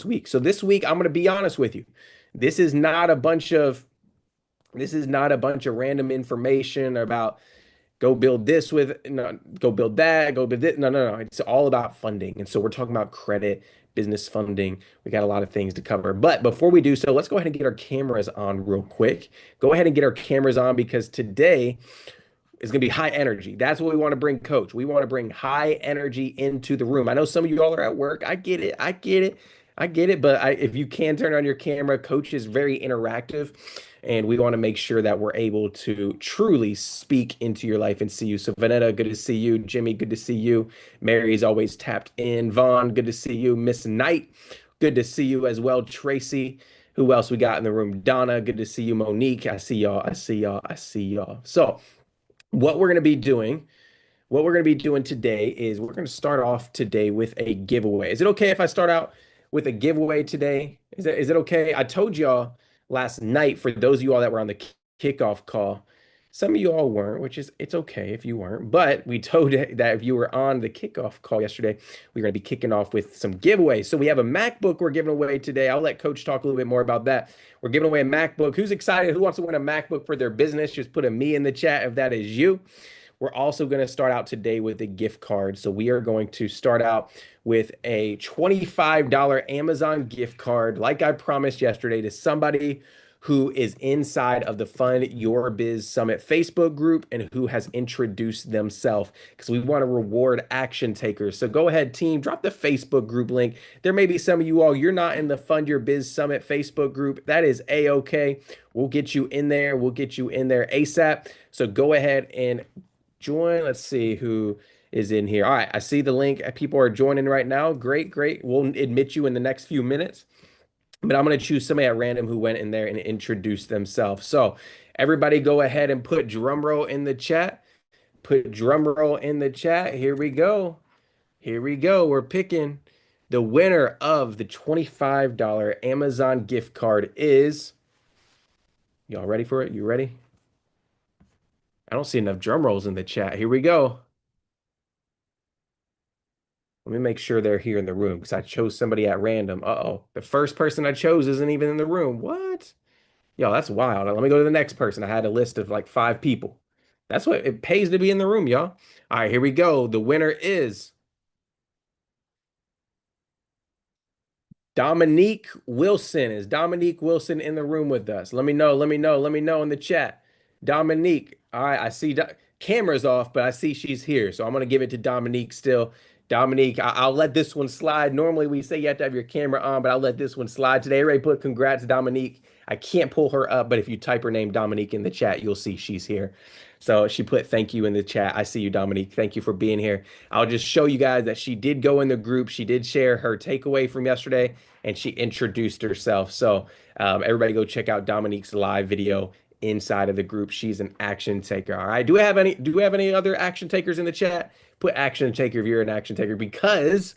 week. So this week, I'm going to be honest with you. This is not a bunch of this is not a bunch of random information about go build this with no, go build that, go build this. No, no, no. It's all about funding. And so we're talking about credit, business funding. We got a lot of things to cover. But before we do so, let's go ahead and get our cameras on real quick. Go ahead and get our cameras on because today is going to be high energy. That's what we want to bring, coach. We want to bring high energy into the room. I know some of you all are at work. I get it. I get it. I get it. But if you can turn on your camera, coach is very interactive. And we want to make sure that we're able to truly speak into your life and see you. So, Vanetta, good to see you. Jimmy, good to see you. Mary's always tapped in. Vaughn, good to see you. Miss Knight, good to see you as well. Tracy, who else we got in the room? Donna, good to see you. Monique, I see y'all. I see y'all. I see y'all. So, what we're going to be doing, what we're going to be doing today is we're going to start off today with a giveaway. Is it okay if I start out with a giveaway today? Is it okay? I told y'all last night, for those of you all that were on the kickoff call, some of you all weren't, which is it's okay if you weren't, but we told you that if you were on the kickoff call yesterday, we're going to be kicking off with some giveaways. So we have a MacBook we're giving away today. I'll let Coach talk a little bit more about that. We're giving away a MacBook. Who's excited? Who wants to win a MacBook for their business? Just put a me in the chat if that is you. We're also going to start out today with a gift card. So we are going to start out with a $25 Amazon gift card, like I promised yesterday, to somebody who is inside of the Fund Your Biz Summit Facebook group and who has introduced themselves, because we want to reward action takers. So go ahead, team, drop the Facebook group link. There may be some of you all, you're not in the Fund Your Biz Summit Facebook group. That is A-OK. We'll get you in there. We'll get you in there ASAP. So go ahead and join. Let's see who is in here. All right, I see the link. People are joining right now. Great, great. We'll admit you in the next few minutes. But I'm going to choose somebody at random who went in there and introduced themselves. So everybody go ahead and put drum roll in the chat. Put drum roll in the chat. Here we go. Here we go. We're picking the winner of the $25 Amazon gift card is, y'all ready for it? You ready? I don't see enough drum rolls in the chat. Here we go. Let me make sure they're here in the room because I chose somebody at random. Uh-oh. The first person I chose isn't even in the room. What? Yo, that's wild. Let me go to the next person. I had a list of like 5 people. That's what it pays to be in the room, y'all. All right, here we go. The winner is Dominique Wilson. Is Dominique Wilson in the room with us? Let me know. Let me know. Let me know in the chat. Dominique. All right, I see camera's off, but I see she's here. So I'm going to give it to Dominique still. Dominique, I'll let this one slide. Normally we say you have to have your camera on, but I'll let this one slide today. Everybody put congrats, Dominique. I can't pull her up, but if you type her name Dominique in the chat, you'll see she's here. So she put thank you in the chat. I see you, Dominique. Thank you for being here. I'll just show you guys that she did go in the group. She did share her takeaway from yesterday, and she introduced herself. So everybody go check out Dominique's live video inside of the group. She's an action taker. All right. Do we have any other action takers in the chat? Put action taker if you're an action taker, because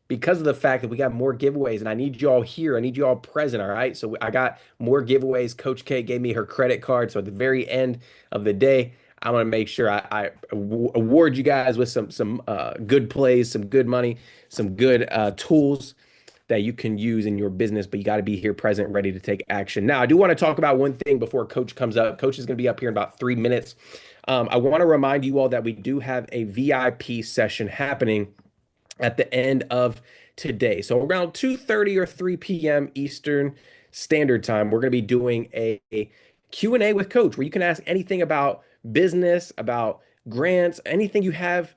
of the fact that we got more giveaways and I need you all here. I need you all present. All right. So I got more giveaways. Coach K gave me her credit card. So at the very end of the day, I want to make sure I award you guys with some good plays, some good money, some good tools that you can use in your business, but you got to be here present, ready to take action. Now, I do want to talk about one thing before Coach comes up. Coach is going to be up here in about 3 minutes. I want to remind you all that we do have a VIP session happening at the end of today. So around 2:30 or 3 p.m. Eastern Standard Time, we're going to be doing a Q&A with Coach where you can ask anything about business, about grants, anything you have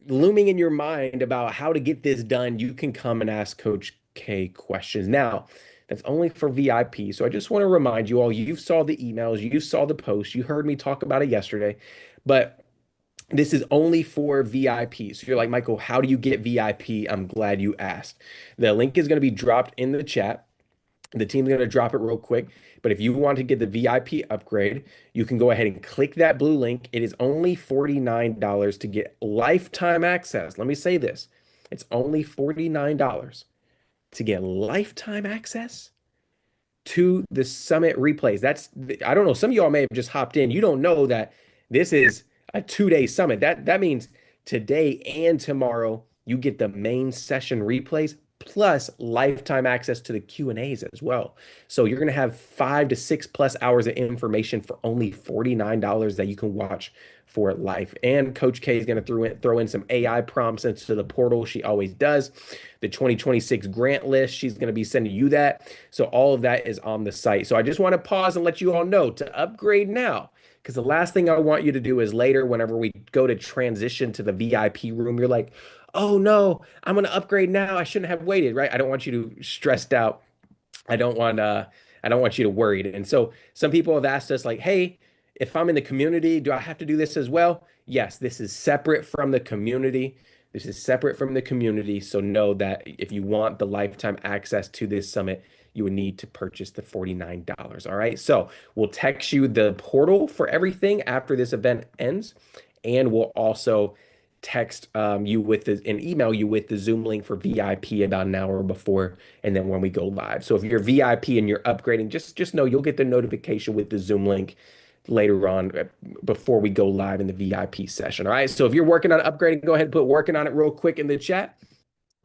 looming in your mind about how to get this done. You can come and ask Coach K questions. Now, that's only for VIP. So I just want to remind you all, you saw the emails, you saw the post, you heard me talk about it yesterday, but this is only for VIP. So you're like, Michael, how do you get VIP? I'm glad you asked. The link is going to be dropped in the chat. The team's going to drop it real quick. But if you want to get the VIP upgrade, you can go ahead and click that blue link. It is only $49 to get lifetime access. Let me say this. It's only $49 to get lifetime access to the summit replays. I don't know. Some of y'all may have just hopped in. You don't know that this is a 2-day summit. That means today and tomorrow you get the main session replays plus lifetime access to the Q&As as well. So you're going to have 5 to 6 plus hours of information for only $49 that you can watch for life. And Coach K is going to throw in some AI prompts into the portal. She always does. The 2026 grant list, she's going to be sending you that. So all of that is on the site. So I just want to pause and let you all know to upgrade now, because the last thing I want you to do is later, whenever we go to transition to the VIP room, you're like, oh no, I'm going to upgrade now. I shouldn't have waited, right? I don't want you to stressed out. I don't want you to worried. And so some people have asked us like, hey, if I'm in the community, do I have to do this as well? Yes, this is separate from the community. This is separate from the community. So know that if you want the lifetime access to this summit, you would need to purchase the $49. All right. So we'll text you the portal for everything after this event ends. And we'll also text you with and email you with the Zoom link for VIP about an hour before, and then when we go live. So if you're VIP and you're upgrading, just know you'll get the notification with the Zoom link later on before we go live in the VIP session. All right. So if you're working on upgrading, go ahead and put working on it real quick in the chat.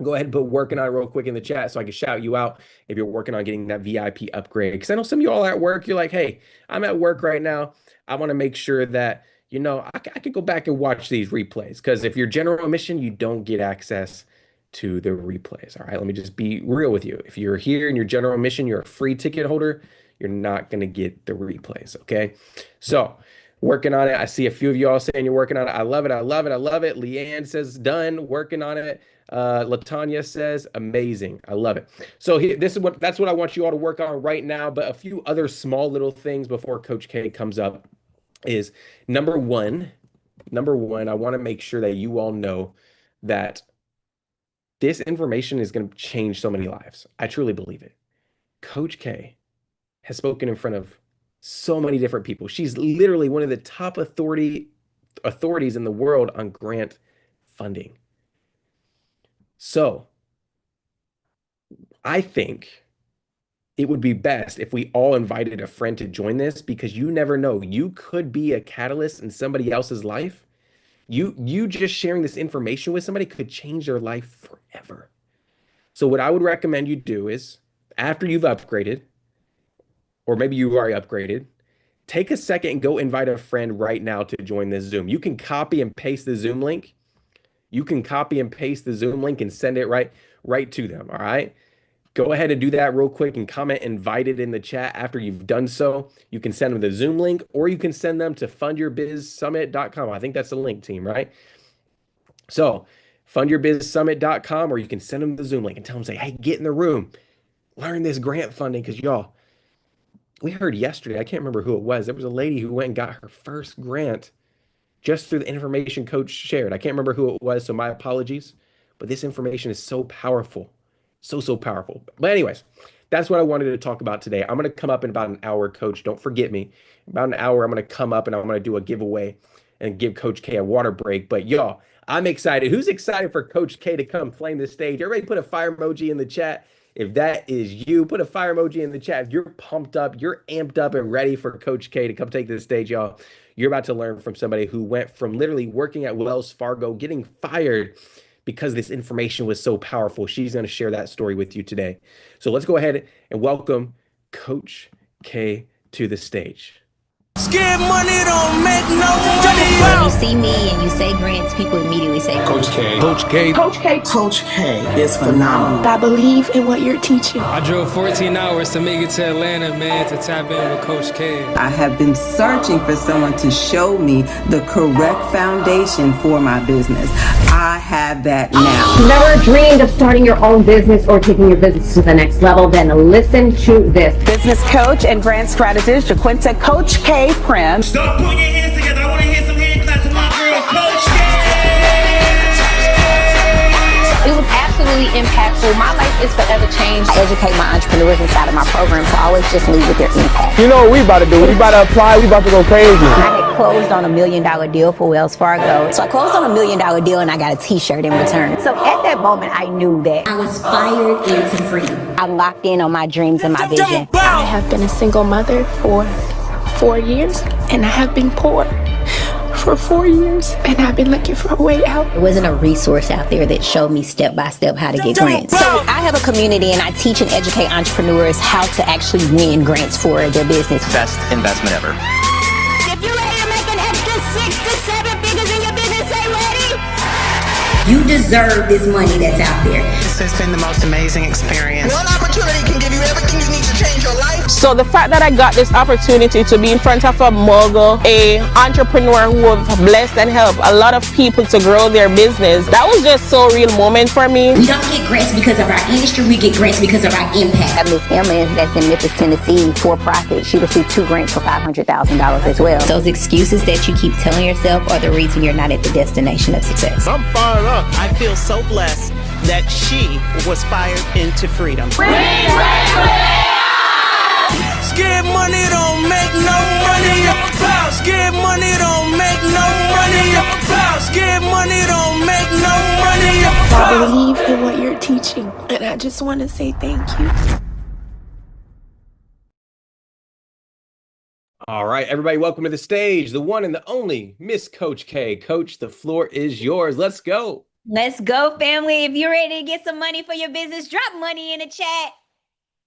Go ahead and put working on it real quick in the chat so I can shout you out if you're working on getting that VIP upgrade. Because I know some of you all at work, you're like, hey, I'm at work right now. I want to make sure that, you know, I could go back and watch these replays. Because if you're general admission, you don't get access to the replays. All right, let me just be real with you. If you're here and you're general admission, you're a free ticket holder, you're not going to get the replays. Okay, so working on it. I see a few of you all saying you're working on it. I love it. I love it. I love it. Leanne says done, working on it. Latanya says amazing. I love it. So that's what I want you all to work on right now. But a few other small little things before Coach K comes up is number one, I want to make sure that you all know that this information is going to change so many lives. I truly believe it. Coach K has spoken in front of so many different people. She's literally one of the top authorities in the world on grant funding. So I think it would be best if we all invited a friend to join this, because you never know. You could be a catalyst in somebody else's life. You just sharing this information with somebody could change their life forever. So what I would recommend you do is, after you've upgraded, or maybe you've already upgraded, take a second and go invite a friend right now to join this Zoom. You can copy and paste the Zoom link. You can copy and paste the Zoom link and send it right to them, all right? Go ahead and do that real quick and comment invited in the chat. After you've done so, you can send them the Zoom link, or you can send them to fundyourbizsummit.com. I think that's the link, team, right? So fundyourbizsummit.com, or you can send them the Zoom link and tell them, say, hey, get in the room, learn this grant funding, because y'all, we heard yesterday, I can't remember who it was. There was a lady who went and got her first grant just through the information Coach shared. I can't remember who it was, so my apologies. But this information is so powerful. So powerful. But anyways, that's what I wanted to talk about today. I'm going to come up in about an hour, Coach. Don't forget me. About an hour, I'm going to come up and I'm going to do a giveaway and give Coach K a water break. But y'all, I'm excited. Who's excited for Coach K to come flame the stage? Everybody put a fire emoji in the chat. If that is you, put a fire emoji in the chat. If you're pumped up, you're amped up and ready for Coach K to come take the stage, y'all. You're about to learn from somebody who went from literally working at Wells Fargo, getting fired because this information was so powerful. She's going to share that story with you today. So let's go ahead and welcome Coach K to the stage. Scared money don't make no money. When you see me and you say grants, people immediately say Coach K. Coach K. Coach K. Coach K is phenomenal. I believe in what you're teaching. I drove 14 hours to make it to Atlanta, man, to tap in with Coach K. I have been searching for someone to show me the correct foundation for my business. I have that now. Never dreamed of starting your own business or taking your business to the next level? Then listen to this. Business coach and grant strategist, JaQuinta Coach K. Prim. Stop putting your hands together. I want to hear some hand claps for my girl, Coach K. it was absolutely impactful. My life is forever changed. I educate my entrepreneurs inside of my program to always just lead with their impact. You know what we about to do? We about to apply. We about to go crazy. I had closed on $1 million deal for Wells Fargo. So I closed on $1 million deal and I got a t-shirt in return. So at that moment, I knew that I was fired into freedom. I locked in on my dreams and my vision. I have been a single mother for 4 years, and I have been poor for 4 years, and I've been looking for a way out. There wasn't a resource out there that showed me step by step how to get grants. So I have a community and I teach and educate entrepreneurs how to actually win grants for their business. Best investment ever. If you're ready to make an extra 6 to 7 figures in your business, say ready. You deserve this money that's out there. This has been the most amazing experience. One opportunity can give you everything you need to change your life. So the fact that I got this opportunity to be in front of a mogul, a entrepreneur who have blessed and helped a lot of people to grow their business, that was just so real moment for me. We don't get grants because of our industry, we get grants because of our impact. Miss Emma, that's in Memphis, Tennessee, for profit. She received 2 grants for $500,000 as well. Those excuses that you keep telling yourself are the reason you're not at the destination of success. I'm fired up. I feel so blessed that she was fired into freedom. Scared money don't make no money. Scared money don't make no money. Scared money don't make no money. I believe in what you're teaching, and I just want to say thank you. All right, everybody, welcome to the stage. The one and the only Miss Coach K. Coach, the floor is yours. Let's go. Let's go, family. If you're ready to get some money for your business, drop money in the chat.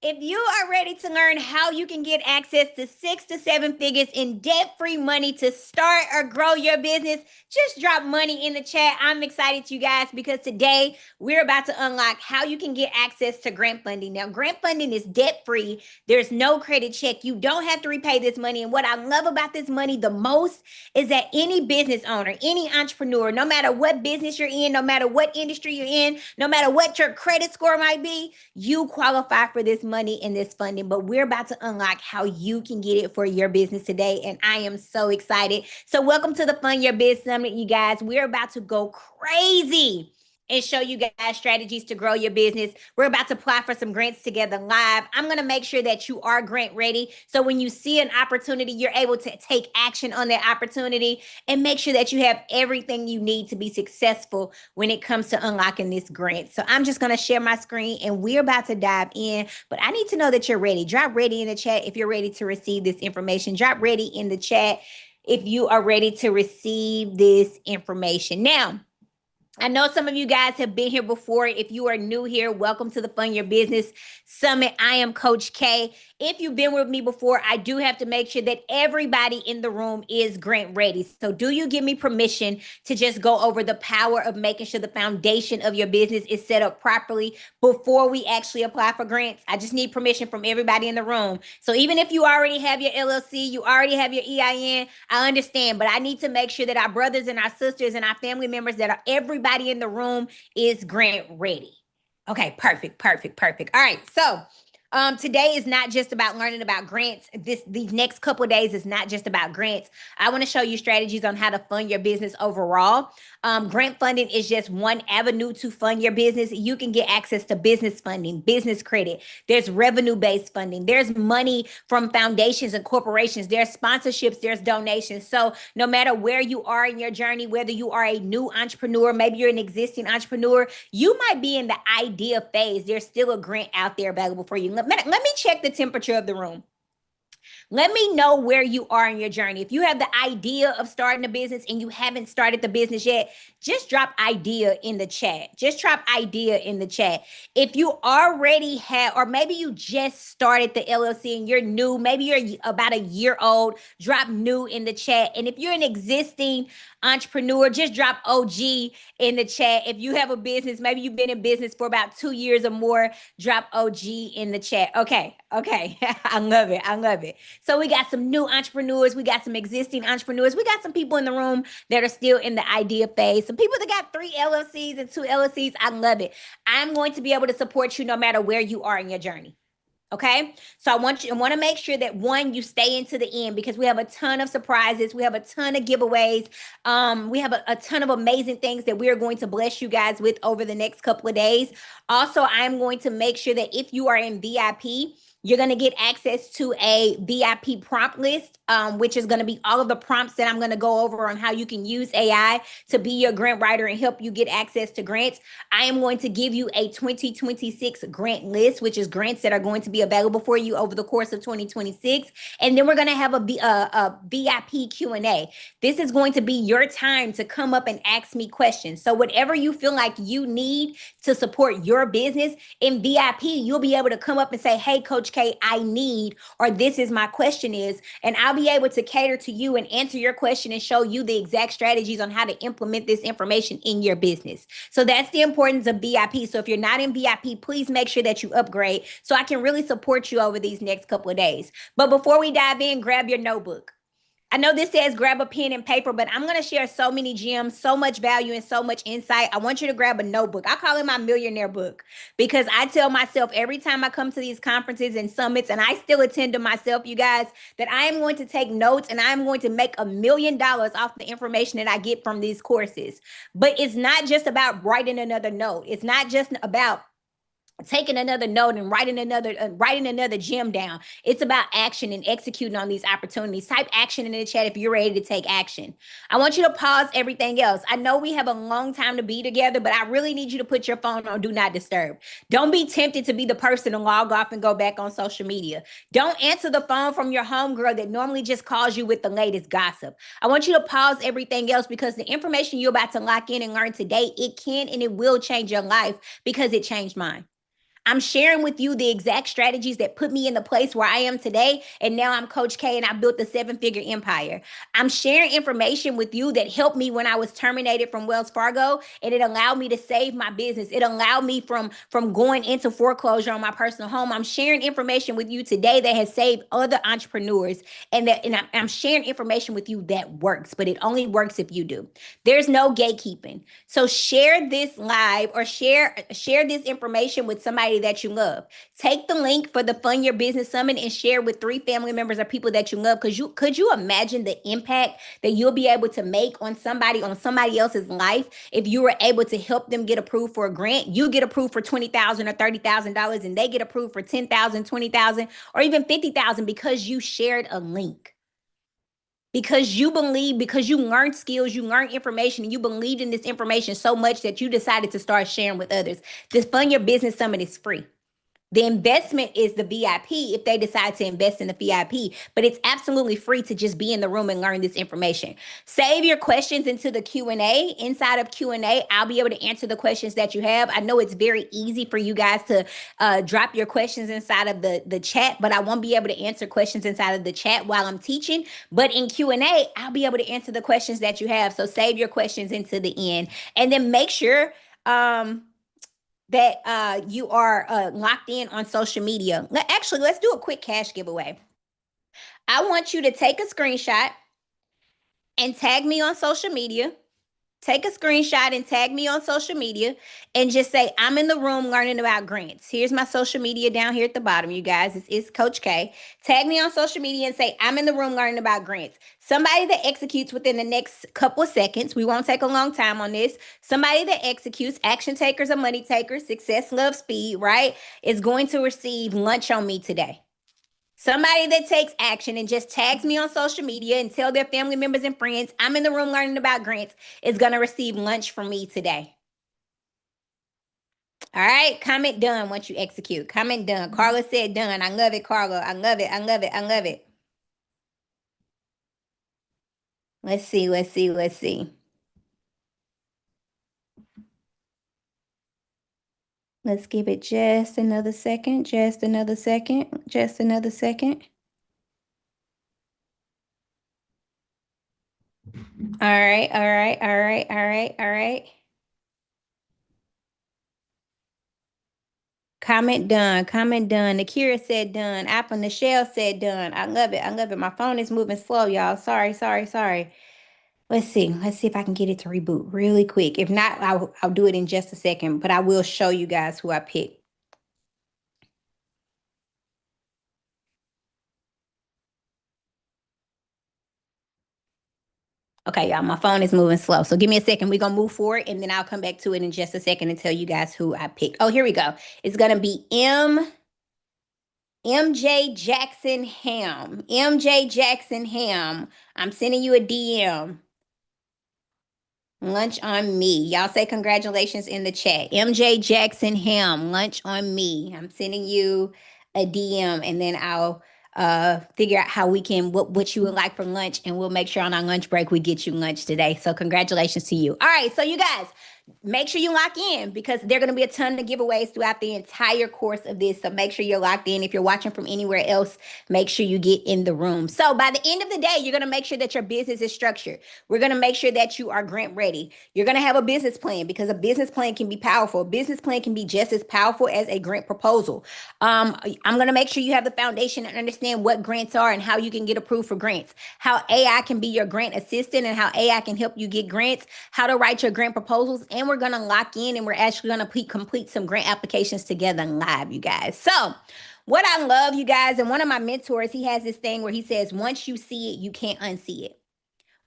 If you are ready to learn how you can get access to 6 to 7 figures in debt-free money to start or grow your business, just drop money in the chat. I'm excited, you guys, because today we're about to unlock how you can get access to grant funding. Now, grant funding is debt-free. There's no credit check. You don't have to repay this money. And what I love about this money the most is that any business owner, any entrepreneur, no matter what business you're in, no matter what industry you're in, no matter what your credit score might be, you qualify for this money and this funding. But we're about to unlock how you can get it for your business today, and I am so excited. So welcome to the Fund Your Biz Summit, you guys. We're about to go crazy and show you guys strategies to grow your business. We're about to apply for some grants together live. I'm going to make sure that you are grant ready. So when you see an opportunity, you're able to take action on that opportunity and make sure that you have everything you need to be successful when it comes to unlocking this grant. So I'm just going to share my screen and we're about to dive in, but I need to know that you're ready. Drop ready in the chat if you're ready to receive this information. Drop ready in the chat if you are ready to receive this information. Now, I know some of you guys have been here before. If you are new here, welcome to the Fund Your Business Summit. I am Coach K. If you've been with me before, I do have to make sure that everybody in the room is grant ready. So do you give me permission to just go over the power of making sure the foundation of your business is set up properly before we actually apply for grants? I just need permission from everybody in the room. So even if you already have your LLC, you already have your EIN, I understand, but I need to make sure that our brothers and our sisters and our family members, that are everybody in the room is grant ready. Okay, perfect. All right, so today is not just about learning about grants. These next couple of days is not just about grants. I want to show you strategies on how to fund your business overall. Grant funding is just one avenue to fund your business. You can get access to business funding, business credit. There's revenue-based funding. There's money from foundations and corporations. There's sponsorships. There's donations. So no matter where you are in your journey, whether you are a new entrepreneur, maybe you're an existing entrepreneur, you might be in the idea phase. There's still a grant out there available for you. Let me check the temperature of the room. Let me know where you are in your journey. If you have the idea of starting a business and you haven't started the business yet, just drop idea in the chat. Just drop idea in the chat. If you already have, or maybe you just started the LLC and you're new, maybe you're about a year old, drop new in the chat. And if you're an existing entrepreneur, just drop OG in the chat. If you have a business, maybe you've been in business for about 2 years or more, drop OG in the chat. Okay. I love it. So we got some new entrepreneurs. We got some existing entrepreneurs. We got some people in the room that are still in the idea phase. Some people that got 3 LLCs and 2 LLCs. I love it. I'm going to be able to support you no matter where you are in your journey. Okay, so I want to make sure that one, you stay into the end, because we have a ton of surprises. We have a ton of giveaways. We have a ton of amazing things that we are going to bless you guys with over the next couple of days. Also, I'm going to make sure that if you are in VIP, You're going to get access to a VIP prompt list, which is going to be all of the prompts that I'm going to go over on how you can use AI to be your grant writer and help you get access to grants. I am going to give you a 2026 grant list, which is grants that are going to be available for you over the course of 2026. And then we're going to have a VIP Q&A. This is going to be your time to come up and ask me questions. So whatever you feel like you need to support your business in VIP, you'll be able to come up and say, hey, Coach K, I need, or this is my question is, and I'll be able to cater to you and answer your question and show you the exact strategies on how to implement this information in your business. So that's the importance of VIP. So if you're not in VIP, please make sure that you upgrade so I can really support you over these next couple of days. But before we dive in, grab your notebook. I know this says grab a pen and paper, but I'm going to share so many gems, so much value, and so much insight. I want you to grab a notebook. I call it my millionaire book because I tell myself every time I come to these conferences and summits, and I still attend to myself, you guys, that I am going to take notes and I'm going to make $1 million off the information that I get from these courses. But it's not just about writing another note. It's not just about taking another note and writing another gem down. It's about action and executing on these opportunities. Type action in the chat if you're ready to take action. I want you to pause everything else. I know we have a long time to be together, but I really need you to put your phone on do not disturb. Don't be tempted to be the person to log off and go back on social media. Don't answer the phone from your homegirl that normally just calls you with the latest gossip. I want you to pause everything else because the information you're about to lock in and learn today, it can and it will change your life because it changed mine. I'm sharing with you the exact strategies that put me in the place where I am today. And now I'm Coach K and I built a 7-figure empire. I'm sharing information with you that helped me when I was terminated from Wells Fargo. And it allowed me to save my business. It allowed me from going into foreclosure on my personal home. I'm sharing information with you today that has saved other entrepreneurs. And I'm sharing information with you that works, but it only works if you do. There's no gatekeeping. So share this live or share this information with somebody that you love. Take the link for the Fund Your Business Summit and share with 3 family members or people that you love. Could you imagine the impact that you'll be able to make on somebody else's life if you were able to help them get approved for a grant? You get approved for $20,000 or $30,000 and they get approved for $10,000, $20,000, or even $50,000 because you shared a link. Because you learned skills, you learned information, and you believed in this information so much that you decided to start sharing with others. This Fund Your Business Summit is free. The investment is the VIP if they decide to invest in the VIP, but it's absolutely free to just be in the room and learn this information. Save your questions into the Q&A. Inside of Q&A, I'll be able to answer the questions that you have. I know it's very easy for you guys to drop your questions inside of the chat, but I won't be able to answer questions inside of the chat while I'm teaching. But in Q&A, I'll be able to answer the questions that you have. So save your questions into the end. And then make sure that you are locked in on social media. Actually, let's do a quick cash giveaway. I want you to take a screenshot and tag me on social media. Take a screenshot and tag me on social media and just say, I'm in the room learning about grants. Here's my social media down here at the bottom, you guys. It's Coach K. Tag me on social media and say, I'm in the room learning about grants. Somebody that executes within the next couple of seconds, we won't take a long time on this. Somebody that executes, action takers or money takers, success, love, speed, right, is going to receive lunch on me today. Somebody that takes action and just tags me on social media and tell their family members and friends, I'm in the room learning about grants, is going to receive lunch from me today. All right, comment done once you execute. Comment done. Carla said done. I love it, Carla. I love it. I love it. I love it. Let's see. Let's give it just another second. All right. Comment done. Nakira said done. Apple Nichelle said done. I love it. My phone is moving slow, y'all. Sorry. Let's see if I can get it to reboot really quick. If not, I'll do it in just a second, but I will show you guys who I picked. Okay, y'all, my phone is moving slow. So give me a second. We're going to move forward, and then I'll come back to it in just a second and tell you guys who I picked. Oh, here we go. It's going to be MJ Jackson Ham. MJ Jackson Ham. I'm sending you a DM. Lunch on me. Y'all say congratulations in the chat. MJ Jackson Ham. Lunch on me. I'm sending you a DM, and then I'll figure out how we can what you would like for lunch, and we'll make sure on our lunch break we get you lunch today. So congratulations to you. All right, so you guys, make sure you lock in because there are going to be a ton of giveaways throughout the entire course of this. So make sure you're locked in. If you're watching from anywhere else, make sure you get in the room. So by the end of the day, you're going to make sure that your business is structured. We're going to make sure that you are grant ready. You're going to have a business plan because a business plan can be powerful. A business plan can be just as powerful as a grant proposal. I'm going to make sure you have the foundation and understand what grants are and how you can get approved for grants, how AI can be your grant assistant and how AI can help you get grants, how to write your grant proposals, and we're going to lock in and we're actually going to complete some grant applications together live, you guys. So what I love, you guys, and one of my mentors, he has this thing where he says, once you see it, you can't unsee it.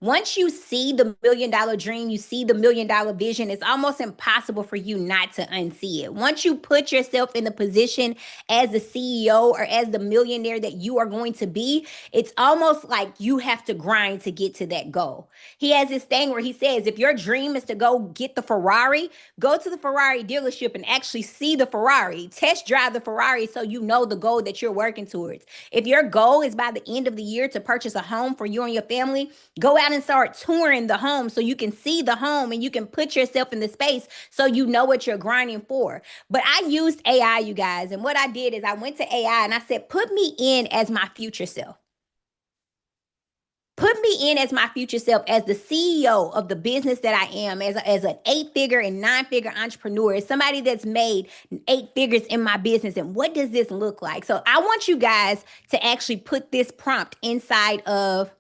Once you see the $1 million dream, you see the $1 million vision, it's almost impossible for you not to unsee it. Once you put yourself in the position as the CEO or as the millionaire that you are going to be, it's almost like you have to grind to get to that goal. He has this thing where he says, if your dream is to go get the Ferrari, go to the Ferrari dealership and actually see the Ferrari, test drive the Ferrari so you know the goal that you're working towards. If your goal is by the end of the year to purchase a home for you and your family, go out and start touring the home so you can see the home and you can put yourself in the space so you know what you're grinding for. But I used AI, you guys, and what I did is I went to AI and I said, put me in as my future self. Put me in as my future self, as the CEO of the business that I am, as an 8-figure and 9-figure entrepreneur, as somebody that's made 8 figures in my business. And what does this look like? So I want you guys to actually put this prompt inside of,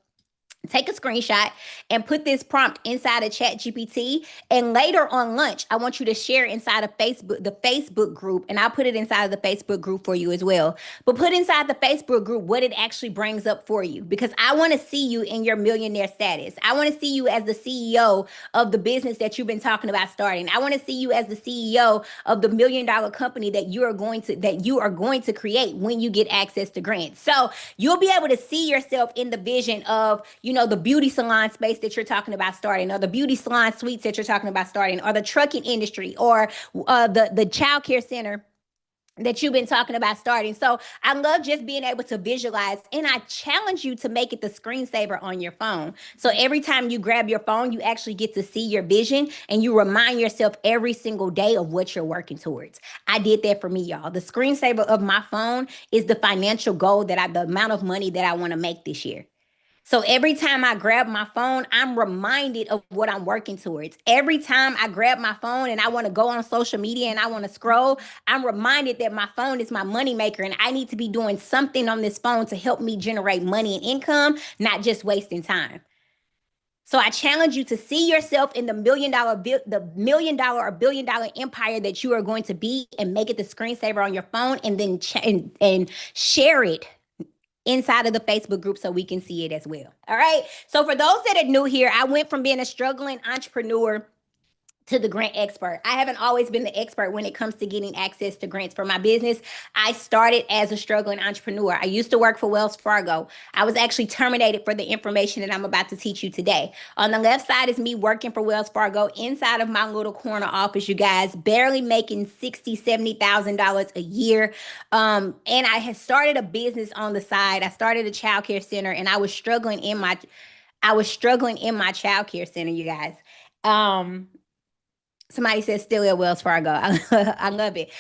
take a screenshot and put this prompt inside of ChatGPT. And later on lunch, I want you to share inside of Facebook, the Facebook group, and I'll put it inside of the Facebook group for you as well. But put inside the Facebook group what it actually brings up for you, because I want to see you in your millionaire status. I want to see you as the CEO of the business that you've been talking about starting. I want to see you as the CEO of the $1 million company that you are going to create when you get access to grants. So you'll be able to see yourself in the vision of, the beauty salon space that you're talking about starting, or the beauty salon suites that you're talking about starting, or the trucking industry, or the child care center that you've been talking about starting. So I love just being able to visualize, and I challenge you to make it the screensaver on your phone. So every time you grab your phone, you actually get to see your vision and you remind yourself every single day of what you're working towards. I did that for me, y'all. The screensaver of my phone is the financial goal the amount of money that I want to make this year. So every time I grab my phone, I'm reminded of what I'm working towards. Every time I grab my phone and I want to go on social media and I want to scroll, I'm reminded that my phone is my money maker and I need to be doing something on this phone to help me generate money and income, not just wasting time. So I challenge you to see yourself in the $1 million or $1 billion empire that you are going to be, and make it the screensaver on your phone, and then and share it inside of the Facebook group so we can see it as well. All right. So for those that are new here, I went from being a struggling entrepreneur to the grant expert. I haven't always been the expert when it comes to getting access to grants for my business. I started as a struggling entrepreneur. I used to work for Wells Fargo. I was actually terminated for the information that I'm about to teach you today. On the left side is me working for Wells Fargo inside of my little corner office, you guys, barely making $60,000, $70,000 a year. And I had started a business on the side. I started a child care center, and I was struggling in my child care center, you guys. Somebody says still at Wells Fargo. I love it.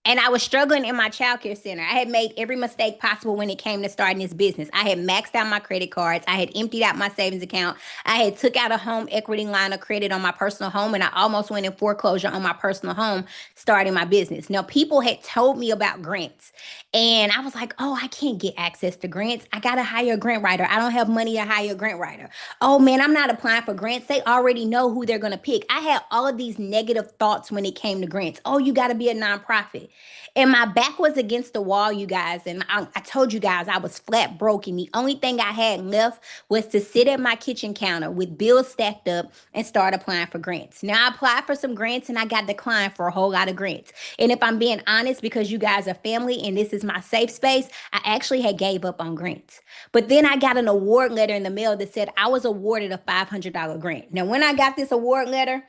And I was struggling in my childcare center. I had made every mistake possible when it came to starting this business. I had maxed out my credit cards. I had emptied out my savings account. I had took out a home equity line of credit on my personal home, and I almost went in foreclosure on my personal home starting my business. Now, people had told me about grants, and I was like, oh, I can't get access to grants. I got to hire a grant writer. I don't have money to hire a grant writer. Oh, man, I'm not applying for grants. They already know who they're going to pick. I had all of these negative thoughts when it came to grants. Oh, you got to be a nonprofit. And my back was against the wall, you guys. And I told you guys I was flat broke. And the only thing I had left was to sit at my kitchen counter with bills stacked up and start applying for grants. Now, I applied for some grants and I got declined for a whole lot of grants. And if I'm being honest, because you guys are family and this is my safe space, I actually had gave up on grants. But then I got an award letter in the mail that said I was awarded a $500 grant. Now, when I got this award letter,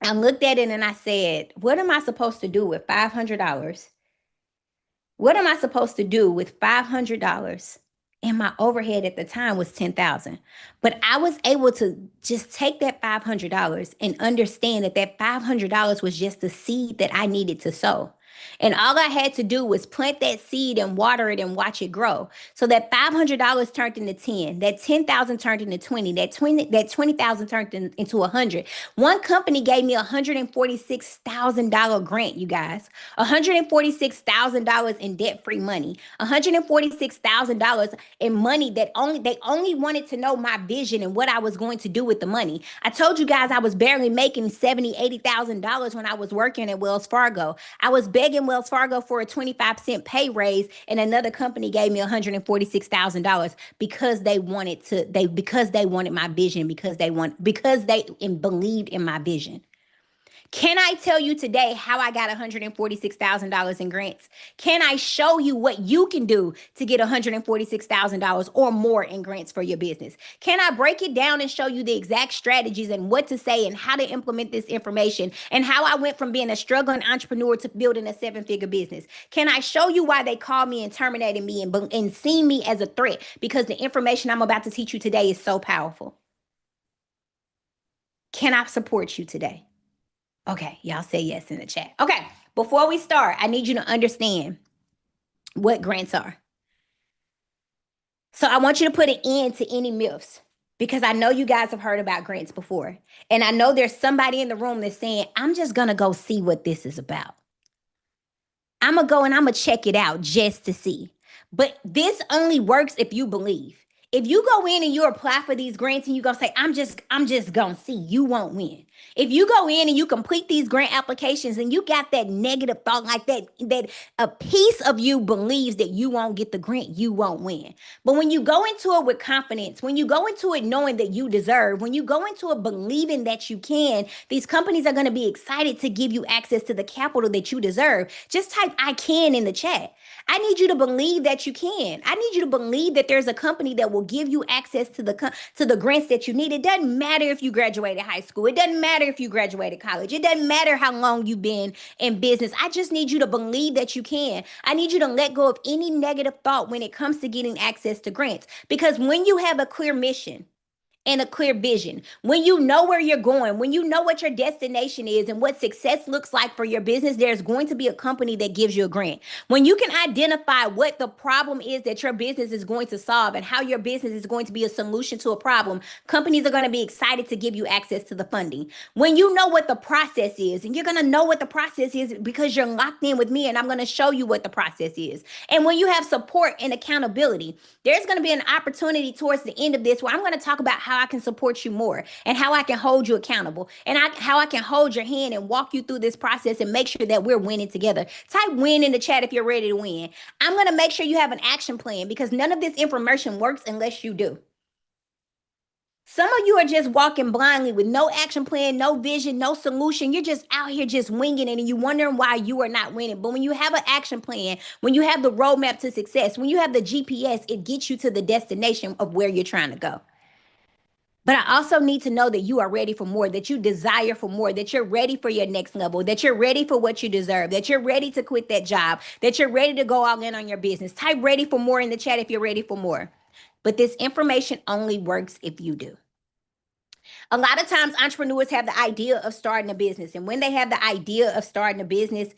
I looked at it and I said, what am I supposed to do with $500? What am I supposed to do with $500? And my overhead at the time was $10,000. But I was able to just take that $500 and understand that that $500 was just the seed that I needed to sow. And all I had to do was plant that seed and water it and watch it grow. So that $500 turned into 10, that 10,000 turned into 20, that 20,000 turned into 100. One company gave me a $146,000 grant, you guys. $146,000 in debt-free money. $146,000 in money that they only wanted to know my vision and what I was going to do with the money. I told you guys I was barely making $70,000, $80,000 when I was working at Wells Fargo. I was begging Wells Fargo for a 25% pay raise, and another company gave me $146,000 because they wanted my vision, because they believed in my vision. Can I tell you today how I got $146,000 in grants? Can I show you what you can do to get $146,000 or more in grants for your business? Can I break it down and show you the exact strategies and what to say and how to implement this information and how I went from being a struggling entrepreneur to building a 7-figure business? Can I show you why they called me and terminated me and seen me as a threat? Because the information I'm about to teach you today is so powerful. Can I support you today? Okay, y'all say yes in the chat. Okay, before we start, I need you to understand what grants are. So I want you to put an end to any myths, because I know you guys have heard about grants before. And I know there's somebody in the room that's saying, I'm just going to go see what this is about. I'm going to go and I'm going to check it out just to see. But this only works if you believe. If you go in and you apply for these grants and you go say, I'm just going to see, you won't win. If you go in and you complete these grant applications and you got that negative thought like that a piece of you believes that you won't get the grant, you won't win. But when you go into it with confidence, when you go into it knowing that you deserve, when you go into it believing that you can, these companies are going to be excited to give you access to the capital that you deserve. Just type I can in the chat. I need you to believe that you can. I need you to believe that there's a company that will give you access to the grants that you need. It doesn't matter if you graduated high school. It doesn't matter if you graduated college. It doesn't matter how long you've been in business. I just need you to believe that you can. I need you to let go of any negative thought when it comes to getting access to grants. Because when you have a clear mission and a clear vision, when you know where you're going, when you know what your destination is and what success looks like for your business, there's going to be a company that gives you a grant. When you can identify what the problem is that your business is going to solve and how your business is going to be a solution to a problem, companies are going to be excited to give you access to the funding. When you know what the process is, and you're going to know what the process is because you're locked in with me and I'm going to show you what the process is. And when you have support and accountability, there's going to be an opportunity towards the end of this where I'm going to talk about how I can support you more and how I can hold you accountable and how I can hold your hand and walk you through this process and make sure that we're winning together. Type win in the chat if you're ready to win. I'm going to make sure you have an action plan, because none of this information works unless you do. Some of you are just walking blindly with no action plan, no vision, no solution. You're just out here just winging it and you're wondering why you are not winning. But when you have an action plan, when you have the roadmap to success, when you have the GPS, it gets you to the destination of where you're trying to go. But I also need to know that you are ready for more, that you desire for more, that you're ready for your next level, that you're ready for what you deserve, that you're ready to quit that job, that you're ready to go all in on your business. Type ready for more in the chat if you're ready for more. But this information only works if you do. A lot of times entrepreneurs have the idea of starting a business. And when they have the idea of starting a business,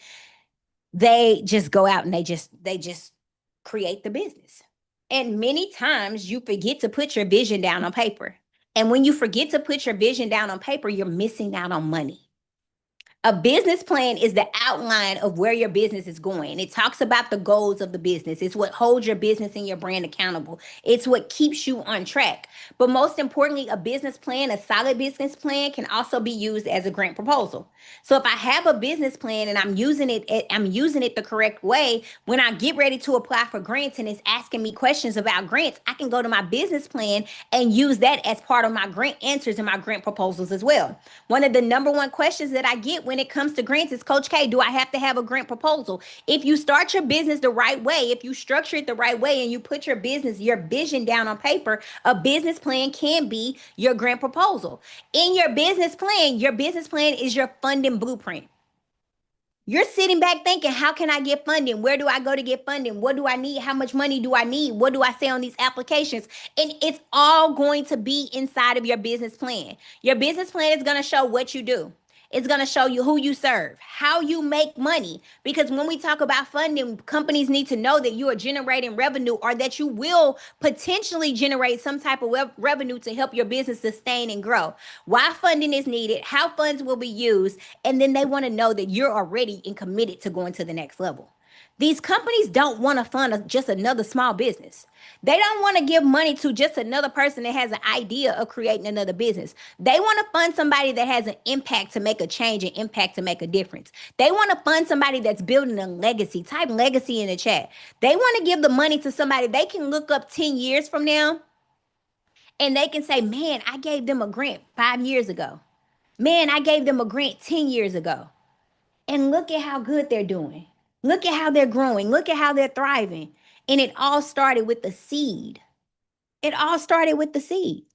they just go out and they just create the business. And many times you forget to put your vision down on paper. And when you forget to put your vision down on paper, you're missing out on money. A business plan is the outline of where your business is going. It talks about the goals of the business. It's what holds your business and your brand accountable. It's what keeps you on track. But most importantly, a business plan, a solid business plan, can also be used as a grant proposal. So if I have a business plan and I'm using it the correct way, when I get ready to apply for grants and it's asking me questions about grants, I can go to my business plan and use that as part of my grant answers and my grant proposals as well. One of the number one questions that I get when it comes to grants is, Coach K, do I have to have a grant proposal? If you start your business the right way, if you structure it the right way, and you put your business, your vision down on paper, a business plan can be your grant proposal. In your business plan is your funding blueprint. You're sitting back thinking, how can I get funding? Where do I go to get funding? What do I need? How much money do I need? What do I say on these applications? And it's all going to be inside of your business plan. Your business plan is going to show what you do. It's going to show you who you serve, how you make money. Because when we talk about funding, companies need to know that you are generating revenue, or that you will potentially generate some type of revenue to help your business sustain and grow. Why funding is needed, how funds will be used, and then they want to know that you're already and committed to going to the next level. These companies don't want to fund just another small business. They don't want to give money to just another person that has an idea of creating another business. They want to fund somebody that has an impact to make a change, and impact to make a difference. They want to fund somebody that's building a legacy. Type legacy in the chat. They want to give the money to somebody they can look up 10 years from now, and they can say, man, I gave them a grant 5 years ago. Man, I gave them a grant 10 years ago. And look at how good they're doing. Look at how they're growing. Look at how they're thriving. And it all started with the seed. It all started with the seed.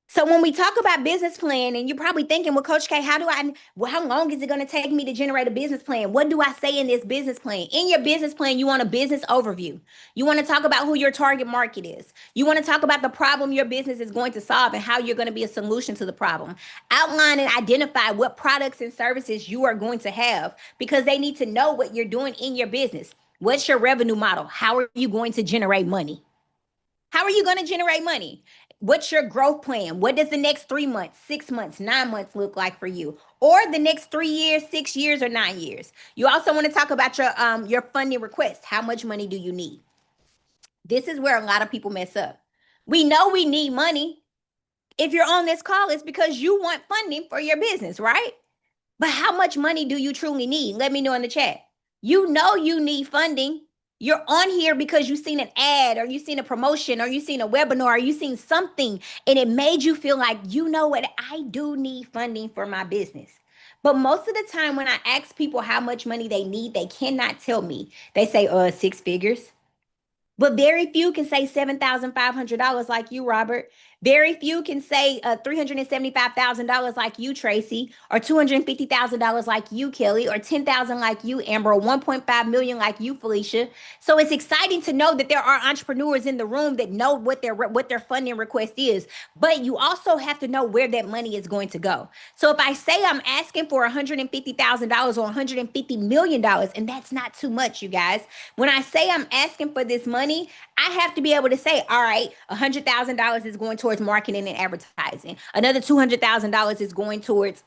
So when we talk about business plan, and you're probably thinking, well, Coach K, how long is it going to take me to generate a business plan? What do I say in this business plan? In your business plan, you want a business overview. You want to talk about who your target market is. You want to talk about the problem your business is going to solve and how you're going to be a solution to the problem. Outline and identify what products and services you are going to have, because they need to know what you're doing in your business. What's your revenue model? How are you going to generate money? How are you going to generate money? What's your growth plan? What does the next 3 months, 6 months, 9 months look like for you? Or the next 3 years, 6 years, or 9 years? You also want to talk about your funding request. How much money do you need? This is where a lot of people mess up. We know we need money. If you're on this call, it's because you want funding for your business, right? But how much money do you truly need? Let me know in the chat. You know you need funding. You're on here because you've seen an ad, or you've seen a promotion, or you've seen a webinar, or you've seen something, and it made you feel like, you know what, I do need funding for my business. But most of the time when I ask people how much money they need, they cannot tell me. They say, 6 figures. But very few can say $7,500 like you, Robert. Very few can say $375,000 like you, Tracy, or $250,000 like you, Kelly, or $10,000 like you, Amber, or $1.5 million like you, Felicia. So it's exciting to know that there are entrepreneurs in the room that know what their funding request is. But you also have to know where that money is going to go. So if I say I'm asking for $150,000 or $150 million, and that's not too much, you guys. When I say I'm asking for this money, I have to be able to say, all right, $100,000 is going towards marketing and advertising. Another $200,000 is going towards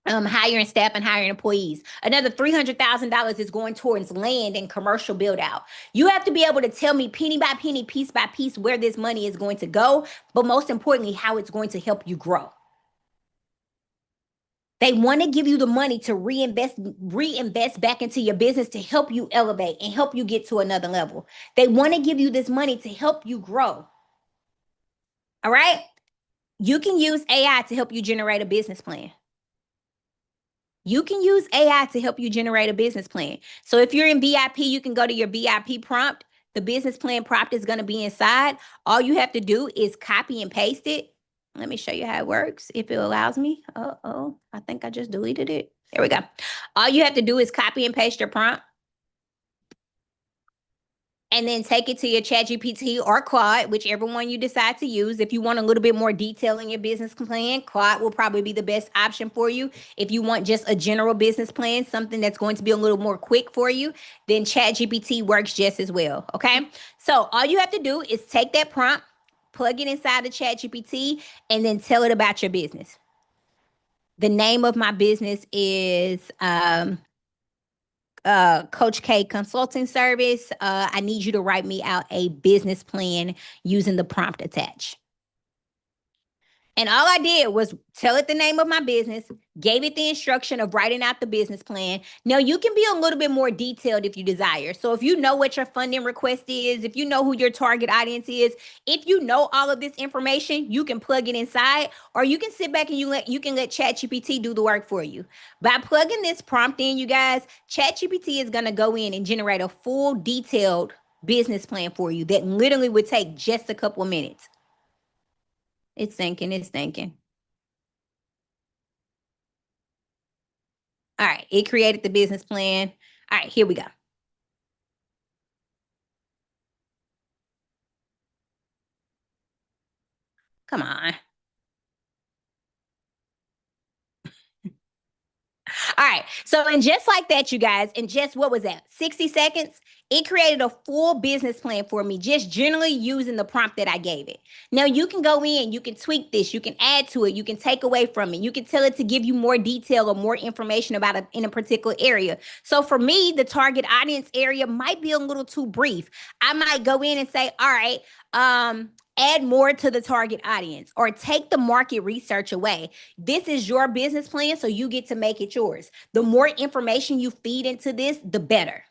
hiring staff and hiring employees. Another $300,000 is going towards land and commercial build out. You have to be able to tell me penny by penny, piece by piece, where this money is going to go, but most importantly, how it's going to help you grow. They want to give you the money to reinvest back into your business, to help you elevate and help you get to another level. They want to give you this money to help you grow. All right? You can use AI to help you generate a business plan. You can use AI to help you generate a business plan. So if you're in VIP, you can go to your VIP prompt. The business plan prompt is going to be inside. All you have to do is copy and paste it. Let me show you how it works, if it allows me. I think I just deleted it. There we go. All you have to do is copy and paste your prompt, and then take it to your ChatGPT or Claude, whichever one you decide to use. If you want a little bit more detail in your business plan, Claude will probably be the best option for you. If you want just a general business plan, something that's going to be a little more quick for you, then ChatGPT works just as well, okay? So all you have to do is take that prompt, plug it inside the ChatGPT, and then tell it about your business. The name of my business is Coach K Consulting Service. I need you to write me out a business plan using the prompt attached. And all I did was tell it the name of my business, gave it the instruction of writing out the business plan. Now, you can be a little bit more detailed if you desire. So if you know what your funding request is, if you know who your target audience is, if you know all of this information, you can plug it inside, or you can sit back and you can let ChatGPT do the work for you. By plugging this prompt in, you guys, ChatGPT is going to go in and generate a full detailed business plan for you that literally would take just a couple of minutes. It's thinking. All right, it created the business plan. All right, here we go. Come on. All right. So, and just like that, you guys, in just what was that, 60 seconds, it created a full business plan for me, just generally using the prompt that I gave it. Now, you can go in, you can tweak this, you can add to it, you can take away from it, you can tell it to give you more detail or more information about it in a particular area. So, for me, the target audience area might be a little too brief. I might go in and say, all right, add more to the target audience, or take the market research away. This is your business plan, so you get to make it yours. The more information you feed into this, the better.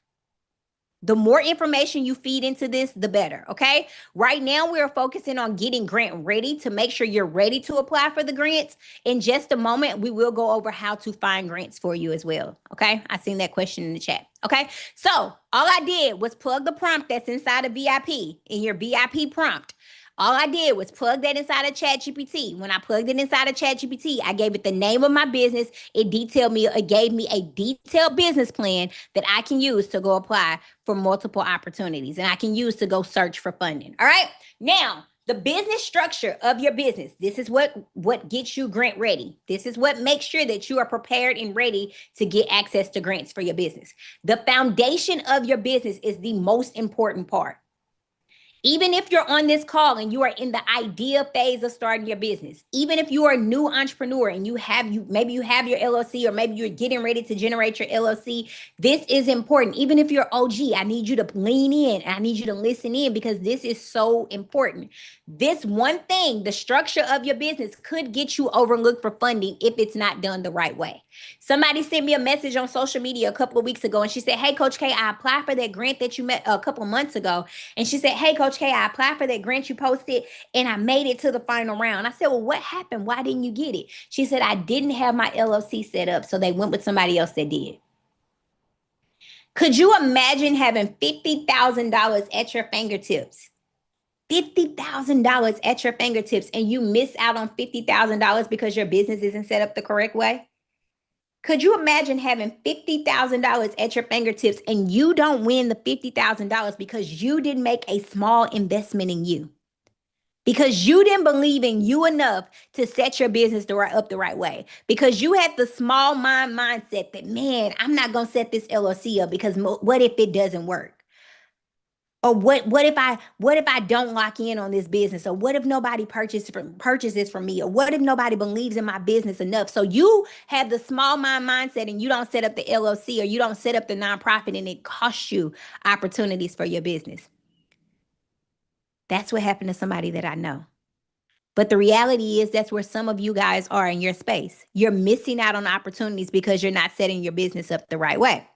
The more information you feed into this, the better, okay? Right now, we're focusing on getting grant ready to make sure you're ready to apply for the grants. In just a moment, we will go over how to find grants for you as well, okay? I seen that question in the chat, okay? So all I did was plug the prompt that's inside of VIP, in your VIP prompt. All I did was plug that inside of ChatGPT. When I plugged it inside of ChatGPT, I gave it the name of my business. It gave me a detailed business plan that I can use to go apply for multiple opportunities, and I can use to go search for funding. All right. Now, the business structure of your business. This is what gets you grant ready. This is what makes sure that you are prepared and ready to get access to grants for your business. The foundation of your business is the most important part. Even if you're on this call and you are in the idea phase of starting your business, even if you are a new entrepreneur and maybe you have your LLC, or maybe you're getting ready to generate your LLC, this is important. Even if you're OG, I need you to lean in. I need you to listen in, because this is so important. This one thing, the structure of your business, could get you overlooked for funding if it's not done the right way. Somebody sent me a message on social media a couple of weeks ago, and she said, hey, Coach K, I applied for that grant that you met a couple of months ago. And she said, hey, Coach K, I applied for that grant you posted and I made it to the final round. I said, well, what happened? Why didn't you get it? She said, I didn't have my LLC set up, so they went with somebody else that did. Could you imagine having $50,000 at your fingertips? $50,000 at your fingertips, and you miss out on $50,000 because your business isn't set up the correct way? Could you imagine having $50,000 at your fingertips and you don't win the $50,000 because you didn't make a small investment in you? Because you didn't believe in you enough to set your business up the right way. Because you had the small mind mindset that, man, I'm not going to set this LLC up because what if it doesn't work? Or what if I don't lock in on this business? Or what if nobody purchases from me? Or what if nobody believes in my business enough? So you have the small mind mindset and you don't set up the LLC, or you don't set up the nonprofit, and it costs you opportunities for your business. That's what happened to somebody that I know. But the reality is that's where some of you guys are in your space. You're missing out on opportunities because you're not setting your business up the right way.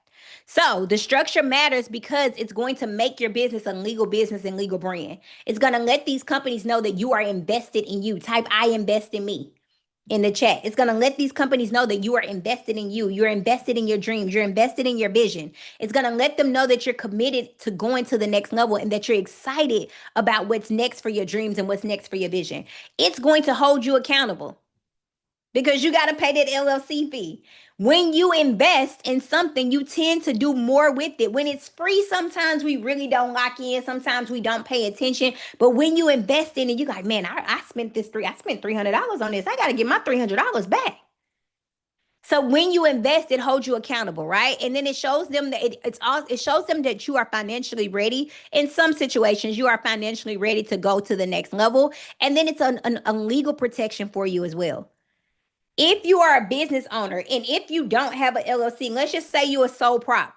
So the structure matters because it's going to make your business a legal business and legal brand. It's going to let these companies know that you are invested in you. Type I invest in me in the chat. It's going to let these companies know that you are invested in you. You're invested in your dreams. You're invested in your vision. It's going to let them know that you're committed to going to the next level and that you're excited about what's next for your dreams and what's next for your vision. It's going to hold you accountable, because you got to pay that LLC fee. When you invest in something, you tend to do more with it. When it's free, sometimes we really don't lock in. Sometimes we don't pay attention. But when you invest in it, you're like, man, I spent $300 on this. I got to get my $300 back. So when you invest, it holds you accountable, right? And then it shows them that it shows them that you are financially ready. In some situations, you are financially ready to go to the next level. And then it's a legal protection for you as well. If you are a business owner and if you don't have an LLC, let's just say you're a sole prop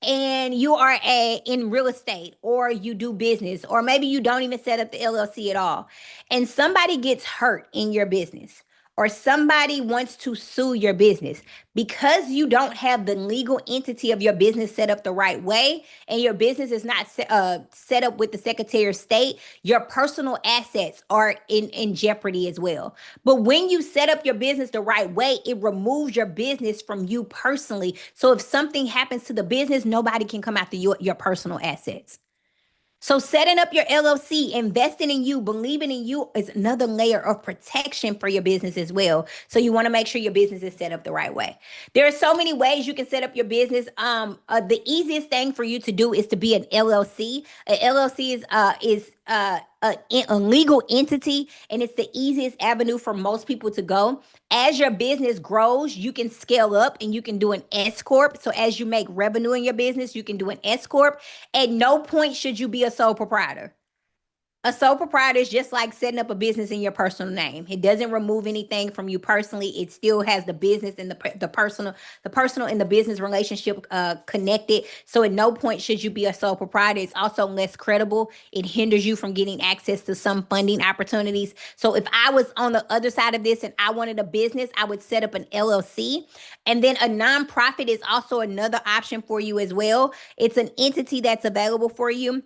and you are in real estate or you do business or maybe you don't even set up the LLC at all and somebody gets hurt in your business or somebody wants to sue your business because you don't have the legal entity of your business set up the right way and your business is not set up with the Secretary of State, your personal assets are in jeopardy as well. But when you set up your business the right way, it removes your business from you personally. So if something happens to the business, nobody can come after your personal assets. So setting up your LLC, investing in you, believing in you is another layer of protection for your business as well. So you want to make sure your business is set up the right way. There are so many ways you can set up your business. The easiest thing for you to do is to be an LLC. An LLC is a legal entity, and it's the easiest avenue for most people to go. As your business grows, you can scale up and you can do an S corp. So as you make revenue in your business, you can do an S corp. At no point should you be a sole proprietor. A sole proprietor is just like setting up a business in your personal name. It doesn't remove anything from you personally. It still has the business and the personal and the business relationship connected. So at no point should you be a sole proprietor. It's also less credible. It hinders you from getting access to some funding opportunities. So if I was on the other side of this and I wanted a business, I would set up an LLC. And then a nonprofit is also another option for you as well. It's an entity that's available for you.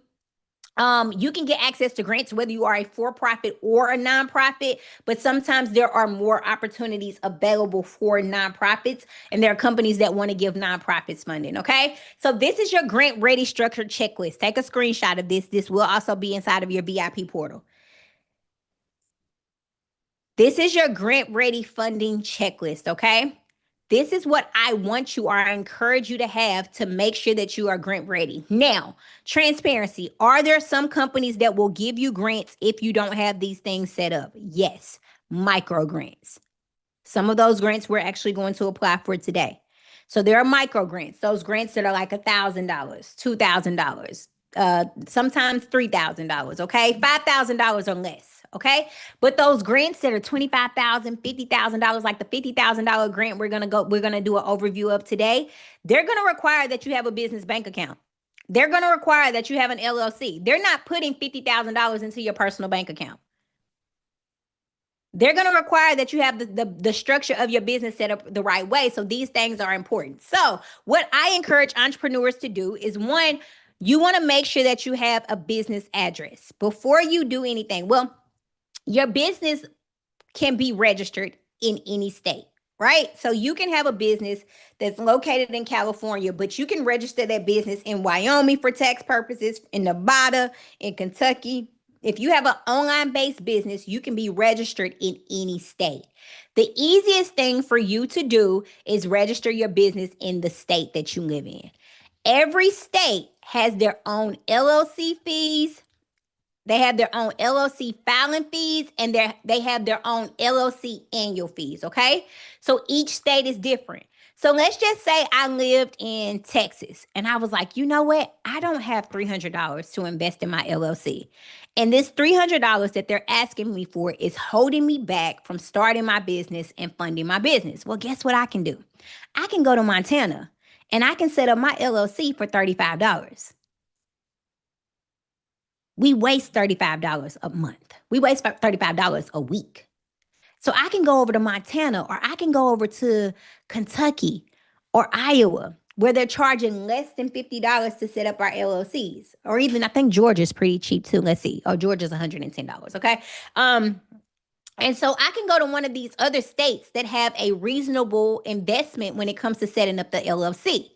You can get access to grants whether you are a for-profit or a nonprofit, but sometimes there are more opportunities available for nonprofits, and there are companies that want to give nonprofits funding, okay? So this is your grant ready structured checklist. Take a screenshot of this. This will also be inside of your VIP portal. This is your grant ready funding checklist, okay? This is what I want you or I encourage you to have to make sure that you are grant ready. Now, transparency. Are there some companies that will give you grants if you don't have these things set up? Yes, micro grants. Some of those grants we're actually going to apply for today. So there are micro grants, those grants that are like $1,000, $2,000, sometimes $3,000, okay? $5,000 or less. Okay. But those grants that are $25,000, $50,000, like the $50,000 grant we're going to do an overview of today, they're going to require that you have a business bank account. They're going to require that you have an LLC. They're not putting $50,000 into your personal bank account. They're going to require that you have the structure of your business set up the right way. So these things are important. So what I encourage entrepreneurs to do is, one, you want to make sure that you have a business address before you do anything. Well, your business can be registered in any state, right? So you can have a business that's located in California, but you can register that business in Wyoming for tax purposes, in Nevada, in Kentucky. If you have an online-based business, you can be registered in any state. The easiest thing for you to do is register your business in the state that you live in. Every state has their own LLC fees. They have their own LLC filing fees, and they have their own LLC annual fees, okay? So each state is different. So let's just say I lived in Texas, and I was like, you know what? I don't have $300 to invest in my LLC. And this $300 that they're asking me for is holding me back from starting my business and funding my business. Well, guess what I can do? I can go to Montana, and I can set up my LLC for $35. We waste $35 a month. We waste $35 a week. So I can go over to Montana, or I can go over to Kentucky or Iowa, where they're charging less than $50 to set up our LLCs. Or even, I think Georgia's pretty cheap too. Let's see. Oh, Georgia's $110, okay? And so I can go to one of these other states that have a reasonable investment when it comes to setting up the LLC.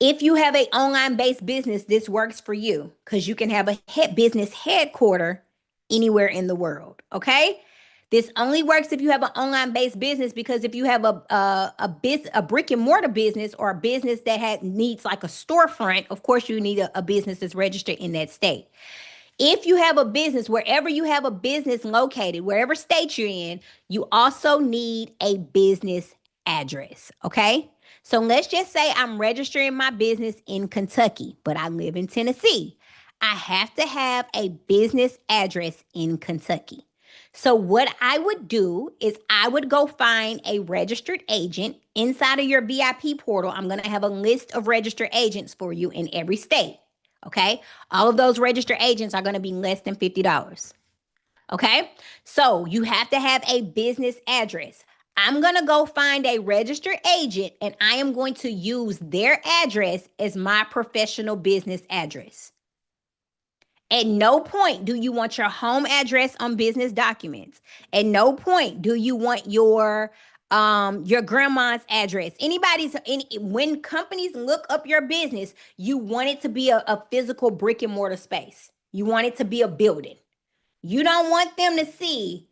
If you have an online-based business, this works for you because you can have a business headquarter anywhere in the world, okay? This only works if you have an online-based business, because if you have a brick-and-mortar business or a business that needs like a storefront, of course you need a business that's registered in that state. If you have a business, wherever you have a business located, wherever state you're in, you also need a business address, okay? So let's just say I'm registering my business in Kentucky, but I live in Tennessee. I have to have a business address in Kentucky. So what I would do is I would go find a registered agent inside of your VIP portal. I'm going to have a list of registered agents for you in every state. Okay. All of those registered agents are going to be less than $50. Okay. So you have to have a business address. I'm going to go find a registered agent and I am going to use their address as my professional business address. At no point do you want your home address on business documents. At no point do you want your grandma's address. When companies look up your business, you want it to be a physical brick and mortar space. You want it to be a building. You don't want them to see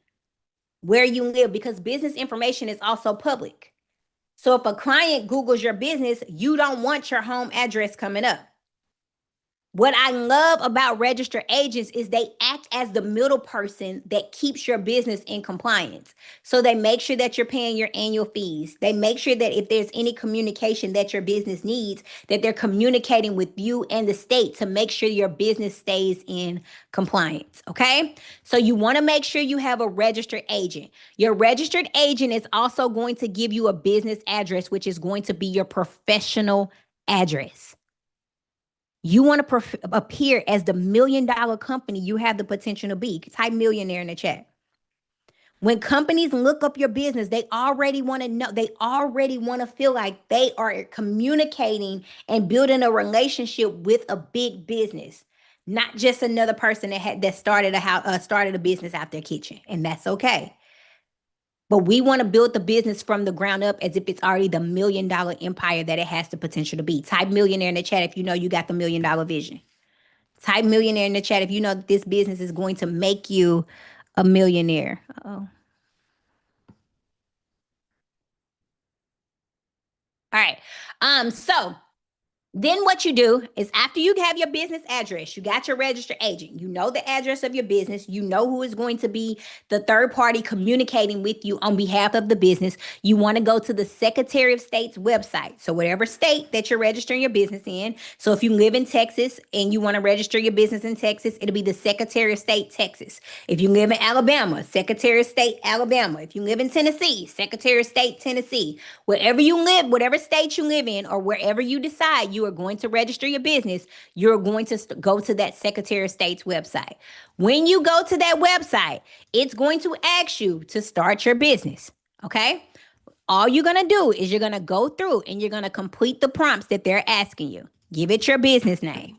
where you live because business information is also public. So if a client Googles your business, you don't want your home address coming up. What I love about registered agents is they act as the middle person that keeps your business in compliance. So they make sure that you're paying your annual fees. They make sure that if there's any communication that your business needs, that they're communicating with you and the state to make sure your business stays in compliance. Okay. So you want to make sure you have a registered agent. Your registered agent is also going to give you a business address, which is going to be your professional address. You want to appear as the $1 million company you have the potential to be. Type millionaire in the chat. When companies look up your business, they already want to know, they already want to feel like they are communicating and building a relationship with a big business, not just another person that started a business out their kitchen, and that's okay. But we want to build the business from the ground up as if it's already the $1 million empire that it has the potential to be. Type millionaire in the chat if you know you got the $1 million vision. Type millionaire in the chat if you know that this business is going to make you a millionaire. All right. So then what you do is after you have your business address, you got your registered agent, you know the address of your business, you know who is going to be the third party communicating with you on behalf of the business. You want to go to the Secretary of State's website. So whatever state that you're registering your business in. So if you live in Texas and you want to register your business in Texas, it'll be the Secretary of State, Texas. If you live in Alabama, Secretary of State, Alabama. If you live in Tennessee, Secretary of State, Tennessee. Wherever you live, whatever state you live in, or wherever you decide you are going to register your business, you're going to go to that Secretary of State's website. When you go to that website, it's going to ask you to start your business, okay? All you're going to do is you're going to go through and you're going to complete the prompts that they're asking you. Give it your business name.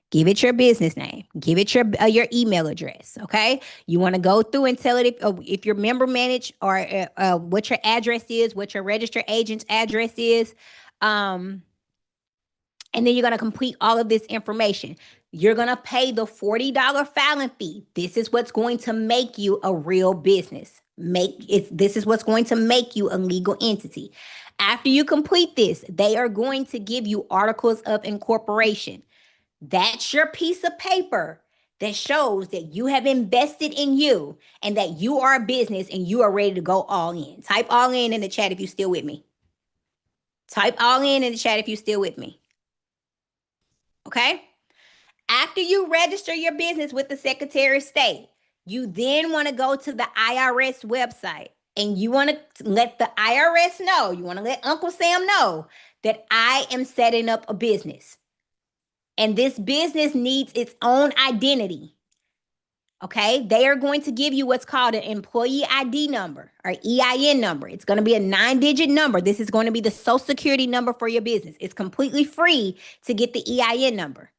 Give it your business name. Give it your email address, okay? You want to go through and tell it if you're member managed or what your address is, what your registered agent's address is. And then you're going to complete all of this information. You're going to pay the $40 filing fee. This is what's going to make you a real business. This is what's going to make you a legal entity. After you complete this, they are going to give you articles of incorporation. That's your piece of paper that shows that you have invested in you and that you are a business and you are ready to go all in. Type all in the chat if you're still with me. Type all in the chat if you're still with me. Okay? After you register your business with the Secretary of State, you then want to go to the IRS website and you want to let the IRS know, you want to let Uncle Sam know that I am setting up a business. And this business needs its own identity. Okay, they are going to give you what's called an employee ID number or EIN number. It's going to be a 9-digit number. This is going to be the social security number for your business. It's completely free to get the EIN number.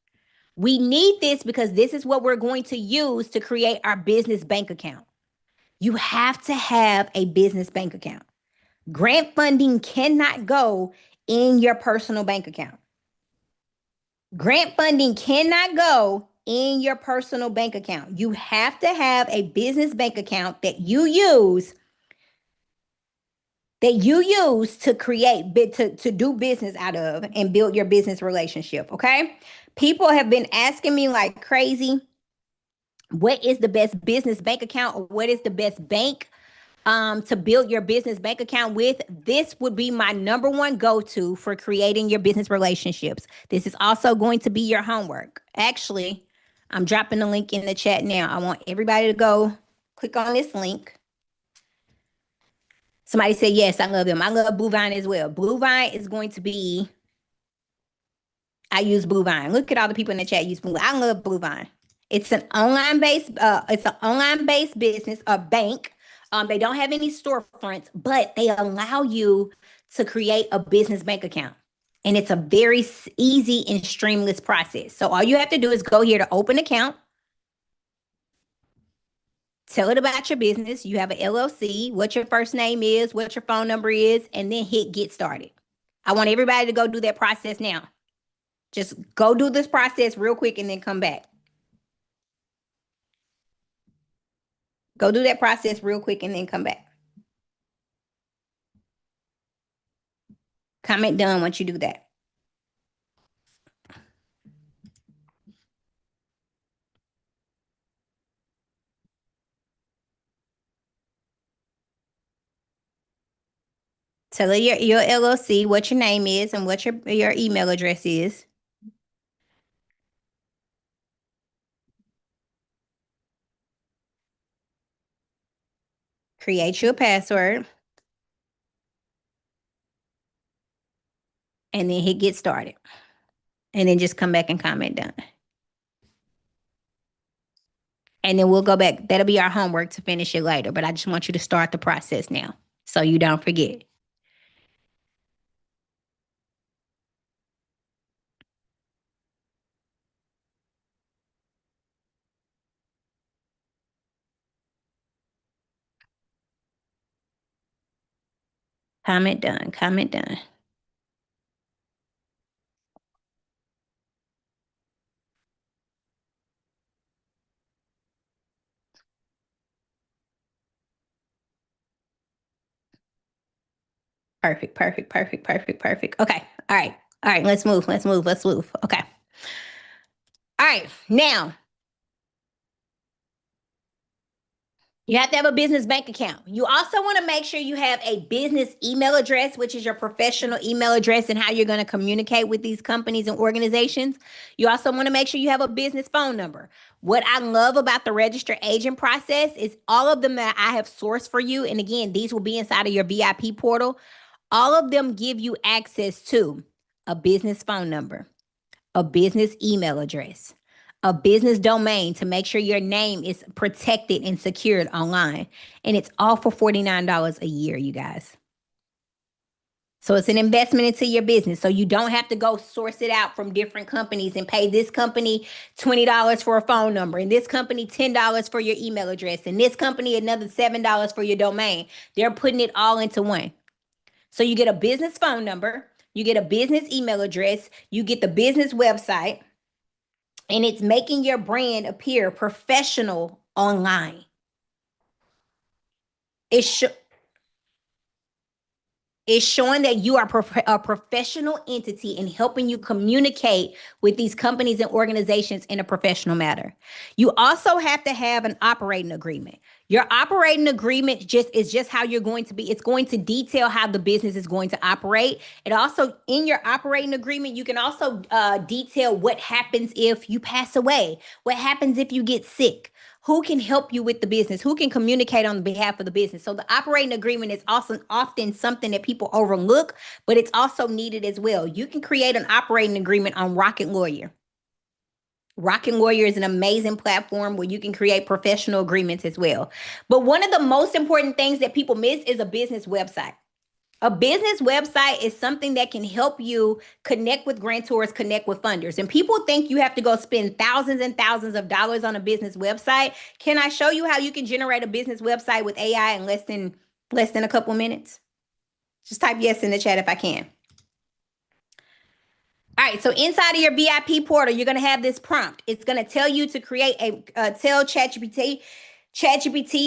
We need this because this is what we're going to use to create our business bank account. You have to have a business bank account. Grant funding cannot go in your personal bank account. Grant funding cannot go in your personal bank account. You have to have a business bank account that you use to create, to do business out of and build your business relationship, okay? People have been asking me like crazy, what is the best business bank account or what is the best bank to build your business bank account with? This would be my number one go-to for creating your business relationships. This is also going to be your homework. Actually, I'm dropping the link in the chat now. I want everybody to go click on this link. Somebody said, yes, I love them. I love Bluevine as well. Bluevine is going to be, I use Bluevine. Look at all the people in the chat use Bluevine. I love Bluevine. It's an online-based, business, a bank. They don't have any storefronts, but they allow you to create a business bank account. And it's a very easy and streamless process. So all you have to do is go here to open account. Tell it about your business. You have an LLC, what your first name is, what your phone number is, and then hit get started. I want everybody to go do that process now. Just go do this process real quick and then come back. Go do that process real quick and then come back. Comment done once you do that. Tell her your LLC, what your name is, and what your email address is. Create your password. And then hit get started. And then just come back and comment done. And then we'll go back. That'll be our homework to finish it later. But I just want you to start the process now so you don't forget. Comment done. Comment done. Perfect, perfect, perfect, perfect, perfect. Okay. All right. All right. Let's move. Let's move. Let's move. Okay. All right. Now, you have to have a business bank account. You also want to make sure you have a business email address, which is your professional email address and how you're going to communicate with these companies and organizations. You also want to make sure you have a business phone number. What I love about the registered agent process is all of them that I have sourced for you. And again, these will be inside of your VIP portal. All of them give you access to a business phone number, a business email address, a business domain to make sure your name is protected and secured online. And it's all for $49 a year, you guys. So it's an investment into your business. So you don't have to go source it out from different companies and pay this company $20 for a phone number and this company $10 for your email address and this company another $7 for your domain. They're putting it all into one. So you get a business phone number, you get a business email address, you get the business website, and it's making your brand appear professional online. It's showing that you are a professional entity and helping you communicate with these companies and organizations in a professional manner. You also have to have an operating agreement. Your operating agreement is just how you're going to be. It's going to detail how the business is going to operate. It also, in your operating agreement, you can also detail what happens if you pass away, what happens if you get sick, who can help you with the business, who can communicate on behalf of the business. So the operating agreement is also often something that people overlook, but it's also needed as well. You can create an operating agreement on Rocket Lawyer. Rocket Lawyer is an amazing platform where you can create professional agreements as well. But one of the most important things that people miss is a business website. A business website is something that can help you connect with grantors, connect with funders. And people think you have to go spend thousands and thousands of dollars on a business website. Can I show you how you can generate a business website with AI in less than a couple minutes? Just type yes in the chat if I can. All right, so inside of your VIP portal, you're going to have this prompt. It's going to tell you to create tell ChatGPT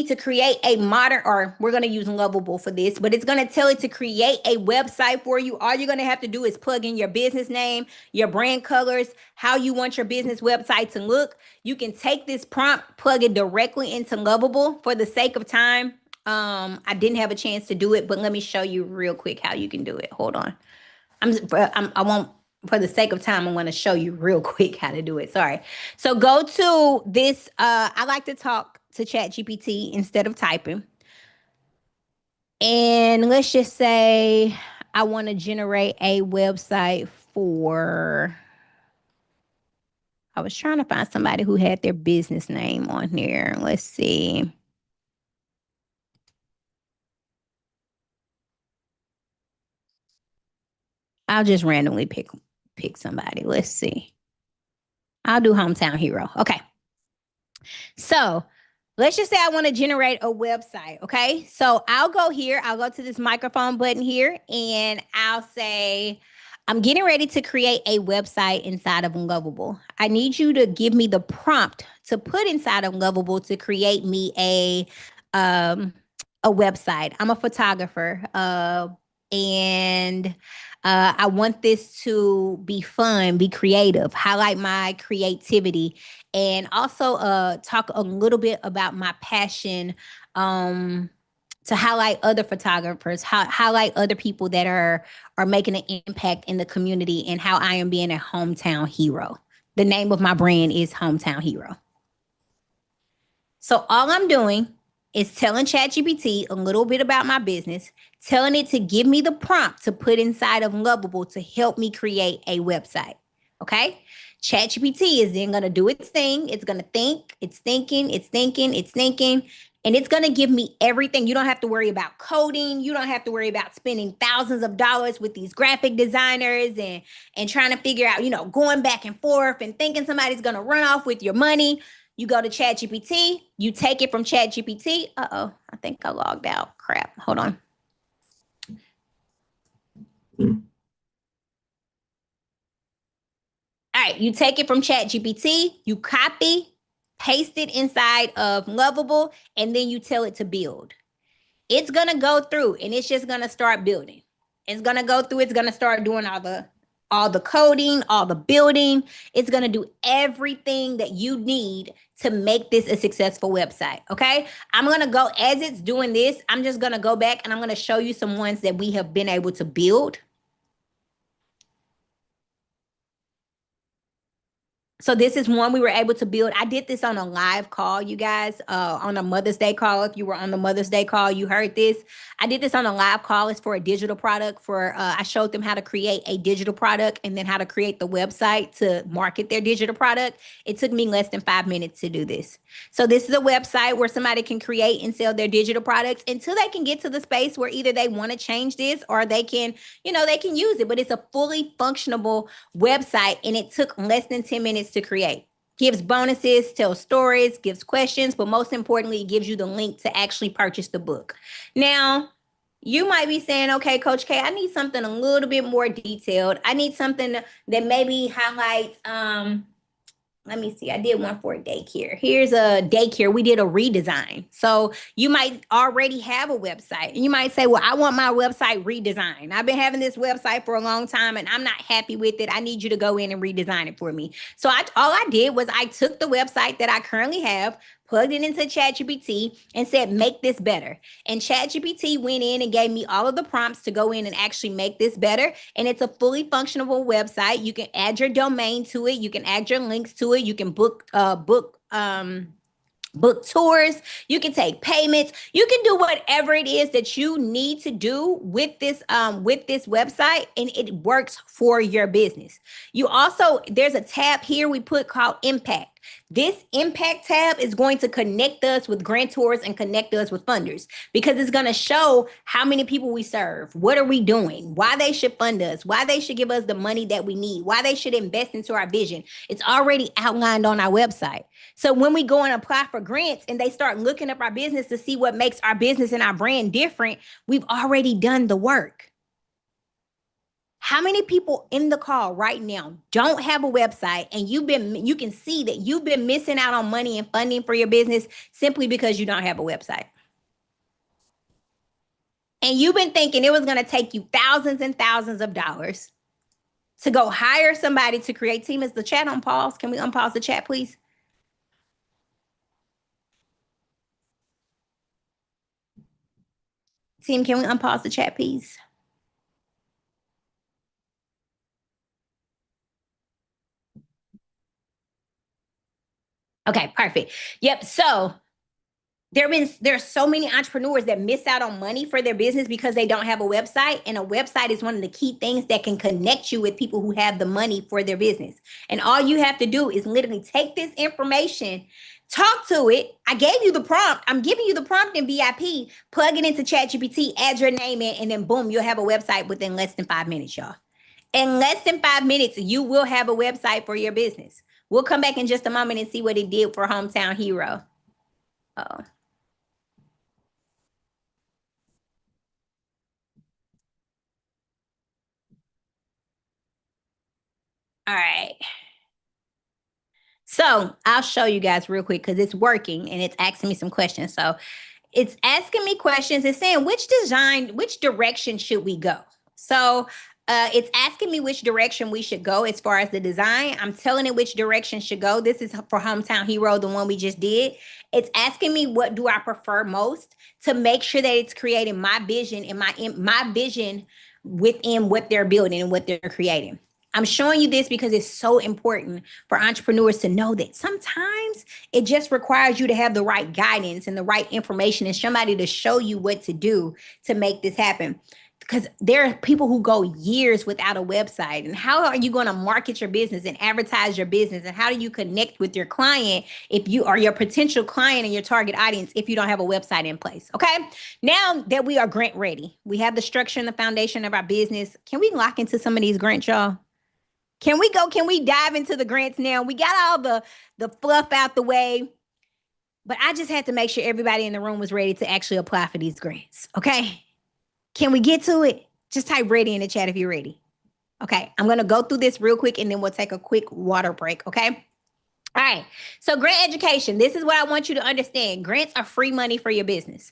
to create a modern, or we're going to use Lovable for this, but it's going to tell it to create a website for you. All you're going to have to do is plug in your business name, your brand colors, how you want your business website to look. You can take this prompt, plug it directly into Lovable. For the sake of time, I didn't have a chance to do it, but let me show you real quick how you can do it. Hold on. I won't for the sake of time, I'm going to show you real quick how to do it. Sorry. So go to this. I like to talk to ChatGPT instead of typing. And let's just say I want to generate a website for, I was trying to find somebody who had their business name on here. Let's see. I'll just randomly pick somebody. Let's see. I'll do Hometown Hero. Okay. So let's just say I want to generate a website. Okay. So I'll go here. I'll go to this microphone button here and I'll say, I'm getting ready to create a website inside of Unlovable. I need you to give me the prompt to put inside of Unlovable to create me a website. I'm a photographer, and I want this to be fun, be creative, highlight my creativity, and also talk a little bit about my passion to highlight other photographers, highlight other people that are making an impact in the community, and how I am being a hometown hero. The name of my brand is Hometown Hero. So all I'm doing is telling ChatGPT a little bit about my business, telling it to give me the prompt to put inside of Lovable to help me create a website. Okay? ChatGPT is then going to do its thing. It's going to think, it's thinking, and it's going to give me everything. You don't have to worry about coding. You don't have to worry about spending thousands of dollars with these graphic designers and trying to figure out, going back and forth and thinking somebody's going to run off with your money. You go to ChatGPT, you take it from ChatGPT. Uh-oh, I think I logged out. Crap, hold on. All right, you take it from ChatGPT, you copy, paste it inside of Lovable, and then you tell it to build. It's gonna go through and it's just gonna start building. It's gonna go through, it's gonna start doing all the coding, all the building. It's going to do everything that you need to make this a successful website. Okay. I'm going to go, as it's doing this, I'm just going to go back and I'm going to show you some ones that we have been able to build. So this is one we were able to build. I did this on a live call, you guys, on a Mother's Day call. If you were on the Mother's Day call, you heard this. I did this on a live call. It's for a digital product. I showed them how to create a digital product and then how to create the website to market their digital product. It took me less than 5 minutes to do this. So this is a website where somebody can create and sell their digital products until they can get to the space where either they want to change this or they can, they can use it. But it's a fully functionable website and it took less than 10 minutes to create. Gives bonuses, tells stories, gives questions, but most importantly, it gives you the link to actually purchase the book. Now, you might be saying, okay, Coach K, I need something a little bit more detailed. I need something that maybe highlights, let me see. I did one for a daycare. Here's a daycare. We did a redesign. So you might already have a website. And you might say, well, I want my website redesigned. I've been having this website for a long time and I'm not happy with it. I need you to go in and redesign it for me. So all I did was I took the website that I currently have, plugged it into ChatGPT and said, make this better. And ChatGPT went in and gave me all of the prompts to go in and actually make this better. And it's a fully functional website. You can add your domain to it. You can add your links to it. You can book tours. You can take payments. You can do whatever it is that you need to do with this website, and it works for your business. There's a tab here we put called Impact. This Impact tab is going to connect us with grantors and connect us with funders because it's going to show how many people we serve, what are we doing, why they should fund us, why they should give us the money that we need, why they should invest into our vision. It's already outlined on our website. So when we go and apply for grants and they start looking up our business to see what makes our business and our brand different, we've already done the work. How many people in the call right now don't have a website and you can see that you've been missing out on money and funding for your business simply because you don't have a website? And you've been thinking it was going to take you thousands and thousands of dollars to go hire somebody to create. Team, is the chat on pause? Can we unpause the chat, please? Team, can we unpause the chat, please? Okay, perfect. Yep. So there's so many entrepreneurs that miss out on money for their business because they don't have a website. And a website is one of the key things that can connect you with people who have the money for their business. And all you have to do is literally take this information, talk to it. I gave you the prompt. I'm giving you the prompt in VIP, plug it into ChatGPT, add your name in, and then boom, you'll have a website within less than 5 minutes, y'all. In less than 5 minutes, you will have a website for your business. We'll come back in just a moment and see what it did for Hometown Hero. Oh. All right. So I'll show you guys real quick because it's working and it's asking me some questions. So it's asking me questions. It's saying which direction should we go? So it's asking me which direction we should go as far as the design. I'm telling it which direction should go. This is for Hometown Hero, the one we just did. It's asking me what do I prefer most to make sure that it's creating my vision and my vision within what they're building and what they're creating. I'm showing you this because it's so important for entrepreneurs to know that sometimes it just requires you to have the right guidance and the right information and somebody to show you what to do to make this happen. Because there are people who go years without a website. And how are you going to market your business and advertise your business? And how do you connect with your client if you are your potential client and your target audience if you don't have a website in place? Okay. Now that we are grant ready, we have the structure and the foundation of our business. Can we lock into some of these grants, y'all? Can we dive into the grants now? We got all the fluff out the way, but I just had to make sure everybody in the room was ready to actually apply for these grants. Okay. Can we get to it? Just type ready in the chat if you're ready. Okay. I'm going to go through this real quick and then we'll take a quick water break. Okay. All right. So grant education. This is what I want you to understand. Grants are free money for your business.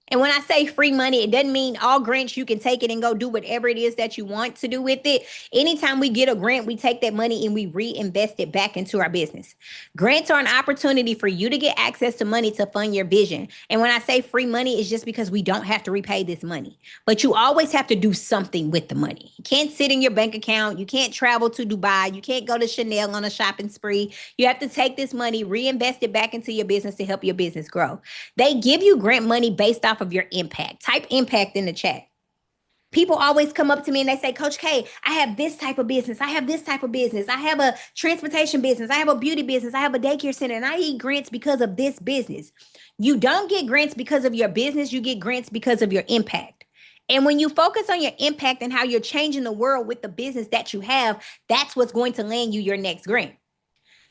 And when I say free money, it doesn't mean all grants you can take it and go do whatever it is that you want to do with it. Anytime we get a grant, we take that money and we reinvest it back into our business. Grants are an opportunity for you to get access to money to fund your vision. And when I say free money, it's just because we don't have to repay this money. But you always have to do something with the money. You can't sit in your bank account. You can't travel to Dubai. You can't go to Chanel on a shopping spree. You have to take this money, reinvest it back into your business to help your business grow. They give you grant money based off of your impact. Type impact in the chat. People always come up to me and they say, Coach K, I have this type of business. I have this type of business. I have a transportation business. I have a beauty business. I have a daycare center and I need grants because of this business. You don't get grants because of your business. You get grants because of your impact. And when you focus on your impact and how you're changing the world with the business that you have, that's what's going to land you your next grant.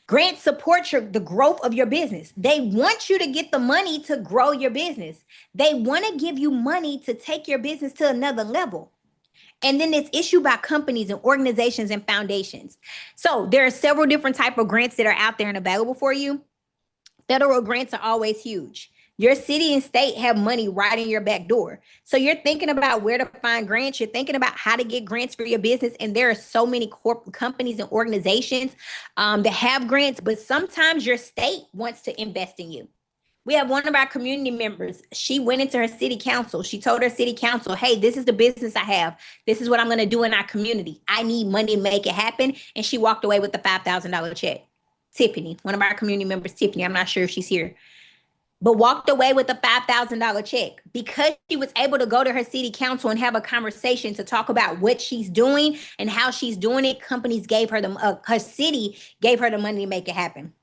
Grants support the growth of your business. They want you to get the money to grow your business. They want to give you money to take your business to another level. And then it's issued by companies and organizations and foundations. So there are several different types of grants that are out there and available for you. Federal grants are always huge. Your city and state have money right in your back door. So you're thinking about where to find grants. You're thinking about how to get grants for your business. And there are so many companies and organizations that have grants, but sometimes your state wants to invest in you. We have one of our community members. She went into her city council. She told her city council, hey, this is the business I have. This is what I'm going to do in our community. I need money to make it happen. And she walked away with a $5,000 check. Tiffany, one of our community members, Tiffany, I'm not sure if she's here, but walked away with a $5,000 check because she was able to go to her city council and have a conversation to talk about what she's doing and how she's doing it. Companies gave her her city gave her the money to make it happen.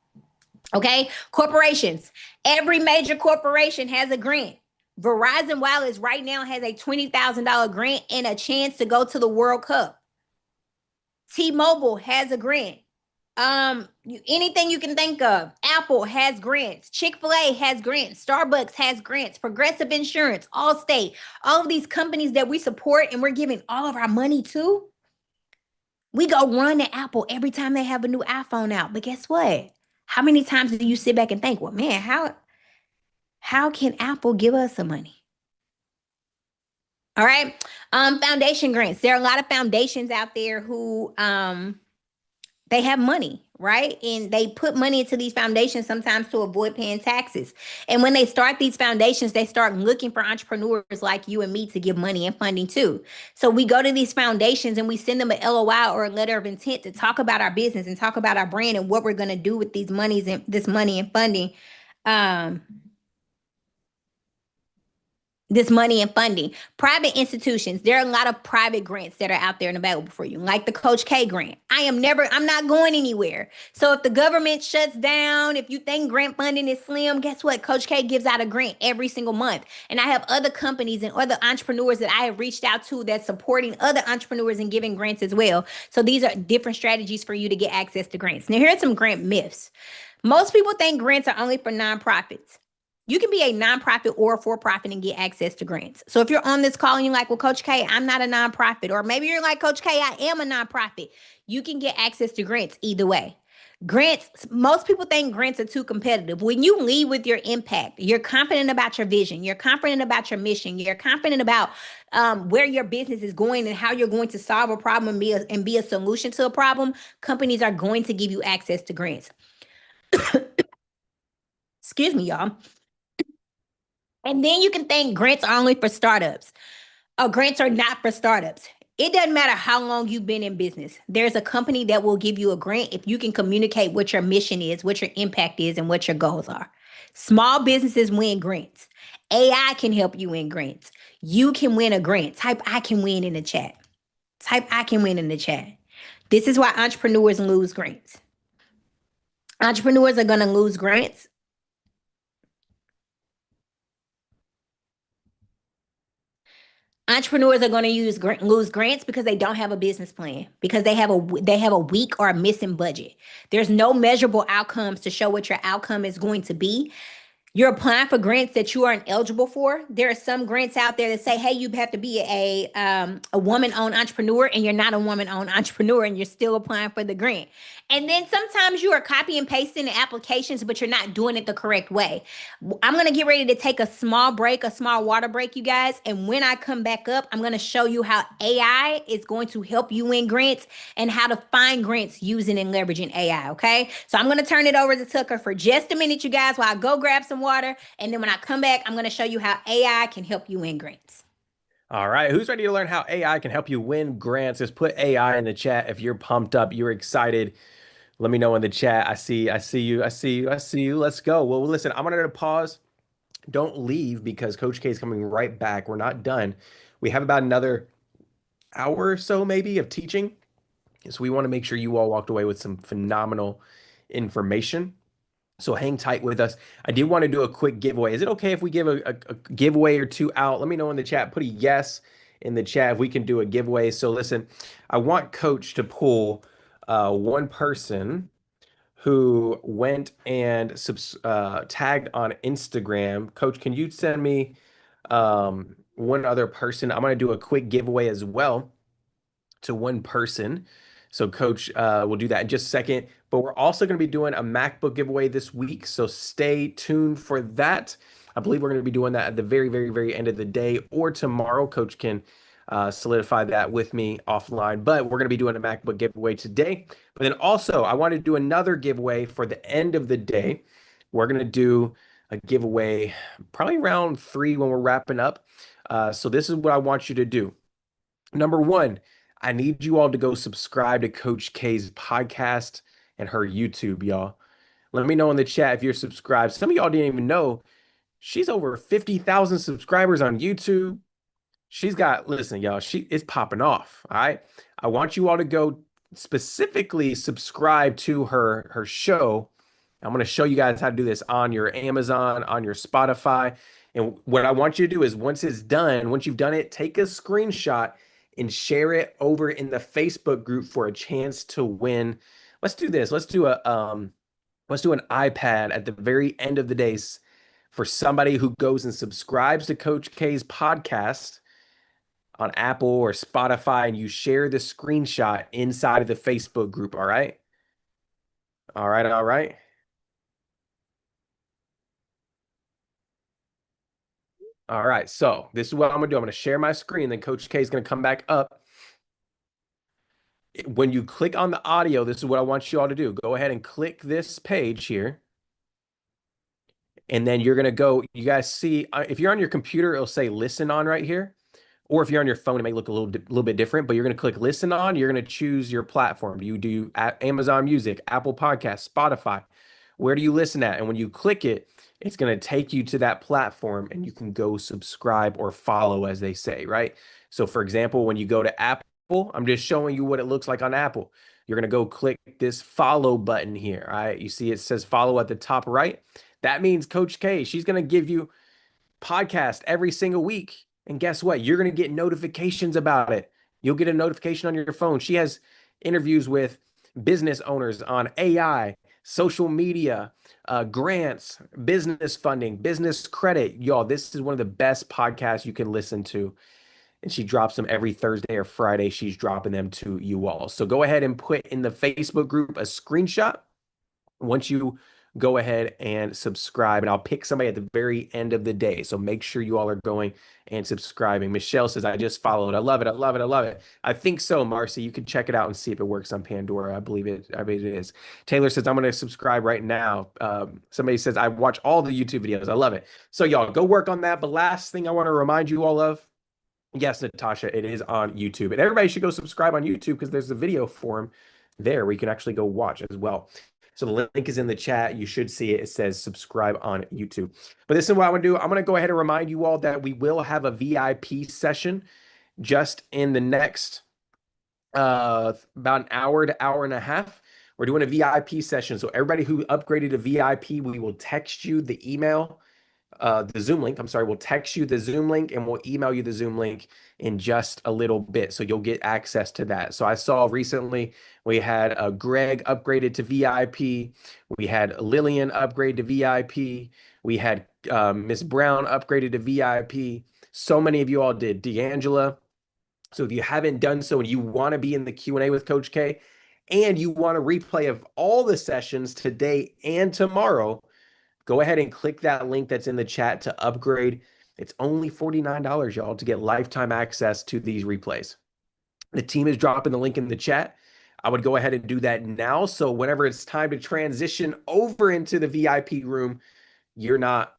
Okay. Corporations. Every major corporation has a grant. Verizon Wireless right now has a $20,000 grant and a chance to go to the World Cup. T-Mobile has a grant. Anything you can think of. Apple has grants. Chick-fil-A has grants. Starbucks has grants. Progressive Insurance, Allstate, all of these companies that we support and we're giving all of our money to. We go run to Apple every time they have a new iPhone out. But guess what? How many times do you sit back and think, well, man, how can Apple give us some money? All right. Foundation grants. There are a lot of foundations out there who they have money, right? And they put money into these foundations sometimes to avoid paying taxes. And when they start these foundations, they start looking for entrepreneurs like you and me to give money and funding too. So we go to these foundations and we send them an LOI or a letter of intent to talk about our business and talk about our brand and what we're going to do with these monies and this money and funding. Um, this money and funding. Private institutions, there are a lot of private grants that are out there and available for you, like the Coach K grant. I'm not going anywhere. So if the government shuts down, if you think grant funding is slim, guess what? Coach K gives out a grant every single month. And I have other companies and other entrepreneurs that I have reached out to that's supporting other entrepreneurs and giving grants as well. So these are different strategies for you to get access to grants. Now, here are some grant myths. Most people think grants are only for nonprofits. You can be a nonprofit or a for-profit and get access to grants. So if you're on this call and you're like, well, Coach K, I'm not a nonprofit, or maybe you're like, Coach K, I am a nonprofit, you can get access to grants either way. Grants, most people think grants are too competitive. When you lead with your impact, you're confident about your vision, you're confident about your mission, you're confident about where your business is going and how you're going to solve a problem and be a solution to a problem, companies are going to give you access to grants. Excuse me, y'all. And then you can think grants are only for startups. Oh, grants are not for startups. It doesn't matter how long you've been in business. There's a company that will give you a grant if you can communicate what your mission is, what your impact is, and what your goals are. Small businesses win grants. AI can help you win grants. You can win a grant. Type I can win in the chat. Type I can win in the chat. This is why entrepreneurs lose grants. Entrepreneurs are going to lose grants. Entrepreneurs are going to lose grants because they don't have a business plan, because they have a weak or a missing budget. There's no measurable outcomes to show what your outcome is going to be. You're applying for grants that you aren't eligible for. There are some grants out there that say, hey, you have to be a woman-owned entrepreneur, and you're not a woman-owned entrepreneur, and you're still applying for the grant. And then sometimes you are copy and pasting the applications, but you're not doing it the correct way. I'm going to get ready to take a small break, a small water break, you guys. And when I come back up, I'm going to show you how AI is going to help you win grants and how to find grants using and leveraging AI, okay? So I'm going to turn it over to Tucker for just a minute, you guys, while I go grab some water. And then when I come back, I'm going to show you how AI can help you win grants. All right, who's ready to learn how AI can help you win grants? Just put AI in the chat if you're pumped up, you're excited. Let me know in the chat. I see you. Let's go. Well, listen, I'm gonna pause. Don't leave because Coach K is coming right back. We're not done. We have about another hour or so maybe of teaching. So we want to make sure you all walked away with some phenomenal information. So hang tight with us. I did want to do a quick giveaway. Is it okay if we give a giveaway or two out? Let me know in the chat. Put a yes in the chat if we can do a giveaway. So listen, I want Coach to pull one person who went and tagged on Instagram. Coach, can you send me one other person? I'm going to do a quick giveaway as well to one person. So Coach will do that in just a second. But we're also going to be doing a MacBook giveaway this week. So stay tuned for that. I believe we're going to be doing that at the very, very, very end of the day or tomorrow. Coach can solidify that with me offline. But we're going to be doing a MacBook giveaway today. But then also, I want to do another giveaway for the end of the day. We're going to do a giveaway probably around 3 when we're wrapping up. So this is what I want you to do. Number one, I need you all to go subscribe to Coach K's podcast and her YouTube, y'all. Let me know in the chat if you're subscribed. Some of y'all didn't even know she's over 50,000 subscribers on YouTube. She's got, listen, y'all, she is popping off. All right. I want you all to go specifically subscribe to her show. I'm going to show you guys how to do this on your Amazon, on your Spotify. And what I want you to do is once it's done, once you've done it, take a screenshot and share it over in the Facebook group for a chance to win. Let's do this. Let's do an iPad at the very end of the day for somebody who goes and subscribes to Coach K's podcast on Apple or Spotify, and you share the screenshot inside of the Facebook group. All right. All right. All right. All right. So this is what I'm going to do. I'm going to share my screen. Then Coach K is going to come back up. When you click on the audio, this is what I want you all to do. Go ahead and click this page here. And then you're going to go, you guys see, if you're on your computer, it'll say listen on right here. Or if you're on your phone, it may look a little bit different, but you're going to click listen on. You're going to choose your platform. Do you do Amazon Music, Apple Podcasts, Spotify? Where do you listen at? And when you click it, it's going to take you to that platform and you can go subscribe or follow, as they say, right? So for example, when you go to Apple, I'm just showing you what it looks like on Apple. You're going to go click this follow button here. All right. You see it says follow at the top right. That means Coach K, she's going to give you podcast every single week. And guess what? You're going to get notifications about it. You'll get a notification on your phone. She has interviews with business owners on AI, social media, grants, business funding, business credit. Y'all, this is one of the best podcasts you can listen to. And she drops them every Thursday or Friday. She's dropping them to you all. So go ahead and put in the Facebook group a screenshot once you go ahead and subscribe, and I'll pick somebody at the very end of the day. So make sure you all are going and subscribing. Michelle says, I just followed. I love it. I love it. I love it. I think so, Marcy. You can check it out and see if it works on Pandora. I believe it is. Taylor says, I'm going to subscribe right now. Somebody says, I watch all the YouTube videos. I love it. So y'all go work on that. But last thing I want to remind you all of, yes, Natasha, it is on YouTube. And everybody should go subscribe on YouTube because there's a video form there where you can actually go watch as well. So the link is in the chat. You should see it. It says subscribe on YouTube. But this is what I'm going to do. I'm going to go ahead and remind you all that we will have a VIP session just in the next about an hour to hour and a half. We're doing a VIP session. So everybody who upgraded to VIP, we will text you the email, the Zoom link. I'm sorry, we'll text you the Zoom link and we'll email you the Zoom link in just a little bit. So you'll get access to that. So I saw recently we had Greg upgraded to VIP. We had Lillian upgrade to VIP. We had Miss Brown upgraded to VIP. So many of you all did. D'Angela. So if you haven't done so and you want to be in the Q&A with Coach K and you want a replay of all the sessions today and tomorrow, go ahead and click that link that's in the chat to upgrade. It's only $49, y'all, to get lifetime access to these replays. The team is dropping the link in the chat. I would go ahead and do that now. So whenever it's time to transition over into the VIP room, you're not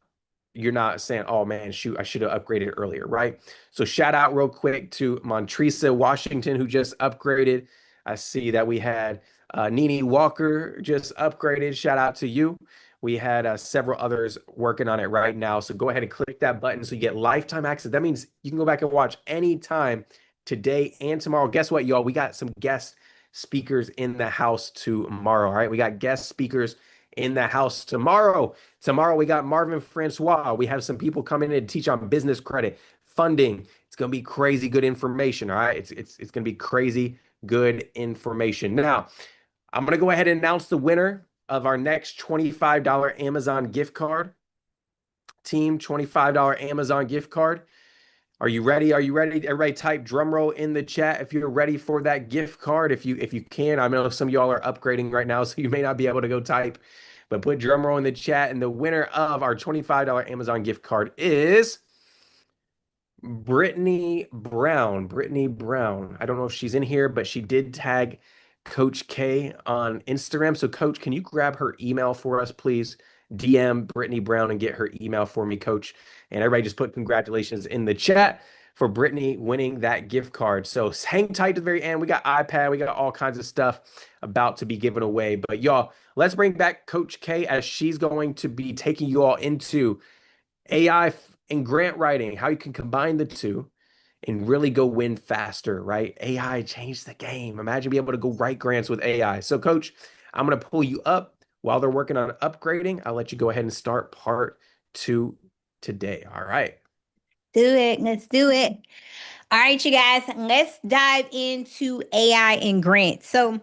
saying, oh man, shoot, I should have upgraded earlier, right? So shout out real quick to Montresa Washington, who just upgraded. I see that we had Nene Walker just upgraded. Shout out to you. We had several others working on it right now. So go ahead and click that button so you get lifetime access. That means you can go back and watch anytime today and tomorrow. Guess what, y'all? We got some guest speakers in the house tomorrow. All right. We got guest speakers in the house tomorrow. Tomorrow, we got Marvin Francois. We have some people coming in to teach on business credit, funding. It's going to be crazy good information. All right. It's going to be crazy good information. Now, I'm going to go ahead and announce the winner of our next $25 Amazon gift card. Team, $25 Amazon gift card. Are you ready? Are you ready? Everybody type drum roll in the chat if you're ready for that gift card. If you can, I know some of y'all are upgrading right now, so you may not be able to go type, but put drum roll in the chat. And the winner of our $25 Amazon gift card is Brittany Brown. Brittany Brown. I don't know if she's in here, but she did tag Coach K on Instagram. So Coach, can you grab her email for us, please? DM Brittany Brown and get her email for me, Coach. And everybody just put congratulations in the chat for Brittany winning that gift card. So hang tight to the very end. We got iPad. We got all kinds of stuff about to be given away. But y'all, let's bring back Coach K as she's going to be taking you all into AI and grant writing, how you can combine the two and really go win faster, right? AI changed the game. Imagine being able to go write grants with AI. So Coach, I'm going to pull you up while they're working on upgrading. I'll let you go ahead and start part 2 today. All right. Do it. Let's do it. All right, you guys, let's dive into AI and grants. So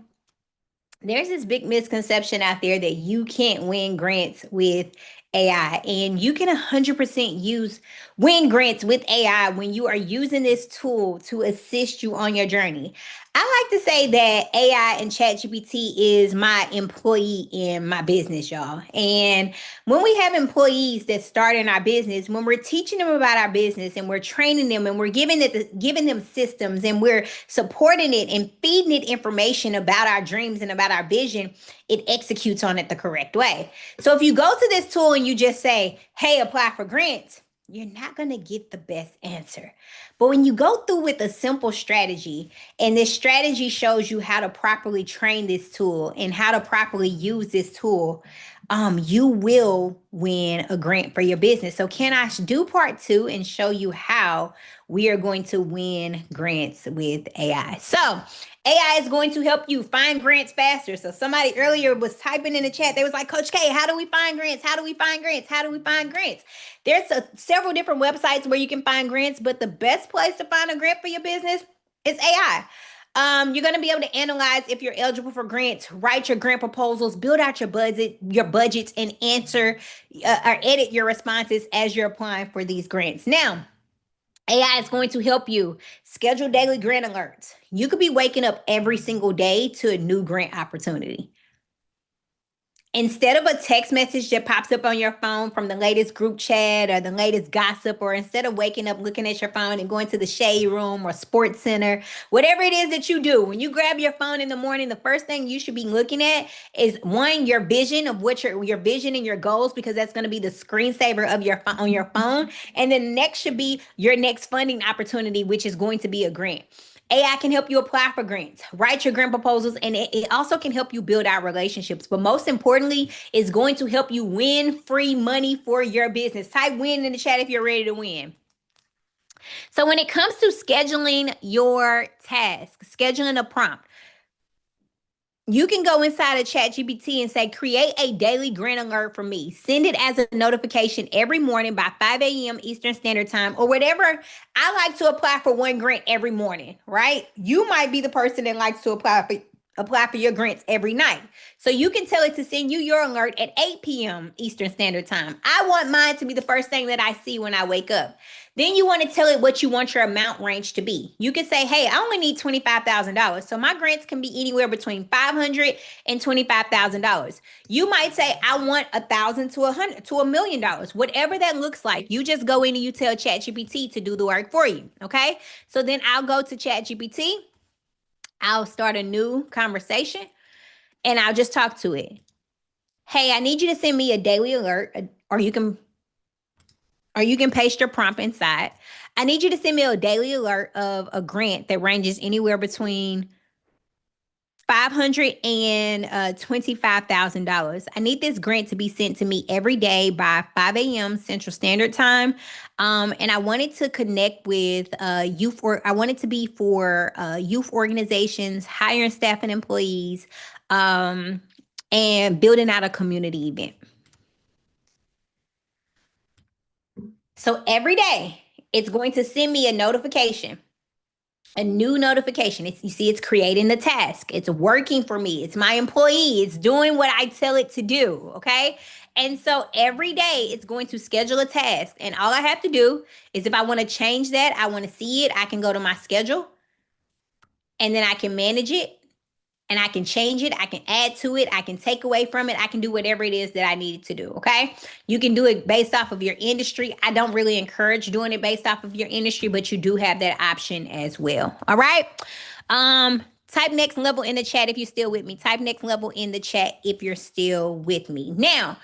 there's this big misconception out there that you can't win grants with AI, and you can 100% win grants with AI when you are using this tool to assist you on your journey. I like to say that AI and ChatGPT is my employee in my business, y'all. And when we have employees that start in our business, when we're teaching them about our business and we're training them and we're giving them systems and we're supporting it and feeding it information about our dreams and about our vision, it executes on it the correct way. So if you go to this tool and you just say, hey, apply for grants, you're not going to get the best answer. But when you go through with a simple strategy, and this strategy shows you how to properly train this tool and how to properly use this tool, you will win a grant for your business. So can I do part 2 and show you how we are going to win grants with AI? So AI is going to help you find grants faster. So somebody earlier was typing in the chat. They was like, Coach K, how do we find grants? How do we find grants? How do we find grants? There's several different websites where you can find grants, but the best place to find a grant for your business is AI. You're going to be able to analyze if you're eligible for grants, write your grant proposals, build out your budgets, and answer or edit your responses as you're applying for these grants. Now, AI is going to help you schedule daily grant alerts. You could be waking up every single day to a new grant opportunity. Instead of a text message that pops up on your phone from the latest group chat or the latest gossip, or instead of waking up looking at your phone and going to the shade room or sports center, whatever it is that you do, when you grab your phone in the morning, the first thing you should be looking at is, one, your vision of what your vision and your goals, because that's going to be the screensaver of your on your phone. And then next should be your next funding opportunity, which is going to be a grant. AI can help you apply for grants, write your grant proposals, and it also can help you build out relationships. But most importantly, it's going to help you win free money for your business. Type win in the chat if you're ready to win. So when it comes to scheduling your task, scheduling a prompt, you can go inside of ChatGPT and say, create a daily grant alert for me. Send it as a notification every morning by 5 a.m. Eastern Standard Time, or whatever. I like to apply for one grant every morning, right? You might be the person that likes to apply for your grants every night. So you can tell it to send you your alert at 8 p.m. Eastern Standard Time. I want mine to be the first thing that I see when I wake up. Then you want to tell it what you want your amount range to be. You can say, hey, I only need $25,000. So my grants can be anywhere between $500 and $25,000. You might say, I want $1,000 to $1 million. Whatever that looks like, you just go in and you tell ChatGPT to do the work for you. Okay. So then I'll go to ChatGPT. I'll start a new conversation and I'll just talk to it. Hey, I need you to send me a daily alert, or you can paste your prompt inside. I need you to send me a daily alert of a grant that ranges anywhere between $500 and $25,000. I need this grant to be sent to me every day by 5 a.m. Central Standard Time. And I wanted to connect with youth, or I want it to be for youth organizations, hiring staff and employees, and building out a community event. So every day, it's going to send me a notification, a new notification. You see, it's creating the task. It's working for me. It's my employee. It's doing what I tell it to do, okay? And so every day, it's going to schedule a task. And all I have to do is, if I want to change that, I want to see it, I can go to my schedule, and then I can manage it. And I can change it, I can add to it, I can take away from it, I can do whatever it is that I need it to do, okay? You can do it based off of your industry. I don't really encourage doing it based off of your industry, but you do have that option as well, all right? Type next level in the chat if you're still with me. Type next level in the chat if you're still with me. Now,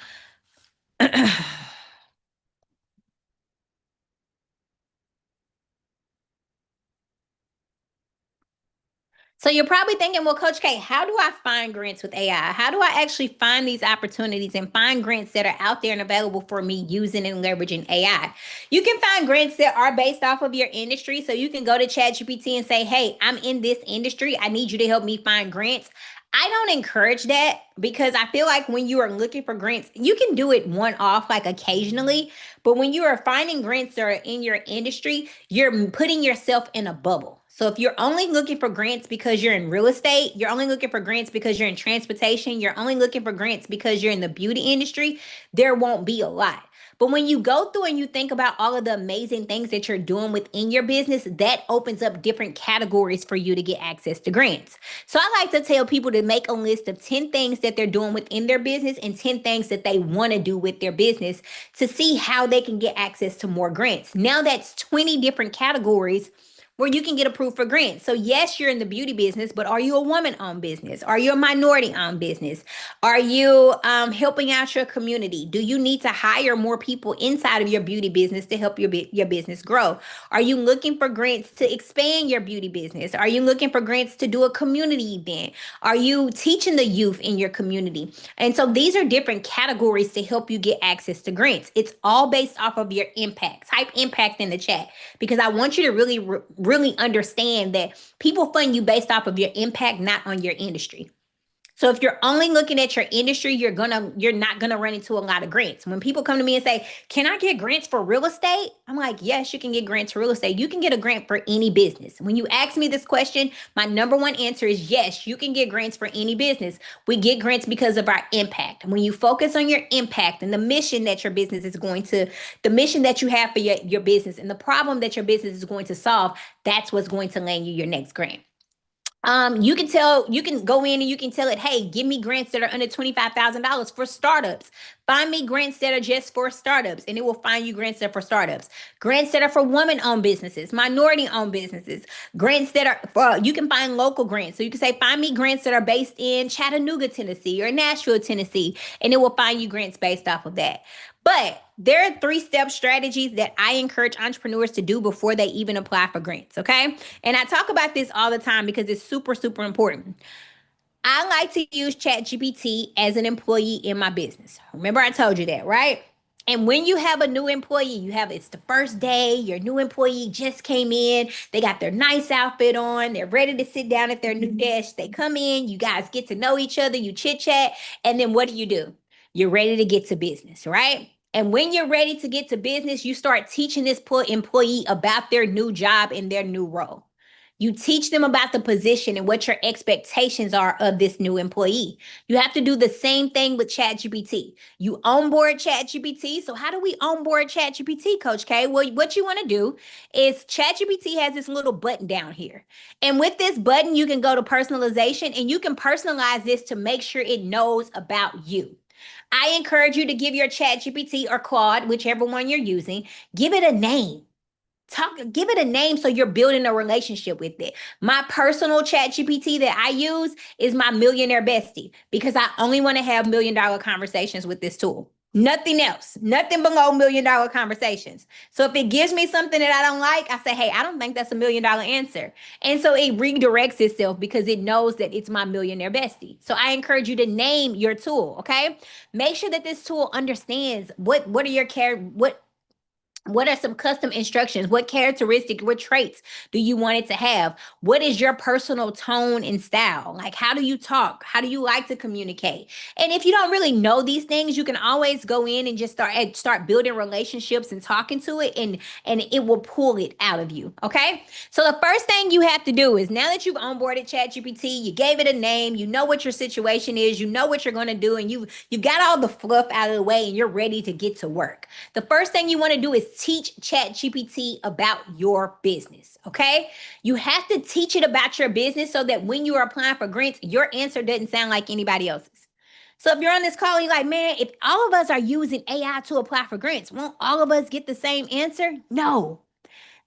so you're probably thinking, well, Coach K, how do I find grants with AI? How do I actually find these opportunities and find grants that are out there and available for me using and leveraging AI? You can find grants that are based off of your industry. So you can go to ChatGPT and say, hey, I'm in this industry. I need you to help me find grants. I don't encourage that, because I feel like when you are looking for grants, you can do it one-off, like occasionally. But when you are finding grants that are in your industry, you're putting yourself in a bubble. So if you're only looking for grants because you're in real estate, you're only looking for grants because you're in transportation, you're only looking for grants because you're in the beauty industry, there won't be a lot. But when you go through and you think about all of the amazing things that you're doing within your business, that opens up different categories for you to get access to grants. So I like to tell people to make a list of 10 things that they're doing within their business and 10 things that they want to do with their business to see how they can get access to more grants. Now that's 20 different categories where you can get approved for grants. So yes, you're in the beauty business, but are you a woman-owned business? Are you a minority-owned business? Are you helping out your community? Do you need to hire more people inside of your beauty business to help your business grow? Are you looking for grants to expand your beauty business? Are you looking for grants to do a community event? Are you teaching the youth in your community? And so these are different categories to help you get access to grants. It's all based off of your impact. Type impact in the chat because I want you to really understand that people fund you based off of your impact, not on your industry. So if you're only looking at your industry, you're not gonna run into a lot of grants. When people come to me and say, "Can I get grants for real estate?" I'm like, "Yes, you can get grants for real estate. You can get a grant for any business." When you ask me this question, my number one answer is yes, you can get grants for any business. We get grants because of our impact. When you focus on your impact and the mission that your business is the mission that you have for your business and the problem that your business is going to solve, that's what's going to land you your next grant. You can go in and you can tell it, hey, give me grants that are under $25,000 for startups. Find me grants that are just for startups, and it will find you grants that are for startups. Grants that are for women-owned businesses, minority-owned businesses, grants that are for, you can find local grants. So you can say, find me grants that are based in Chattanooga, Tennessee, or Nashville, Tennessee, and it will find you grants based off of that. But there are 3-step strategies that I encourage entrepreneurs to do before they even apply for grants, okay? And I talk about this all the time because it's super, super important. I like to use ChatGPT as an employee in my business. Remember I told you that, right? And when you have a new employee, it's the first day, your new employee just came in, they got their nice outfit on, they're ready to sit down at their new desk. They come in, you guys get to know each other, you chit chat, and then what do? You're ready to get to business, right? And when you're ready to get to business, you start teaching this employee about their new job and their new role. You teach them about the position and what your expectations are of this new employee. You have to do the same thing with ChatGPT. You onboard ChatGPT. So how do we onboard ChatGPT, Coach K? Well, what you want to do is ChatGPT has this little button down here. And with this button, you can go to personalization and you can personalize this to make sure it knows about you. I encourage you to give your ChatGPT or Claude, whichever one you're using, give it a name. Give it a name so you're building a relationship with it. My personal ChatGPT that I use is my millionaire bestie because I only want to have $1 million conversations with this tool. Nothing else, nothing below $1 million conversations. So if it gives me something that I don't like, I say, hey, I don't think that's $1 million answer. And so it redirects itself because it knows that it's my millionaire bestie. So I encourage you to name your tool, okay? Make sure that this tool understands what are your what are some custom instructions? What characteristics, what traits do you want it to have? What is your personal tone and style? Like, how do you talk? How do you like to communicate? And if you don't really know these things, you can always go in and just start building relationships and talking to it, and it will pull it out of you, okay? So the first thing you have to do is, now that you've onboarded ChatGPT, you gave it a name, you know what your situation is, you know what you're going to do, and you've got all the fluff out of the way, and you're ready to get to work. The first thing you want to do is teach ChatGPT about your business, okay? You have to teach it about your business so that when you are applying for grants, your answer doesn't sound like anybody else's. So if you're on this call, you're like, man, if all of us are using AI to apply for grants, won't all of us get the same answer? No.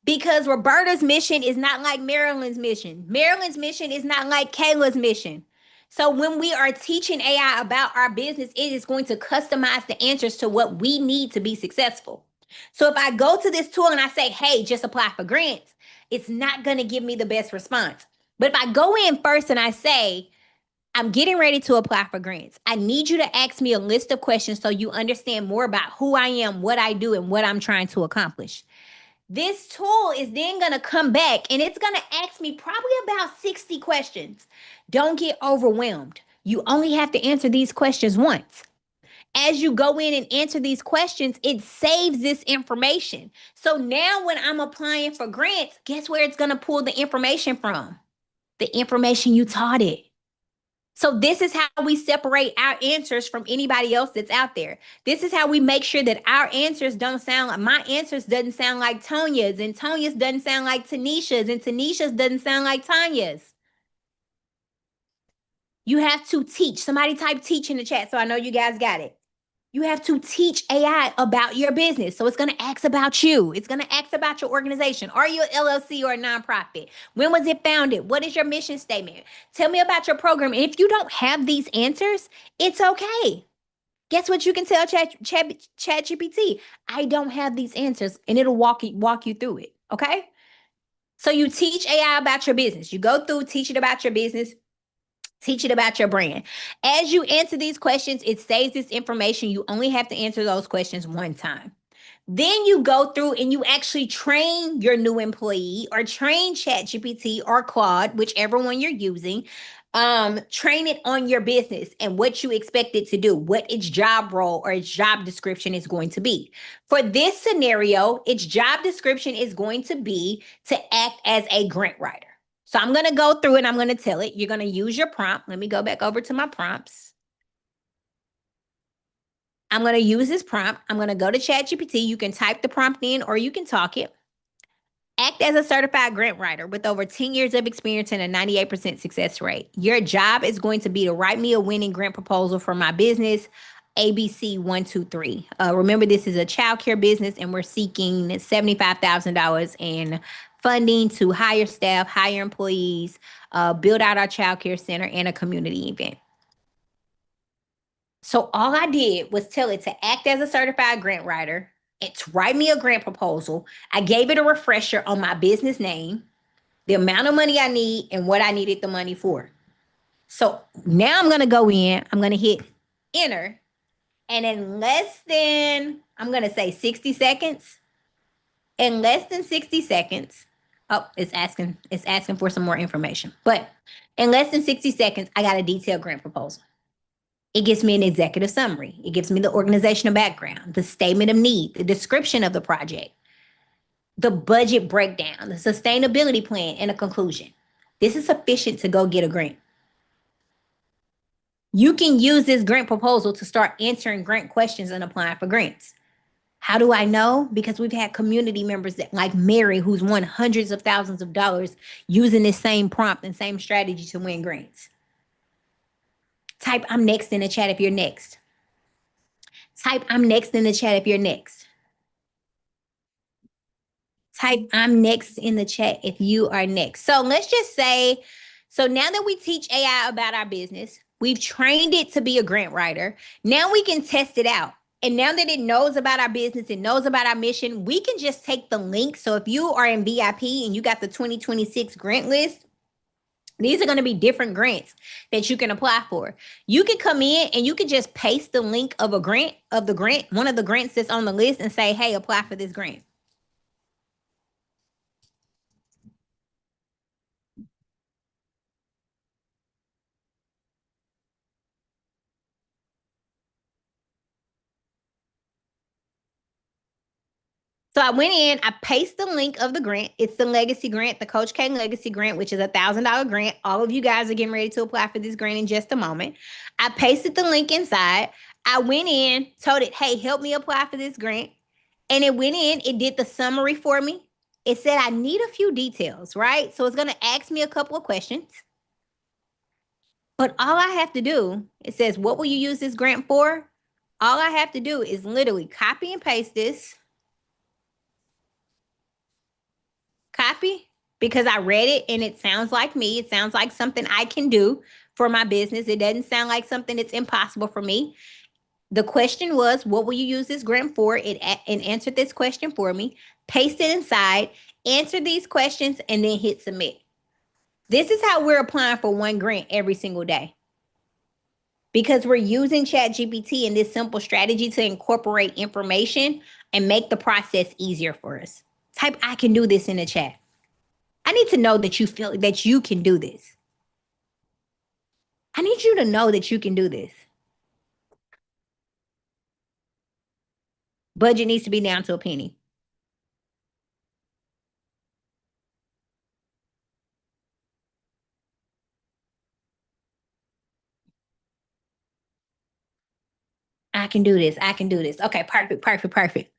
Because Roberta's mission is not like Marilyn's mission. Marilyn's mission is not like Kayla's mission. So when we are teaching AI about our business, it is going to customize the answers to what we need to be successful. So if I go to this tool and I say, hey, just apply for grants, it's not going to give me the best response. But if I go in first and I say, I'm getting ready to apply for grants, I need you to ask me a list of questions so you understand more about who I am, what I do, and what I'm trying to accomplish. This tool is then going to come back and it's going to ask me probably about 60 questions. Don't get overwhelmed. You only have to answer these questions once. As you go in and answer these questions, it saves this information. So now when I'm applying for grants, guess where it's going to pull the information from? The information you taught it. So this is how we separate our answers from anybody else that's out there. This is how we make sure that our answers don't sound like, my answers doesn't sound like Tonia's, and Tonia's doesn't sound like Tanisha's, and Tanisha's doesn't sound like Tanya's. You have to teach. Somebody type teach in the chat so I know you guys got it. You have to teach AI about your business. So it's going to ask about you. It's going to ask about your organization. Are you an LLC or a nonprofit? When was it founded? What is your mission statement? Tell me about your program. And if you don't have these answers, it's okay. Guess what you can tell ChatGPT? I don't have these answers, and it'll walk you through it. Okay? So you teach AI about your business. You go through, teach it about your business. Teach it about your brand. As you answer these questions, it saves this information. You only have to answer those questions one time. Then you go through and you actually train your new employee or train ChatGPT or Claude, whichever one you're using. Train it on your business and what you expect it to do, what its job role or its job description is going to be. For this scenario, its job description is going to be to act as a grant writer. So I'm going to go through and I'm going to tell it. You're going to use your prompt. Let me go back over to my prompts. I'm going to use this prompt. I'm going to go to ChatGPT. You can type the prompt in or you can talk it. Act as a certified grant writer with over 10 years of experience and a 98% success rate. Your job is going to be to write me a winning grant proposal for my business, ABC 123. Remember, this is a childcare business and we're seeking $75,000 in funding to hire staff, hire employees, build out our childcare center and a community event. So all I did was tell it to act as a certified grant writer and to write me a grant proposal. I gave it a refresher on my business name, the amount of money I need, and what I needed the money for. So now I'm going to go in, I'm going to hit enter, and in less than, I'm going to say 60 seconds, in less than 60 seconds, oh, it's asking for some more information. But in less than 60 seconds, I got a detailed grant proposal. It gives me an executive summary. It gives me the organizational background, the statement of need, the description of the project, the budget breakdown, the sustainability plan, and a conclusion. This is sufficient to go get a grant. You can use this grant proposal to start answering grant questions and applying for grants. How do I know? Because we've had community members that, like Mary, who's won hundreds of thousands of dollars using this same prompt and same strategy to win grants. Type I'm next in the chat if you're next. Type I'm next in the chat if you're next. Type I'm next in the chat if you are next. So let's just say, so now that we teach AI about our business, we've trained it to be a grant writer. Now we can test it out. And now that it knows about our business, it knows about our mission, we can just take the link. So if you are in VIP and you got the 2026 grant list, these are going to be different grants that you can apply for. You can come in and you can just paste the link of a grant, one of the grants that's on the list, and say, hey, apply for this grant. So I went in, I pasted the link of the grant. It's the Legacy Grant, the Coach K Legacy Grant, which is a $1,000 grant. All of you guys are getting ready to apply for this grant in just a moment. I pasted the link inside. I went in, told it, hey, help me apply for this grant. And it went in, it did the summary for me. It said, I need a few details, right? So it's going to ask me a couple of questions. But all I have to do, it says, what will you use this grant for? All I have to do is literally copy and paste this. Copy, because I read it and it sounds like me. It sounds like something I can do for my business. It doesn't sound like something that's impossible for me. The question was, what will you use this grant for? It answered this question for me. Paste it inside, answer these questions, and then hit submit. This is how we're applying for one grant every single day. Because we're using ChatGPT and this simple strategy to incorporate information and make the process easier for us. Type I can do this in the chat. I need to know that you feel that you can do this. I need you to know that you can do this. Budget needs to be down to a penny. I can do this. I can do this. Okay, perfect, perfect, perfect.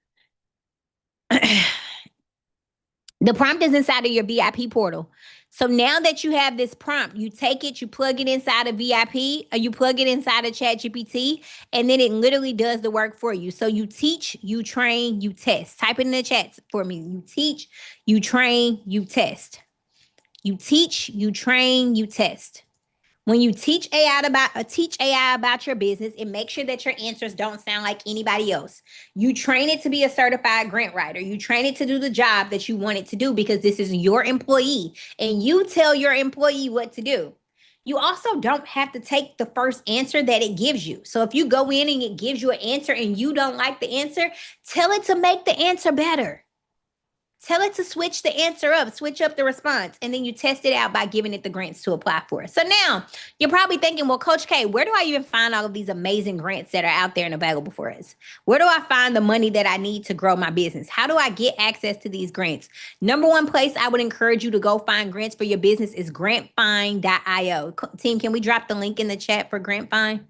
The prompt is inside of your VIP portal. So now that you have this prompt, you take it, you plug it inside of VIP, or you plug it inside of ChatGPT, and then it literally does the work for you. So you teach, you train, you test. Type it in the chat for me. You teach, you train, you test. You teach, you train, you test. When you teach AI about your business, and make sure that your answers don't sound like anybody else. You train it to be a certified grant writer. You train it to do the job that you want it to do, because this is your employee and you tell your employee what to do. You also don't have to take the first answer that it gives you. So if you go in and it gives you an answer and you don't like the answer, tell it to make the answer better. Tell it to switch the answer up, switch up the response, and then you test it out by giving it the grants to apply for. So now you're probably thinking, well, Coach K, where do I even find all of these amazing grants that are out there and available for us? Where do I find the money that I need to grow my business? How do I get access to these grants? Number one place I would encourage you to go find grants for your business is grantfind.io. Team, can we drop the link in the chat for GrantFind?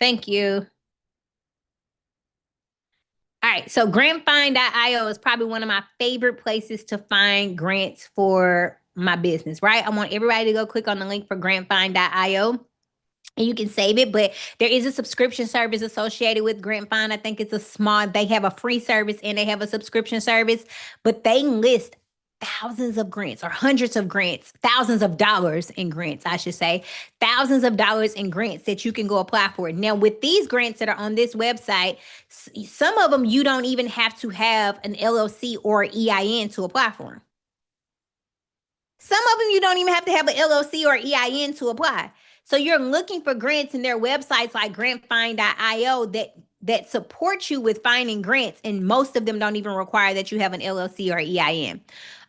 Thank you. All right, so grantfind.io is probably one of my favorite places to find grants for my business, right? I want everybody to go click on the link for grantfind.io. And you can save it, but there is a subscription service associated with GrantFind. I think they have a free service and they have a subscription service, but they list thousands of grants, or hundreds of grants, thousands of dollars in grants, I should say, thousands of dollars in grants that you can go apply for. Now, with these grants that are on this website, some of them you don't even have to have an LLC or EIN to apply for. Some of them you don't even have to have an LLC or EIN to apply. So you're looking for grants in their websites like grantfind.io that support you with finding grants, and most of them don't even require that you have an LLC or EIN.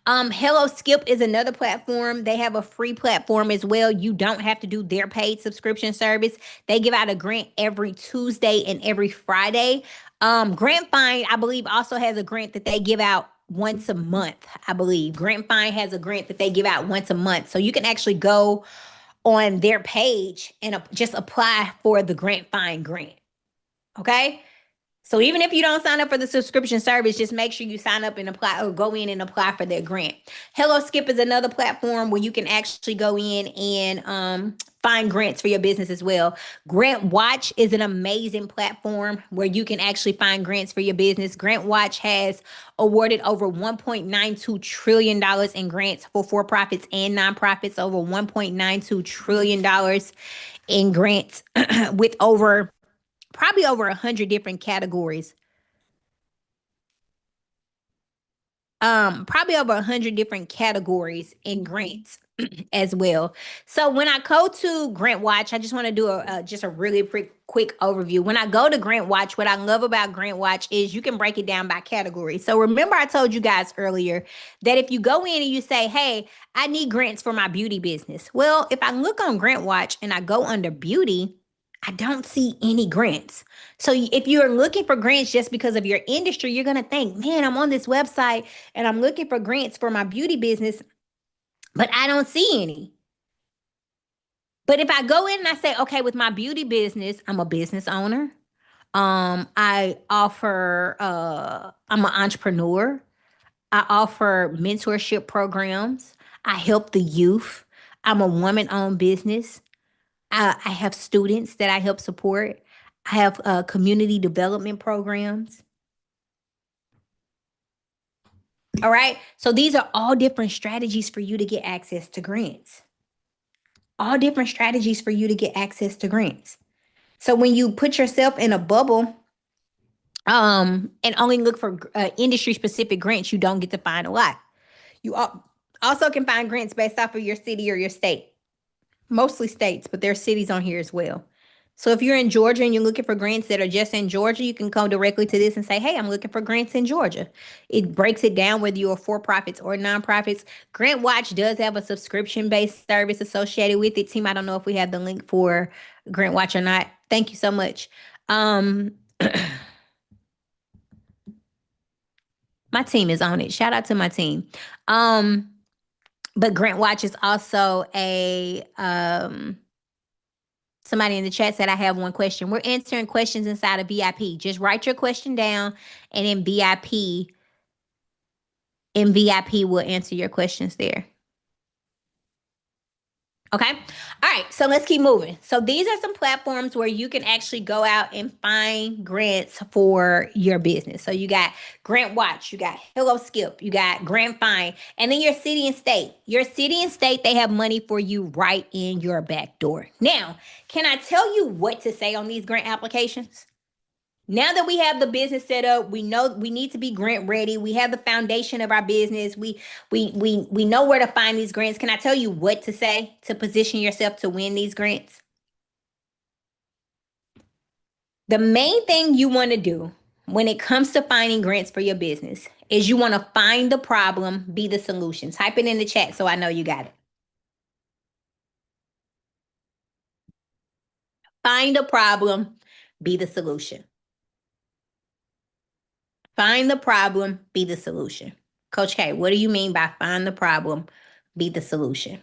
Hello Skip is another platform. They have a free platform as well. You don't have to do their paid subscription service. They give out a grant every Tuesday and every Friday. GrantFind, I believe, also has a grant that they give out once a month. I believe GrantFind has a grant that they give out once a month. So you can actually go on their page and just apply for the GrantFind grant. Okay? So even if you don't sign up for the subscription service, just make sure you sign up and apply, or go in and apply for their grant. Hello Skip is another platform where you can actually go in and find grants for your business as well. Grant Watch is an amazing platform where you can actually find grants for your business. Grant Watch has awarded over $1.92 trillion in grants for for-profits and nonprofits, over $1.92 trillion in grants with probably over 100 different categories. Probably over 100 different categories in grants as well. So when I go to Grant Watch, I just want to do just a really quick overview. When I go to Grant Watch, what I love about Grant Watch is you can break it down by category. So remember I told you guys earlier that if you go in and you say, hey, I need grants for my beauty business. Well, if I look on Grant Watch and I go under beauty, I don't see any grants. So if you're looking for grants just because of your industry, you're going to think, man, I'm on this website and I'm looking for grants for my beauty business, but I don't see any. But if I go in and I say, okay, with my beauty business, I'm a business owner. I offer, I'm an entrepreneur. I offer mentorship programs. I help the youth. I'm a woman-owned business. I have students that I help support. I have community development programs. All right. So these are all different strategies for you to get access to grants. All different strategies for you to get access to grants. So when you put yourself in a bubble and only look for industry-specific grants, you don't get to find a lot. You also can find grants based off of your city or your state. Mostly states, but there's cities on here as well. So if you're in Georgia and you're looking for grants that are just in Georgia, you can come directly to this and say, hey, I'm looking for grants in Georgia. It breaks it down whether you're for-profits or nonprofits. Grant Watch does have a subscription-based service associated with it. Team, I don't know if we have the link for Grant Watch or not. Thank you so much. My team is on it. Shout out to my team. But Grant Watch is also a somebody in the chat said I have one question. We're answering questions inside of VIP. Just write your question down, and in VIP will answer your questions there. Okay. All right. So let's keep moving. So these are some platforms where you can actually go out and find grants for your business. So you got Grant Watch, you got Hello Skip, you got Grant Find, and then your city and state. Your city and state, they have money for you right in your back door. Now, can I tell you what to say on these grant applications? Now that we have the business set up, we know we need to be grant ready. We have the foundation of our business. We know where to find these grants. Can I tell you what to say to position yourself to win these grants? The main thing you want to do when it comes to finding grants for your business is you want to find the problem, be the solution. Type it in the chat so I know you got it. Find the problem, be the solution. Find the problem, be the solution. Coach K, what do you mean by find the problem, be the solution?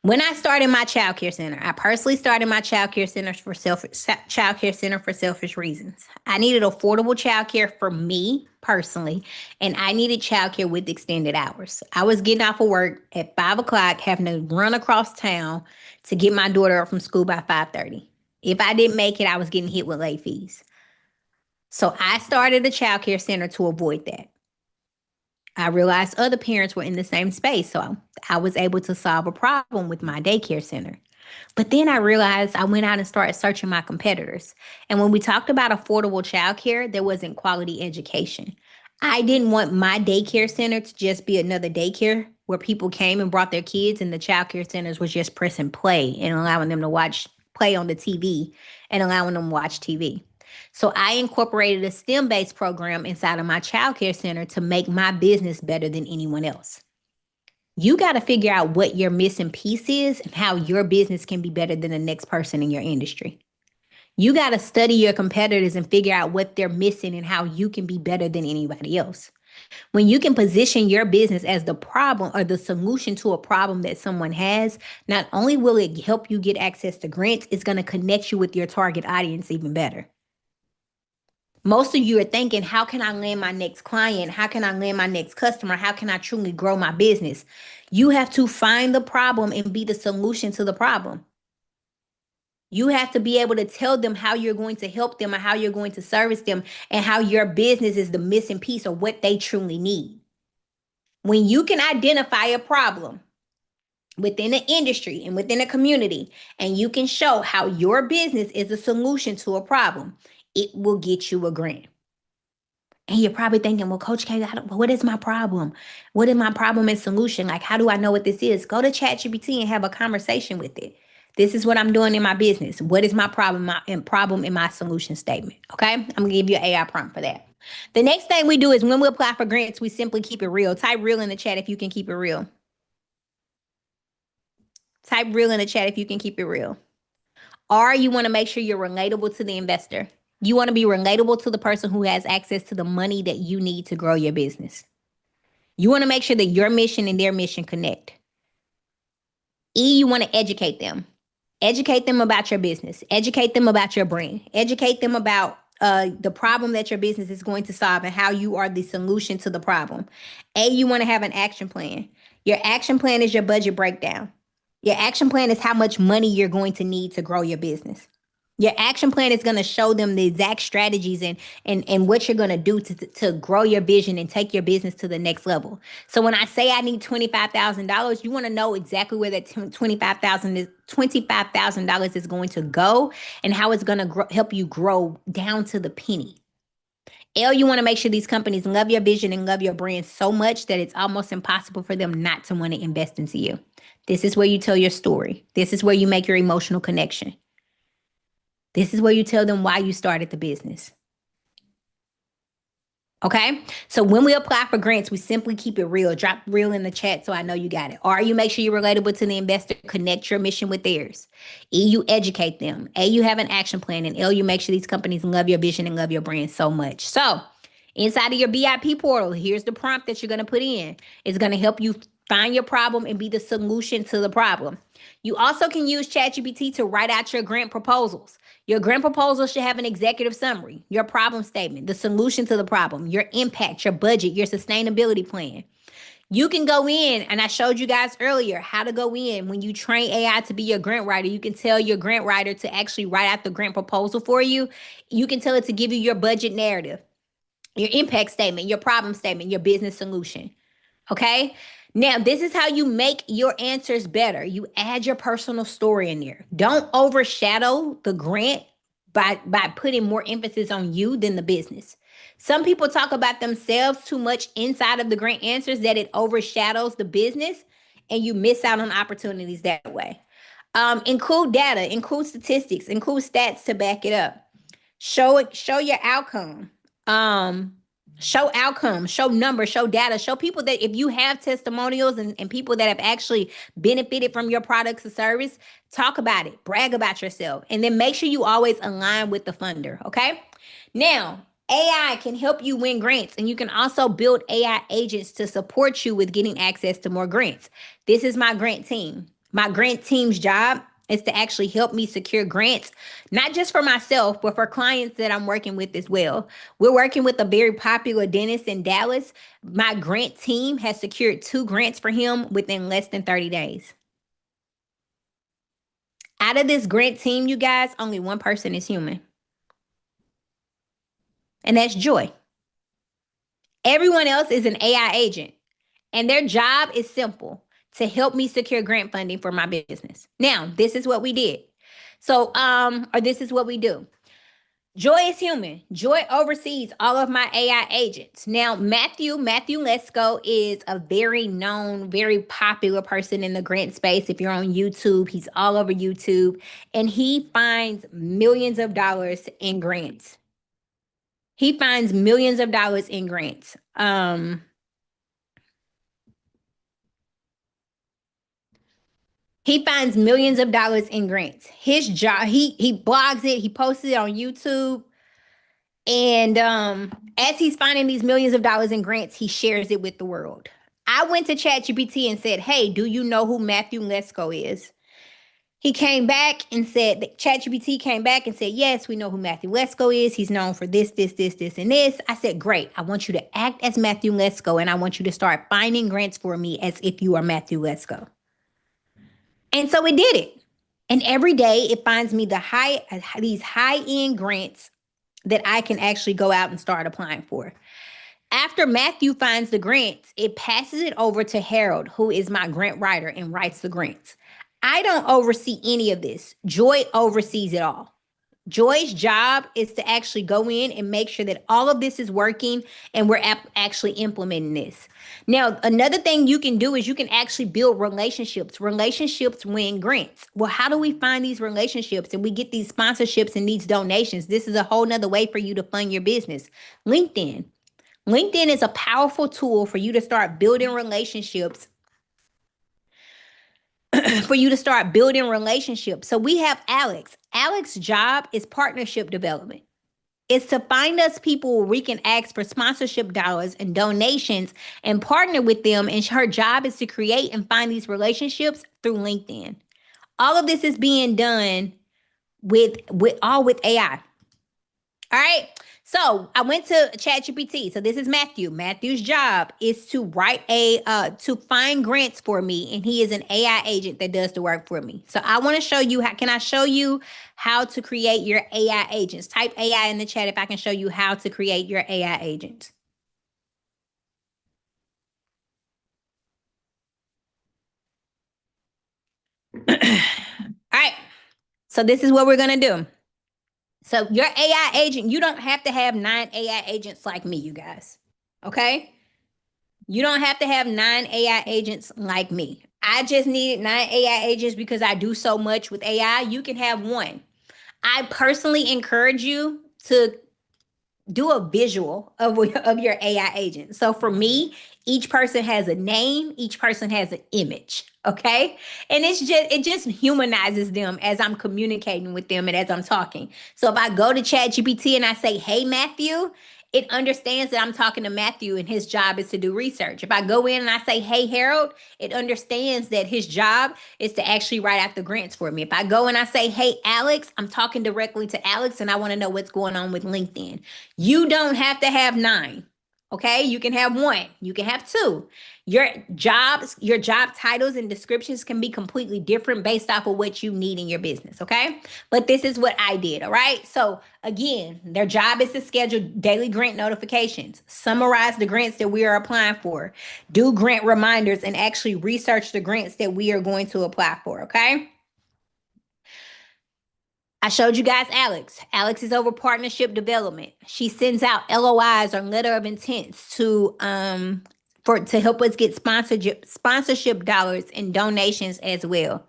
When I started my child care center, I personally started my child care center for selfish reasons. I needed affordable child care for me personally, and I needed child care with extended hours. I was getting off of work at 5 o'clock, having to run across town to get my daughter up from school by 5:30. If I didn't make it, I was getting hit with late fees. So I started a child care center to avoid that. I realized other parents were in the same space, so I was able to solve a problem with my daycare center. But then I realized I went out and started searching my competitors. And when we talked about affordable childcare, there wasn't quality education. I didn't want my daycare center to just be another daycare where people came and brought their kids and the childcare centers was just pressing play and allowing them to watch play on the TV and allowing them to watch TV. So I incorporated a STEM-based program inside of my childcare center to make my business better than anyone else. You got to figure out what your missing piece is and how your business can be better than the next person in your industry. You got to study your competitors and figure out what they're missing and how you can be better than anybody else. When you can position your business as the problem or the solution to a problem that someone has, not only will it help you get access to grants, it's going to connect you with your target audience even better. Most of you are thinking, how can I land my next client? How can I land my next customer? How can I truly grow my business? You have to find the problem and be the solution to the problem. You have to be able to tell them how you're going to help them and how you're going to service them and how your business is the missing piece of what they truly need. When you can identify a problem within the industry and within a community, and you can show how your business is a solution to a problem, it will get you a grant. And you're probably thinking, well, Coach K, what is my problem? What is my problem and solution? Like, how do I know what this is? Go to ChatGPT and have a conversation with it. This is what I'm doing in my business. What is my problem in my solution statement? Okay, I'm going to give you an AI prompt for that. The next thing we do is when we apply for grants, we simply keep it real. Type real in the chat if you can keep it real. Type real in the chat if you can keep it real. Or you want to make sure you're relatable to the investor. You want to be relatable to the person who has access to the money that you need to grow your business. You want to make sure that your mission and their mission connect. E, you want to educate them. Educate them about your business. Educate them about your brand. Educate them about the problem that your business is going to solve and how you are the solution to the problem. A, you want to have an action plan. Your action plan is your budget breakdown. Your action plan is how much money you're going to need to grow your business. Your action plan is going to show them the exact strategies and what you're going to do to grow your vision and take your business to the next level. So when I say I need $25,000, you want to know exactly where that $25,000 is going to go and how it's going to help you grow down to the penny. L, you want to make sure these companies love your vision and love your brand so much that it's almost impossible for them not to want to invest into you. This is where you tell your story. This is where you make your emotional connection. This is where you tell them why you started the business. Okay, so when we apply for grants, we simply keep it real. Drop real in the chat so I know you got it. R, you make sure you're relatable to the investor. Connect your mission with theirs. E, you educate them. A, you have an action plan. And L, you make sure these companies love your vision and love your brand so much. So inside of your BIP portal, here's the prompt that you're going to put in. It's going to help you find your problem and be the solution to the problem. You also can use ChatGPT to write out your grant proposals. Your grant proposal should have an executive summary, your problem statement, the solution to the problem, your impact, your budget, your sustainability plan. You can go in, and I showed you guys earlier how to go in. When you train AI to be your grant writer, you can tell your grant writer to actually write out the grant proposal for you. You can tell it to give you your budget narrative, your impact statement, your problem statement, your business solution. Okay? Now, this is how you make your answers better. You add your personal story in there. Don't overshadow the grant by putting more emphasis on you than the business. Some people talk about themselves too much inside of the grant answers that it overshadows the business, and you miss out on opportunities that way. Include data, include statistics, include stats to back it up. Show your outcome. Show outcomes, show numbers, show data, show people that if you have testimonials and people that have actually benefited from your products or service, talk about it, brag about yourself, and then make sure you always align with the funder, okay? Now, AI can help you win grants, and you can also build AI agents to support you with getting access to more grants. This is my grant team. My grant team's job is to actually help me secure grants, not just for myself, but for clients that I'm working with as well. We're working with a very popular dentist in Dallas. My grant team has secured 2 grants for him within less than 30 days. Out of this grant team, you guys, only one person is human. And that's Joy. Everyone else is an AI agent, and their job is simple: to help me secure grant funding for my business. Now, this is what we did. So, or this is what we do. Joy is human. Joy oversees all of my AI agents. Now, Matthew Lesko is a very known, very popular person in the grant space. If you're on YouTube, he's all over YouTube, and he finds millions of dollars in grants. He finds millions of dollars in grants. He finds millions of dollars in grants. His job, he blogs it, he posts it on YouTube. And as he's finding these millions of dollars in grants, he shares it with the world. I went to ChatGPT and said, hey, do you know who Matthew Lesko is? He came back and said, ChatGPT came back and said, yes, we know who Matthew Lesko is. He's known for this, this, this, this, and this. I said, great. I want you to act as Matthew Lesko, and I want you to start finding grants for me as if you are Matthew Lesko. And so it did it. And every day it finds me these high-end grants that I can actually go out and start applying for. After Matthew finds the grants, it passes it over to Harold, who is my grant writer and writes the grants. I don't oversee any of this. Joy oversees it all. Joy's job is to actually go in and make sure that all of this is working and we're actually implementing this. Now, another thing you can do is you can actually build relationships. Relationships win grants. Well, how do we find these relationships and we get these sponsorships and these donations? This is a whole nother way for you to fund your business. LinkedIn. LinkedIn is a powerful tool for you to start building relationships. For you to start building relationships. So we have Alex. Alex's job is partnership development. It's to find us people where we can ask for sponsorship dollars and donations and partner with them. And her job is to create and find these relationships through LinkedIn. All of this is being done with AI. All right. So I went to ChatGPT. So this is Matthew. Matthew's job is to to find grants for me. And he is an AI agent that does the work for me. So I want to show you, can I show you how to create your AI agents? Type AI in the chat if I can show you how to create your AI agents. All right. So this is what we're going to do. So your AI agent, you don't have to have 9 AI agents like me, you guys. Okay? You don't have to have 9 AI agents like me. I just needed 9 AI agents because I do so much with AI. You can have 1. I personally encourage you to do a visual of your AI agent. So for me, each person has a name, each person has an image. Okay. And it just humanizes them as I'm communicating with them and as I'm talking. So if I go to ChatGPT and I say, hey, Matthew, it understands that I'm talking to Matthew and his job is to do research. If I go in and I say, hey, Harold, it understands that his job is to actually write out the grants for me. If I go and I say, hey, Alex, I'm talking directly to Alex and I want to know what's going on with LinkedIn. You don't have to have 9. Okay, you can have 1, you can have 2. Your job titles and descriptions can be completely different based off of what you need in your business. Okay, but this is what I did. All right, so again, their job is to schedule daily grant notifications, summarize the grants that we are applying for, do grant reminders, and actually research the grants that we are going to apply for. Okay. I showed you guys Alex. Alex is over partnership development. She sends out LOIs or letter of intents to help us get sponsorship dollars and donations as well.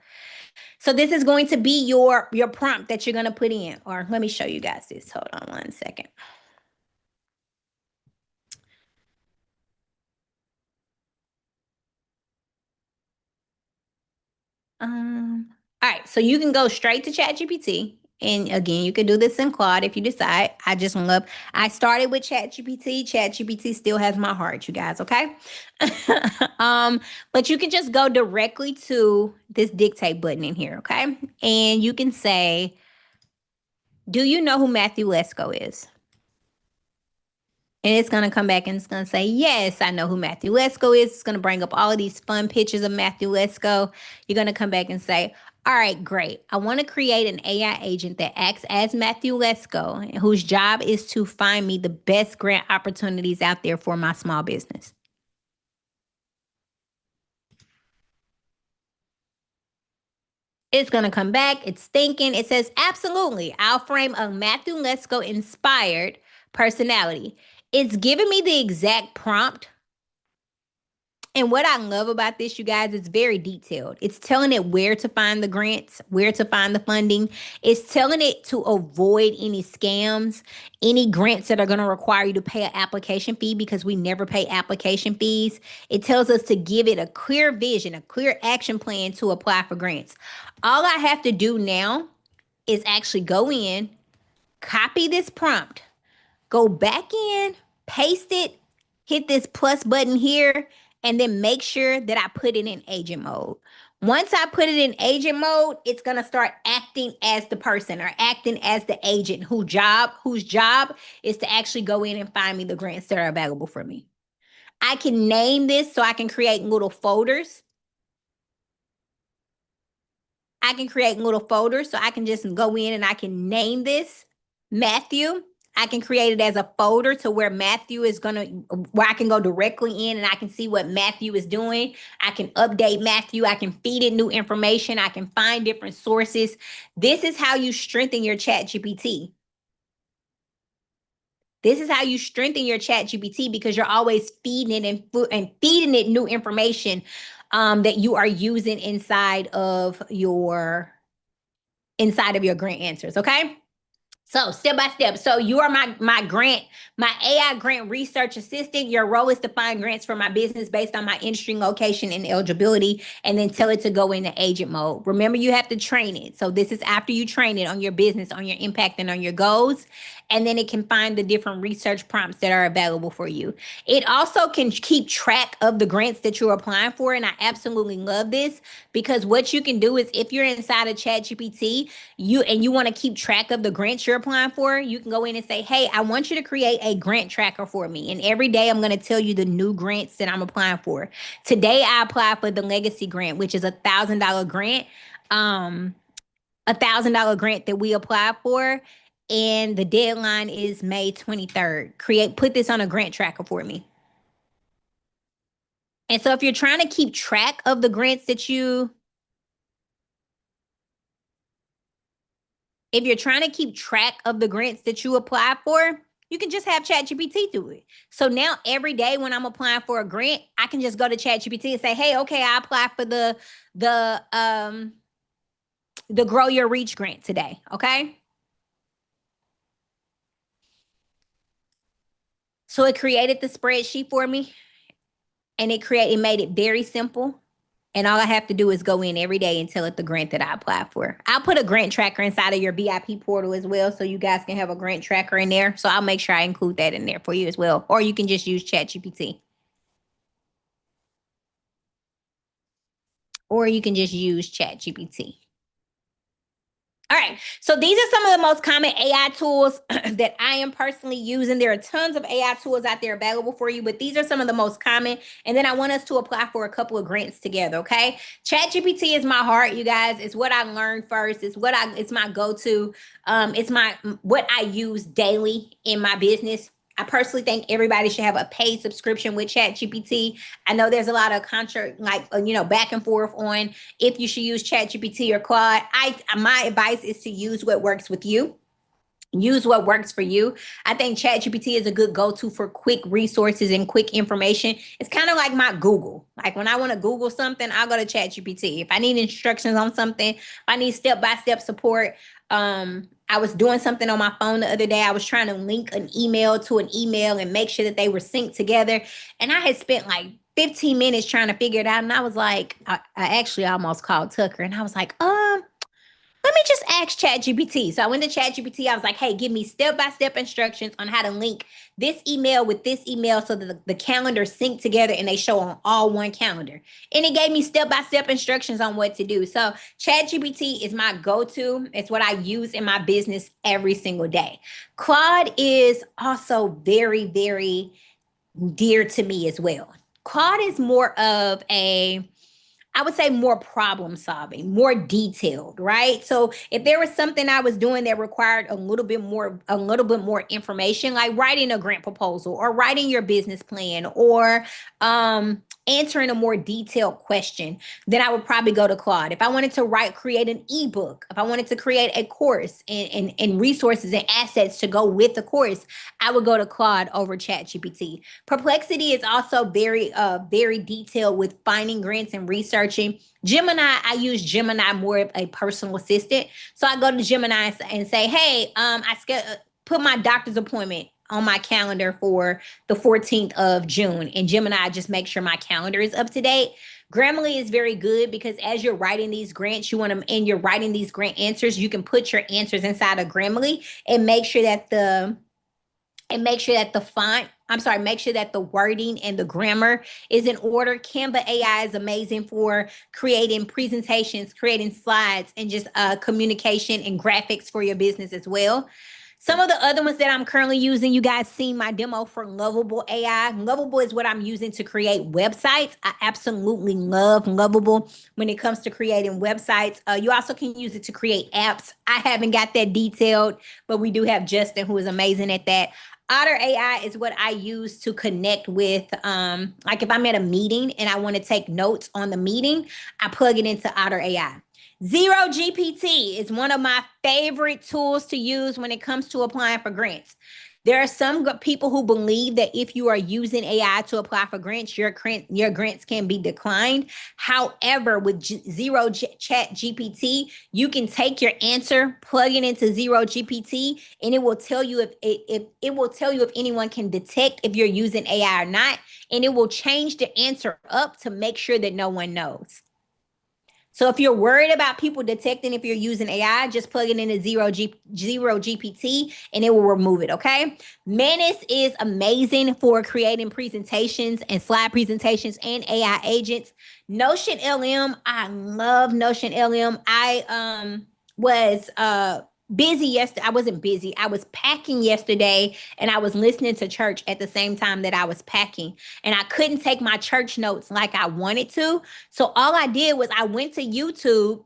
So this is going to be your prompt that you're going to put in. Or let me show you guys this. Hold on one second. All right, so you can go straight to ChatGPT. And again, you can do this in Claude if you decide. I started with ChatGPT. ChatGPT still has my heart, you guys, okay? But you can just go directly to this dictate button in here, okay? And you can say, do you know who Matthew Lesko is? And it's going to come back and it's going to say, yes, I know who Matthew Lesko is. It's going to bring up all of these fun pictures of Matthew Lesko. You're going to come back and say, all right, great. I want to create an AI agent that acts as Matthew Lesko, whose job is to find me the best grant opportunities out there for my small business. It's going to come back. It's thinking. It says, absolutely. I'll frame a Matthew Lesko inspired personality. It's giving me the exact prompt. And what I love about this, you guys, it's very detailed. It's telling it where to find the grants, where to find the funding. It's telling it to avoid any scams, any grants that are going to require you to pay an application fee, because we never pay application fees. It tells us to give it a clear vision, a clear action plan to apply for grants. All I have to do now is actually go in, copy this prompt, go back in, paste it, hit this plus button here, and then make sure that I put it in agent mode. Once I put it in agent mode, it's going to start acting as the person or acting as the agent whose job is to actually go in and find me the grants that are available for me. I can name this so I can create little folders. I can create little folders so I can just go in and I can name this Matthew. I can create it as a folder to where Matthew is where I can go directly in and I can see what Matthew is doing. I can update Matthew. I can feed it new information. I can find different sources. This is how you strengthen your ChatGPT. This is how you strengthen your ChatGPT, because you're always feeding it and feeding it new information that you are using inside of your grant answers. Okay. So step by step. So you are my AI grant research assistant. Your role is to find grants for my business based on my industry, location, and eligibility, and then tell it to go into agent mode. Remember, you have to train it. So this is after you train it on your business, on your impact, and on your goals. And then it can find the different research prompts that are available for you. It also can keep track of the grants that you're applying for. And I absolutely love this, because what you can do is, if you're inside of ChatGPT, you want to keep track of the grants you're applying for, you can go in and say, hey, I want you to create a grant tracker for me. And every day I'm going to tell you the new grants that I'm applying for. Today I applied for the Legacy Grant, which is $1,000 grant. $1,000 grant that we applied for. And the deadline is May 23rd. Put this on a grant tracker for me. And so if you're trying to keep track of the grants that you apply for, you can just have ChatGPT do it. So now every day when I'm applying for a grant, I can just go to ChatGPT and say, hey, okay, I applied for the Grow Your Reach grant today. Okay. So it created the spreadsheet for me, and it made it very simple. And all I have to do is go in every day and tell it the grant that I applied for. I'll put a grant tracker inside of your VIP portal as well, so you guys can have a grant tracker in there. So I'll make sure I include that in there for you as well. Or you can just use ChatGPT. Or you can just use ChatGPT. All right, so these are some of the most common AI tools that I am personally using. There are tons of AI tools out there available for you, but these are some of the most common. And then I want us to apply for a couple of grants together, okay? ChatGPT is my heart, you guys. It's what I learned first. It's my go-to. It's what I use daily in my business. I personally think everybody should have a paid subscription with ChatGPT. I know there's a lot of back and forth on if you should use ChatGPT or Claude. My advice is to use what works with you. Use what works for you. I think ChatGPT is a good go-to for quick resources and quick information. It's kind of like my Google. Like when I want to Google something, I'll go to ChatGPT. If I need instructions on something, if I need step-by-step support, I was doing something on my phone the other day. I was trying to link an email to an email and make sure that they were synced together. And I had spent like 15 minutes trying to figure it out. And I was like, I actually almost called Tucker. And I was like, let me just ask ChatGPT. So I went to ChatGPT. I was like, hey, give me step-by-step instructions on how to link this email with this email so that the calendars sync together and they show on all one calendar. And it gave me step-by-step instructions on what to do. So ChatGPT is my go-to. It's what I use in my business every single day. Claude is also very, very dear to me as well. Claude is more of I would say more problem solving, more detailed, right? So if there was something I was doing that required a little bit more information, like writing a grant proposal or writing your business plan or answering a more detailed question, then I would probably go to Claude. If I wanted to create an ebook, if I wanted to create a course and resources and assets to go with the course, I would go to Claude over ChatGPT. Perplexity is also very detailed with finding grants and researching. Gemini, I use Gemini more of a personal assistant. So I go to Gemini and say, hey, put my doctor's appointment on my calendar for the 14th of June. And Gemini just make sure my calendar is up to date. Grammarly is very good because as you're writing these grants, and you're writing these grant answers, you can put your answers inside of Grammarly and make sure that the wording and the grammar is in order. Canva AI is amazing for creating presentations, creating slides, and just communication and graphics for your business as well. Some of the other ones that I'm currently using, you guys seen my demo for Lovable AI. Lovable is what I'm using to create websites. I absolutely love Lovable when it comes to creating websites. You also can use it to create apps. I haven't got that detailed, but we do have Justin who is amazing at that. Otter AI is what I use to connect with, like if I'm at a meeting and I want to take notes on the meeting, I plug it into Otter AI. Zero GPT is one of my favorite tools to use when it comes to applying for grants. There are some people who believe that if you are using AI to apply for grants, your grants can be declined. However, with Zero Chat GPT, you can take your answer, plug it into Zero GPT, and it will tell you if anyone can detect if you're using AI or not, and it will change the answer up to make sure that no one knows. So if you're worried about people detecting if you're using AI, just plug it into Zero GPT and it will remove it, okay? Manus is amazing for creating presentations and slide presentations and AI agents. Notion LM, I love Notion LM. I was busy yesterday. I wasn't busy. I was packing yesterday and I was listening to church at the same time that I was packing. And I couldn't take my church notes like I wanted to. So all I did was I went to YouTube,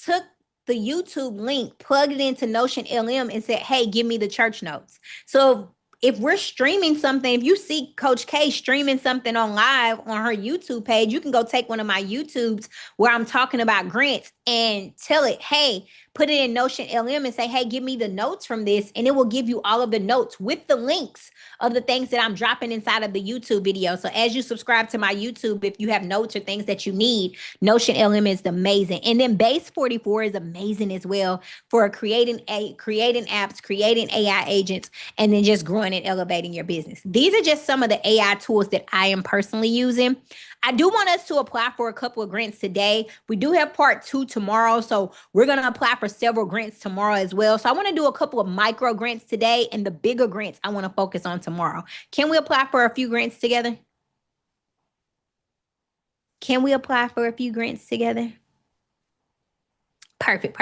took the YouTube link, plugged it into Notion LM and said, hey, give me the church notes. So if we're streaming something, if you see Coach K streaming something on live on her YouTube page, you can go take one of my YouTubes where I'm talking about grants and tell it, hey, put it in Notion LM and say, hey, give me the notes from this. And it will give you all of the notes with the links of the things that I'm dropping inside of the YouTube video. So as you subscribe to my YouTube, if you have notes or things that you need, Notion LM is amazing. And then Base 44 is amazing as well for creating apps, creating AI agents, and then just growing growing and elevating your business. These are just some of the AI tools that I am personally using. I do want us to apply for a couple of grants today. We do have part 2 tomorrow, so we're going to apply for several grants tomorrow as well. So I want to do a couple of micro grants today, and the bigger grants I want to focus on tomorrow. Can we apply for a few grants together? Can we apply for a few grants together? Perfect.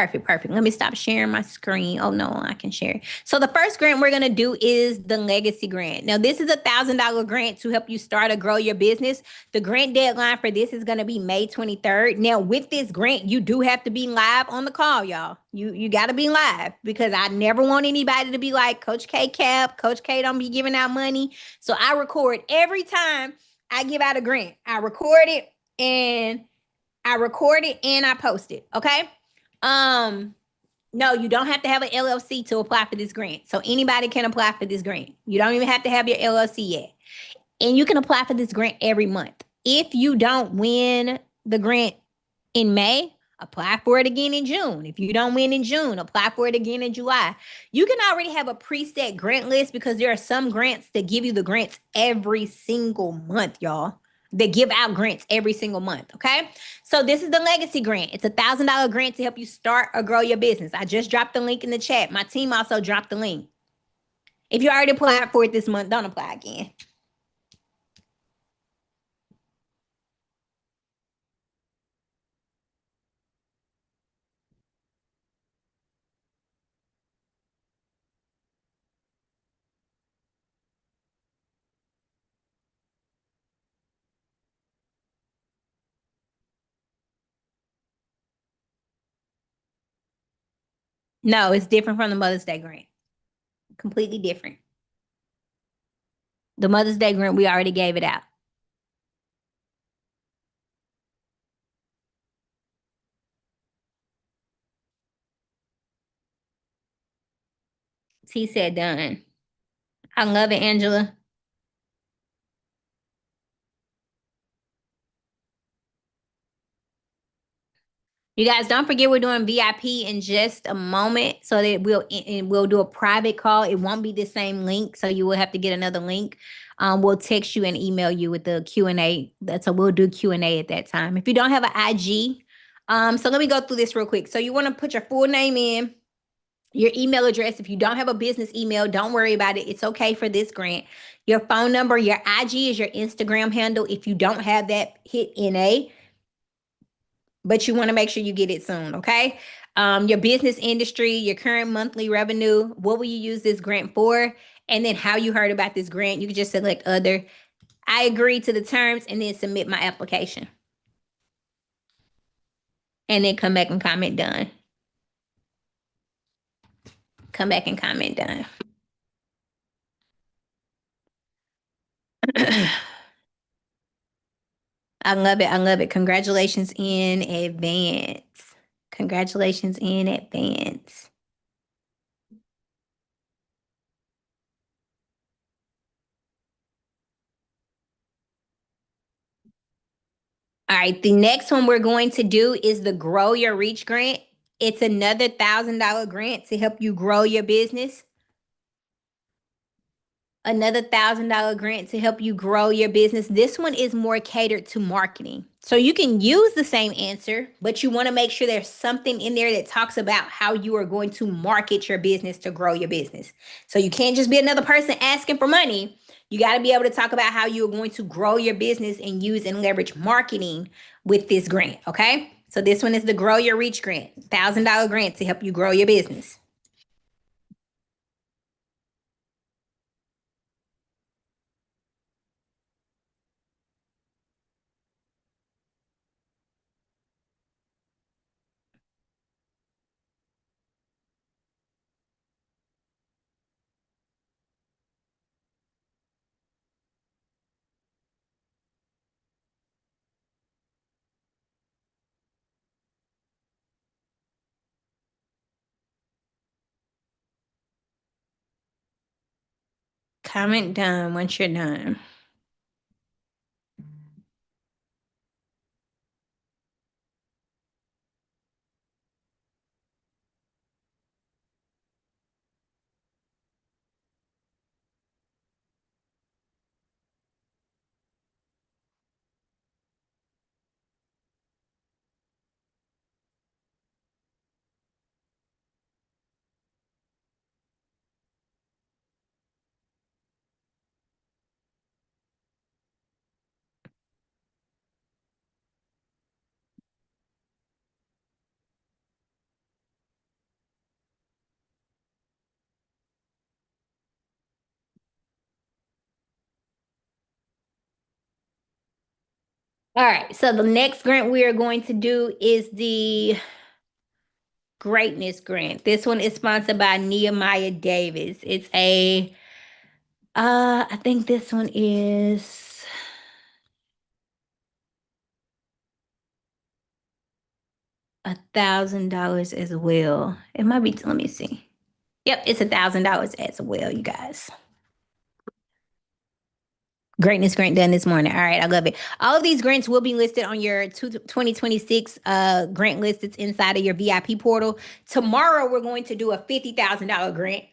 Let me stop sharing my screen. Oh no, I can share. So the first grant we're going to do is the legacy grant. Now this is $1,000 grant to help you start or grow your business. The grant deadline for this is going to be May 23rd. Now with this grant, you do have to be live on the call, y'all. You got to be live, because I never want anybody to be like, Coach K cap, Coach K don't be giving out money. So I record every time I give out a grant. I record it and I post it. Okay. No, you don't have to have an LLC to apply for this grant. So anybody can apply for this grant. You don't even have to have your LLC yet. And you can apply for this grant every month. If you don't win the grant in May, apply for it again in June. If you don't win in June, apply for it again in July. You can already have a preset grant list, because there are some grants that give you the grants every single month, y'all. They give out grants every single month, okay? So this is the legacy grant. It's $1,000 grant to help you start or grow your business. I just dropped the link in the chat. My team also dropped the link. If you already applied for it this month, don't apply again. No, it's different from the Mother's Day grant. Completely different. The Mother's Day grant, we already gave it out. T said done. I love it, Angela. You guys, don't forget we're doing VIP in just a moment, so that we'll do a private call. It won't be the same link, so you will have to get another link. We'll text you and email you with the Q&A. So we'll do Q&A at that time. If you don't have an IG, so let me go through this real quick. So you want to put your full name in, your email address. If you don't have a business email, don't worry about it. It's okay for this grant. Your phone number, your IG is your Instagram handle. If you don't have that, hit NA. But you want to make sure you get it soon, okay? Your business industry, your current monthly revenue, what will you use this grant for? And then how you heard about this grant. You can just select other. I agree to the terms, and then submit my application. And then come back and comment done. Come back and comment done. I love it. I love it. Congratulations in advance. Congratulations in advance. All right, the next one we're going to do is the Grow Your Reach grant. It's another $1,000 grant to help you grow your business. Another $1,000 grant to help you grow your business. This one is more catered to marketing. So you can use the same answer, but you want to make sure there's something in there that talks about how you are going to market your business to grow your business. So you can't just be another person asking for money. You got to be able to talk about how you're going to grow your business and use and leverage marketing with this grant, okay? So this one is the Grow Your Reach grant, $1,000 grant to help you grow your business. Comment done once you're done. All right. So the next grant we are going to do is the Greatness Grant. This one is sponsored by Nehemiah Davis. It's I think this one is $1,000 as well. It might be, let me see. Yep, it's $1,000 as well, you guys. Greatness Grant done this morning. All right, I love it. All of these grants will be listed on your 2026 grant list. It's inside of your VIP portal. Tomorrow, we're going to do a $50,000 grant.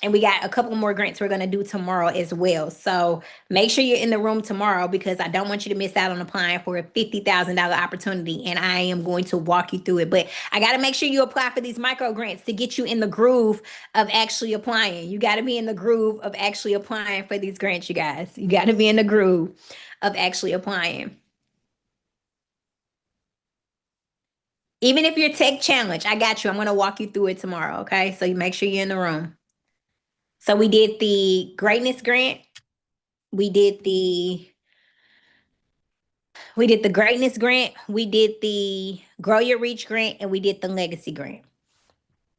And we got a couple more grants we're going to do tomorrow as well. So make sure you're in the room tomorrow because I don't want you to miss out on applying for a $50,000 opportunity. And I am going to walk you through it. But I got to make sure you apply for these micro grants to get you in the groove of actually applying. You got to be in the groove of actually applying for these grants, you guys. You got to be in the groove of actually applying. Even if you're tech challenged, I got you. I'm going to walk you through it tomorrow. Okay. So you make sure you're in the room. So we did the Greatness Grant. We did the Greatness Grant. We did the Grow Your Reach Grant, and we did the Legacy Grant.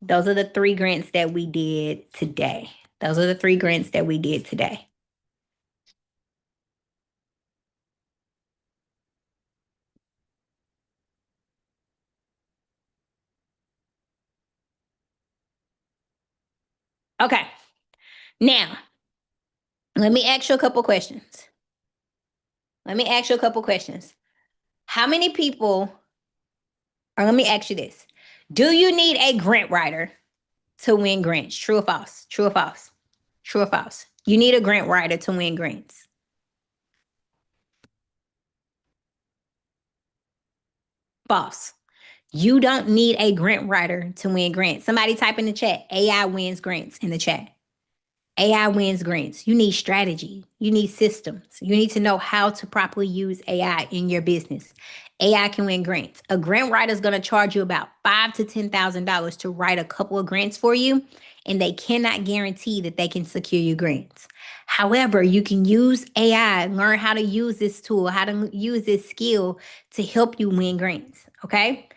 Those are the 3 grants that we did today. Those are the 3 grants that we did today. Okay. Now, let me ask you a couple questions. How many people, or let me ask you this. Do you need a grant writer to win grants? True or false? True or false? True or false? You need a grant writer to win grants. False. You don't need a grant writer to win grants. Somebody type in the chat, AI wins grants in the chat. AI wins grants. You need strategy. You need systems. You need to know how to properly use AI in your business. AI can win grants. A grant writer is going to charge you about $5,000 to $10,000 to write a couple of grants for you, and they cannot guarantee that they can secure you grants. However, you can use AI, learn how to use this tool, how to use this skill to help you win grants. Okay?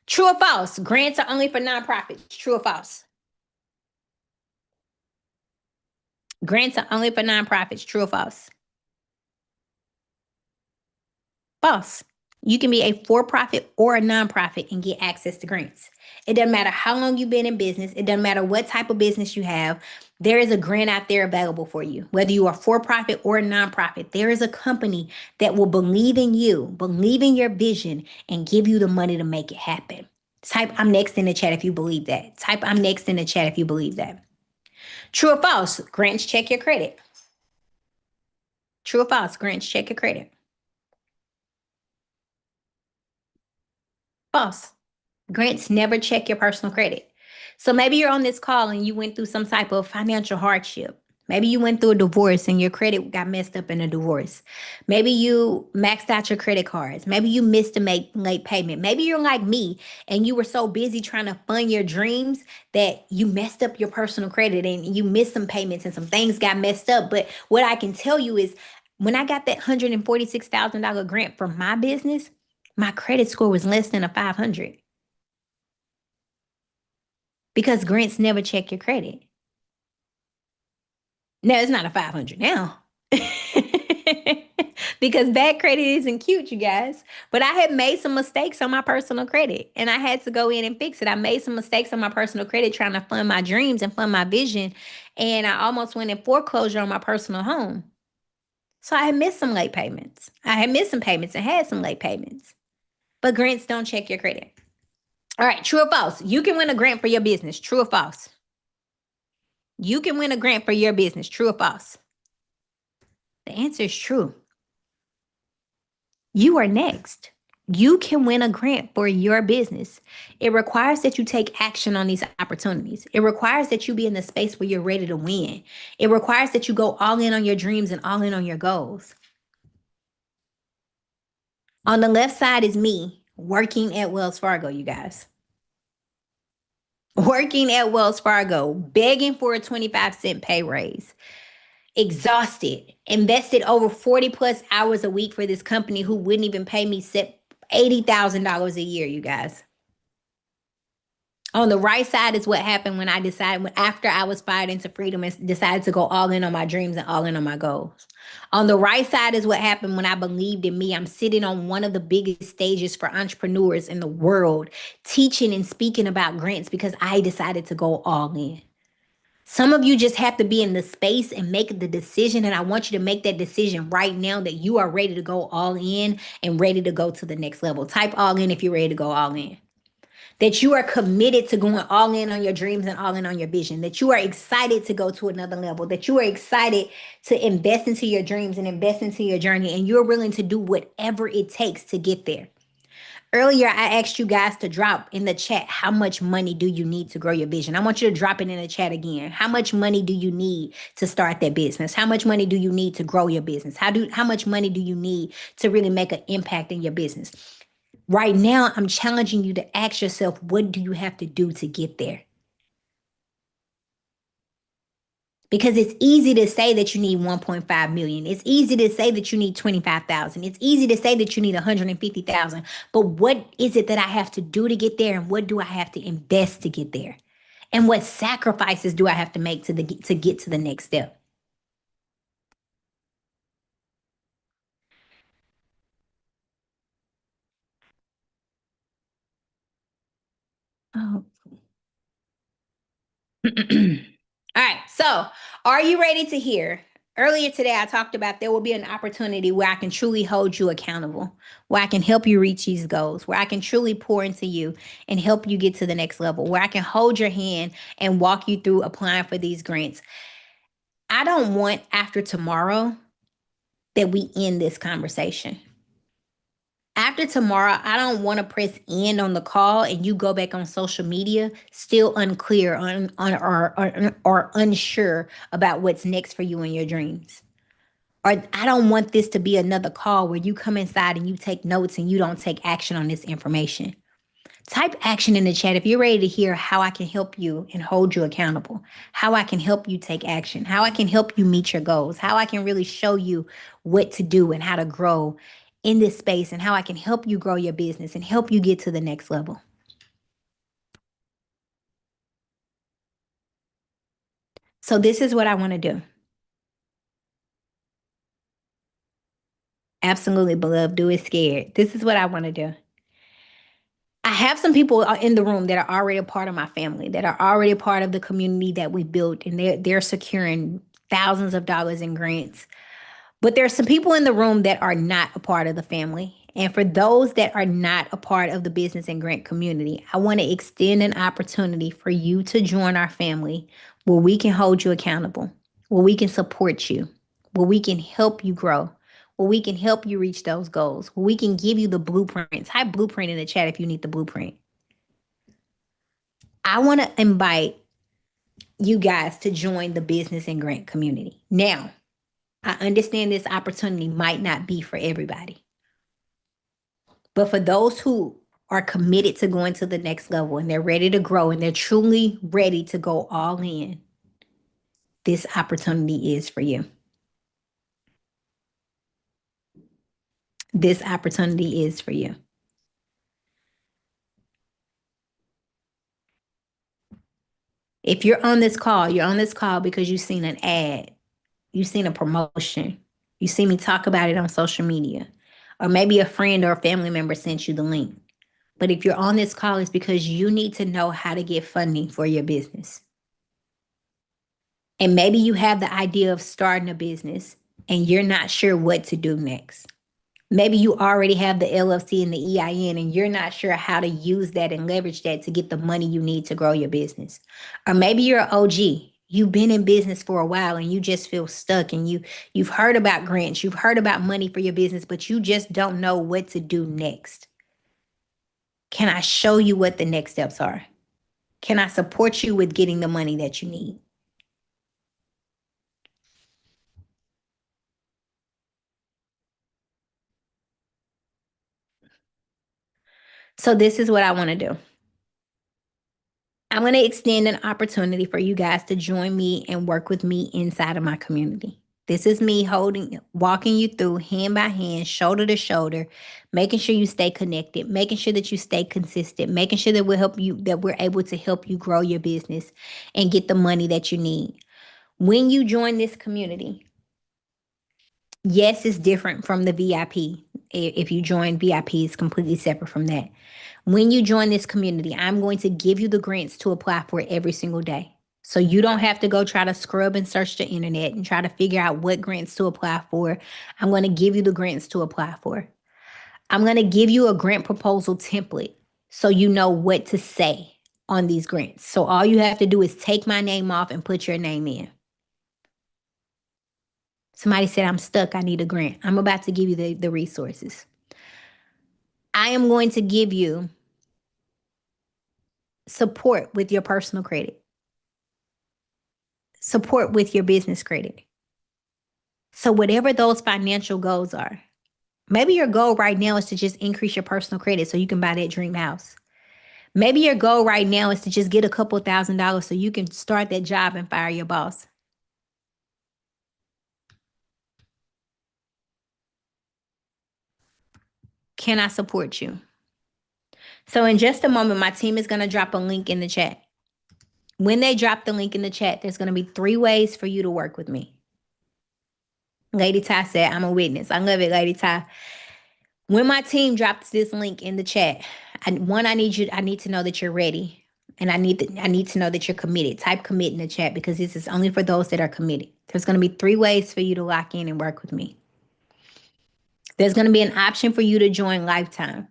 True or false? Grants are only for nonprofits. True or false? Grants are only for nonprofits. True or false? False. You can be a for-profit or a nonprofit and get access to grants. It doesn't matter how long you've been in business. It doesn't matter what type of business you have. There is a grant out there available for you. Whether you are for-profit or a nonprofit, there is a company that will believe in you, believe in your vision, and give you the money to make it happen. Type I'm next in the chat if you believe that. Type I'm next in the chat if you believe that. True or false? Grants check your credit. True or false? Grants check your credit. False. Grants never check your personal credit. So maybe you're on this call and you went through some type of financial hardship. Maybe you went through a divorce and your credit got messed up in a divorce. Maybe you maxed out your credit cards. Maybe you missed a late payment. Maybe you're like me and you were so busy trying to fund your dreams that you messed up your personal credit and you missed some payments and some things got messed up. But what I can tell you is when I got that $146,000 grant for my business, my credit score was less than a 500 because grants never check your credit. Now it's not a 500 now because bad credit isn't cute, you guys. But I had made some mistakes on my personal credit and I had to go in and fix it. I made some mistakes on my personal credit trying to fund my dreams and fund my vision. And I almost went in foreclosure on my personal home. So I had missed some late payments. I had missed some payments and had some late payments. But grants don't check your credit. All right, true or false? You can win a grant for your business. True or false? You can win a grant for your business. True or false? The answer is true. You are next. You can win a grant for your business. It requires that you take action on these opportunities. It requires that you be in the space where you're ready to win. It requires that you go all in on your dreams and all in on your goals. On the left side is me working at Wells Fargo, you guys. Working at Wells Fargo, begging for a 25-cent pay raise. exhausted, invested over 40 plus hours a week for this company who wouldn't even pay me $80,000 a year, you guys. On the right side is what happened when I decided, after I was fired into freedom and decided to go all in on my dreams and all in on my goals. On the right side is what happened when I believed in me. I'm sitting on one of the biggest stages for entrepreneurs in the world, teaching and speaking about grants because I decided to go all in. Some of you just have to be in the space and make the decision. And I want you to make that decision right now that you are ready to go all in and ready to go to the next level. Type all in if you're ready to go all in. That you are committed to going all in on your dreams and all in on your vision. That you are excited to go to another level. That you are excited to invest into your dreams and invest into your journey. And you're willing to do whatever it takes to get there. Earlier, I asked you guys to drop in the chat, how much money do you need to grow your vision? I want you to drop it in the chat again. How much money do you need to start that business? How much money do you need to grow your business? How much money do you need to really make an impact in your business? Right now, I'm challenging you to ask yourself, what do you have to do to get there? Because it's easy to say that you need 1.5 million. It's easy to say that you need 25,000. It's easy to say that you need 150,000. But what is it that I have to do to get there? And what do I have to invest to get there? And what sacrifices do I have to make to get to the next step? Oh. All right. So, are you ready to hear? Earlier today, I talked about there will be an opportunity where I can truly hold you accountable, where I can help you reach these goals, where I can truly pour into you and help you get to the next level, where I can hold your hand and walk you through applying for these grants. I don't want after tomorrow that we end this conversation. After tomorrow, I don't want to press end on the call and you go back on social media still unclear or unsure about what's next for you in your dreams. Or I don't want this to be another call where you come inside and you take notes and you don't take action on this information. Type action in the chat if you're ready to hear how I can help you and hold you accountable, how I can help you take action, how I can help you meet your goals, how I can really show you what to do and how to grow in this space, and how I can help you grow your business and help you get to the next level. So this is what I want to do. Absolutely, beloved. Do it scared. This is what I want to do. I have some people in the room that are already a part of my family, that are already a part of the community that we built, and they're securing thousands of dollars in grants. But there's some people in the room that are not a part of the family. And for those that are not a part of the business and grant community, I want to extend an opportunity for you to join our family where we can hold you accountable, where we can support you, where we can help you grow, where we can help you reach those goals, where we can give you the blueprint. Type blueprint in the chat if you need the blueprint. I want to invite you guys to join the business and grant community. Now, I understand this opportunity might not be for everybody. But for those who are committed to going to the next level and they're ready to grow and they're truly ready to go all in, this opportunity is for you. This opportunity is for you. If you're on this call because you've seen an ad, you've seen a promotion, you see me talk about it on social media, or maybe a friend or a family member sent you the link. But if you're on this call, it's because you need to know how to get funding for your business. And maybe you have the idea of starting a business and you're not sure what to do next. Maybe you already have the LLC and the EIN and you're not sure how to use that and leverage that to get the money you need to grow your business. Or maybe you're an OG. You've been in business for a while and you just feel stuck and you've heard about grants, you've heard about money for your business, but you just don't know what to do next. Can I show you what the next steps are? Can I support you with getting the money that you need? So this is what I want to do. I'm going to extend an opportunity for you guys to join me and work with me inside of my community. This is me walking you through hand by hand, shoulder to shoulder, making sure you stay connected, making sure that you stay consistent, making sure that we're able to help you grow your business and get the money that you need. When you join this community, yes, it's different from the VIP. If you join VIP, it's completely separate from that. When you join this community, I'm going to give you the grants to apply for every single day. So you don't have to go try to scrub and search the internet and try to figure out what grants to apply for. I'm going to give you the grants to apply for. I'm going to give you a grant proposal template so you know what to say on these grants. So all you have to do is take my name off and put your name in. Somebody said, I'm stuck. I need a grant. I'm about to give you the resources. I am going to give you support with your personal credit, support with your business credit. So whatever those financial goals are, maybe your goal right now is to just increase your personal credit so you can buy that dream house. Maybe your goal right now is to just get a couple $1,000s so you can start that job and fire your boss. Can I support you? So in just a moment, my team is going to drop a link in the chat. When they drop the link in the chat, there's going to be 3 ways for you to work with me. Lady Ty said, I'm a witness. I love it, Lady Ty. When my team drops this link in the chat, I need to know that you're ready. And I need to know that you're committed. Type commit in the chat because this is only for those that are committed. There's going to be 3 ways for you to lock in and work with me. There's going to be an option for you to join Lifetime.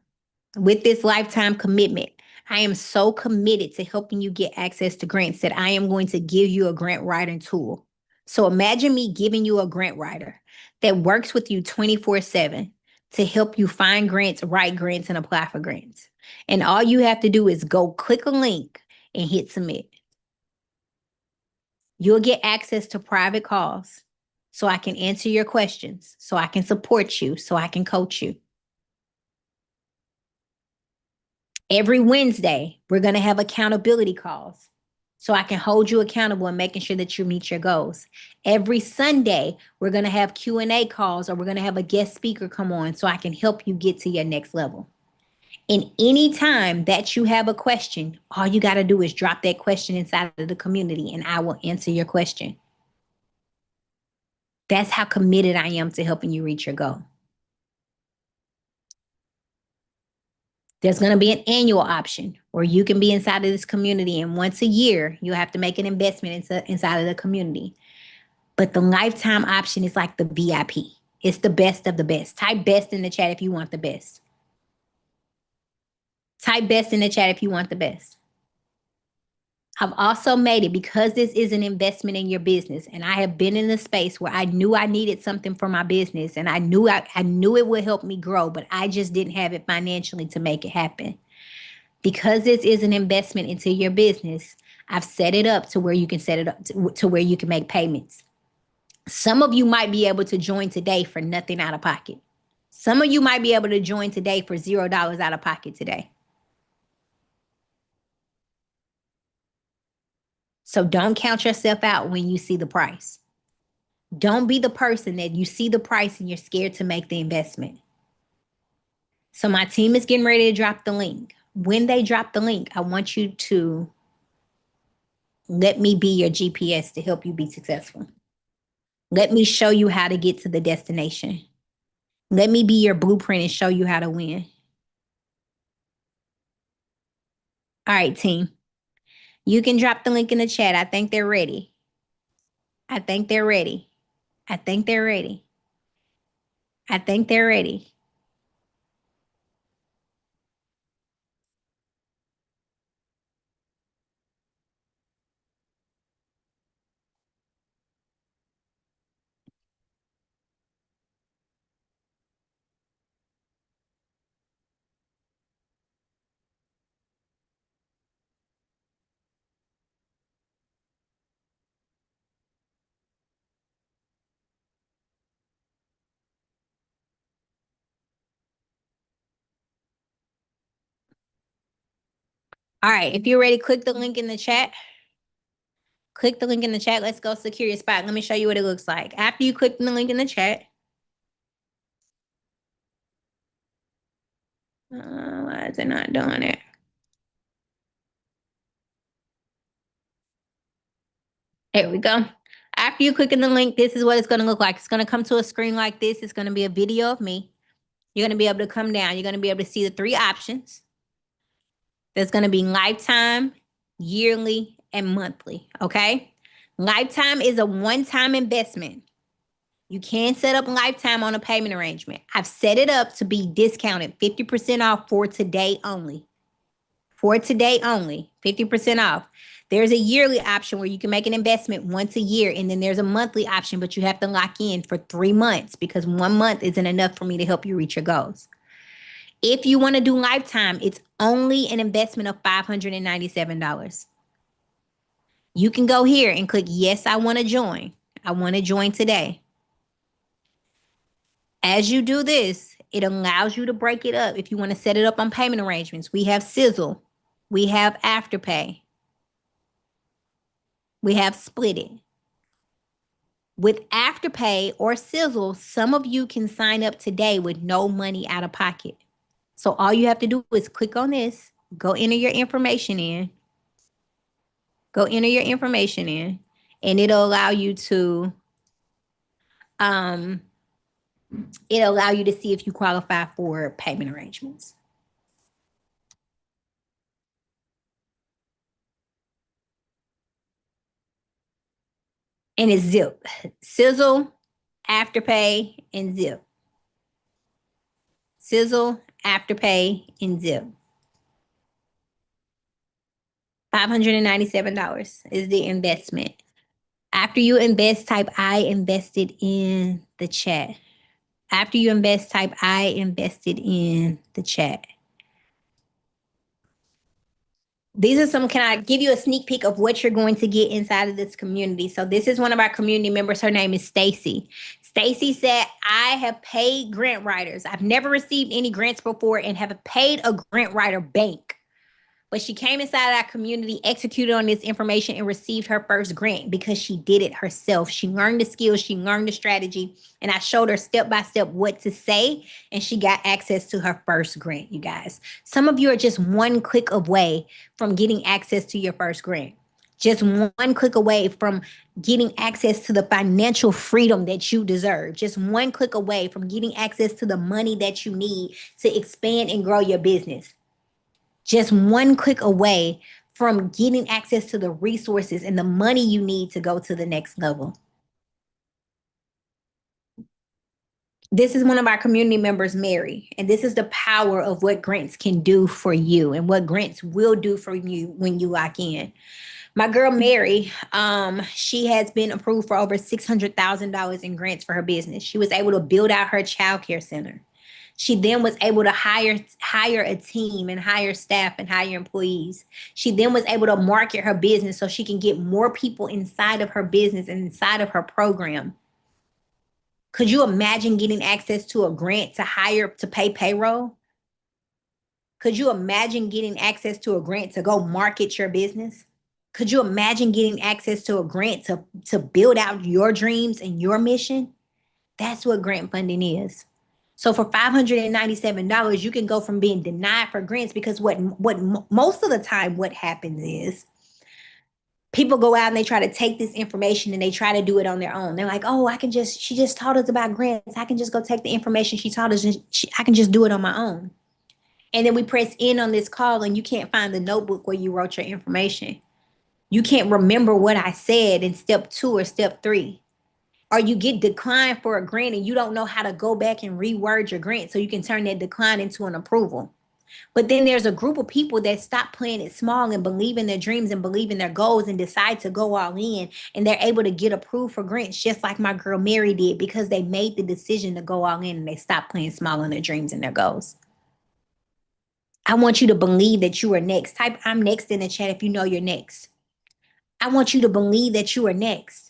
With this lifetime commitment, I am so committed to helping you get access to grants that I am going to give you a grant writing tool. So imagine me giving you a grant writer that works with you 24/7 to help you find grants, write grants, and apply for grants. And all you have to do is go click a link and hit submit. You'll get access to private calls so I can answer your questions, so I can support you, so I can coach you. Every Wednesday, we're going to have accountability calls so I can hold you accountable and making sure that you meet your goals. Every Sunday, we're going to have Q&A calls or we're going to have a guest speaker come on so I can help you get to your next level. And anytime that you have a question, all you got to do is drop that question inside of the community and I will answer your question. That's how committed I am to helping you reach your goal. There's going to be an annual option where you can be inside of this community, and once a year, you have to make an investment inside of the community. But the lifetime option is like the VIP. It's the best of the best. Type best in the chat if you want the best. Type best in the chat if you want the best. I've also made it because this is an investment in your business, and I have been in a space where I knew I needed something for my business, and I knew it would help me grow, but I just didn't have it financially to make it happen. Because this is an investment into your business, I've set it up to where you can set it up to where you can make payments. Some of you might be able to join today for nothing out of pocket. Some of you might be able to join today for $0 out of pocket today. So don't count yourself out when you see the price. Don't be the person that you see the price and you're scared to make the investment. So my team is getting ready to drop the link. When they drop the link, I want you to let me be your GPS to help you be successful. Let me show you how to get to the destination. Let me be your blueprint and show you how to win. All right, team. You can drop the link in the chat. I think they're ready. I think they're ready. I think they're ready. I think they're ready. All right, if you're ready, click the link in the chat. Click the link in the chat. Let's go secure your spot. Let me show you what it looks like. After you click the link in the chat, why is it not doing it? There we go. After you click in the link, this is what it's going to look like. It's going to come to a screen like this. It's going to be a video of me. You're going to be able to come down. You're going to be able to see the 3 options. There's going to be lifetime, yearly, and monthly, okay? Lifetime is a one-time investment. You can set up lifetime on a payment arrangement. I've set it up to be discounted 50% off for today only. For today only, 50% off. There's a yearly option where you can make an investment once a year, and then there's a monthly option, but you have to lock in for 3 months because 1 month isn't enough for me to help you reach your goals. If you want to do lifetime, it's only an investment of $597. You can go here and click, yes, I want to join. I want to join today. As you do this, it allows you to break it up. If you want to set it up on payment arrangements, we have Sizzle. We have Afterpay. We have Split It. With Afterpay or Sizzle, some of you can sign up today with no money out of pocket. So all you have to do is click on this, go enter your information in. Go enter your information in, and it'll allow you to see if you qualify for payment arrangements. And it's Zip. Sizzle, Afterpay, and Zip. Sizzle, Afterpay, and Zip. $597 is the investment. After you invest, type I invested in the chat. After you invest, type I invested in the chat. These are some, can I give you a sneak peek of what you're going to get inside of this community? So this is one of our community members. Her name is Stacy. Stacy said, I have paid grant writers. I've never received any grants before and have paid a grant writer bank. But she came inside our community, executed on this information, and received her first grant because she did it herself. She learned the skills, she learned the strategy, and I showed her step by step what to say, and she got access to her first grant, you guys. Some of you are just one click away from getting access to your first grant. Just one click away from getting access to the financial freedom that you deserve. Just one click away from getting access to the money that you need to expand and grow your business. Just one click away from getting access to the resources and the money you need to go to the next level. This is one of our community members, Mary, and this is the power of what grants can do for you and what grants will do for you when you lock in. My girl, Mary, she has been approved for over $600,000 in grants for her business. She was able to build out her childcare center. She then was able to hire a team and hire staff and hire employees. She then was able to market her business so she can get more people inside of her business and inside of her program. Could you imagine getting access to a grant to pay payroll? Could you imagine getting access to a grant to go market your business? Could you imagine getting access to a grant to build out your dreams and your mission? That's what grant funding is. So for $597, you can go from being denied for grants because what most of the time what happens is people go out and they try to take this information and they try to do it on their own. They're like, oh, she just taught us about grants. I can just go take the information she taught us and I can just do it on my own. And then we press in on this call and you can't find the notebook where you wrote your information. You can't remember what I said in step 2 or step 3. Or you get declined for a grant and you don't know how to go back and reword your grant so you can turn that decline into an approval. But then there's a group of people that stop playing it small and believe in their dreams and believe in their goals and decide to go all in, and they're able to get approved for grants just like my girl Mary did because they made the decision to go all in and they stopped playing small on their dreams and their goals. I want you to believe that you are next. Type I'm next in the chat if you know you're next. I want you to believe that you are next.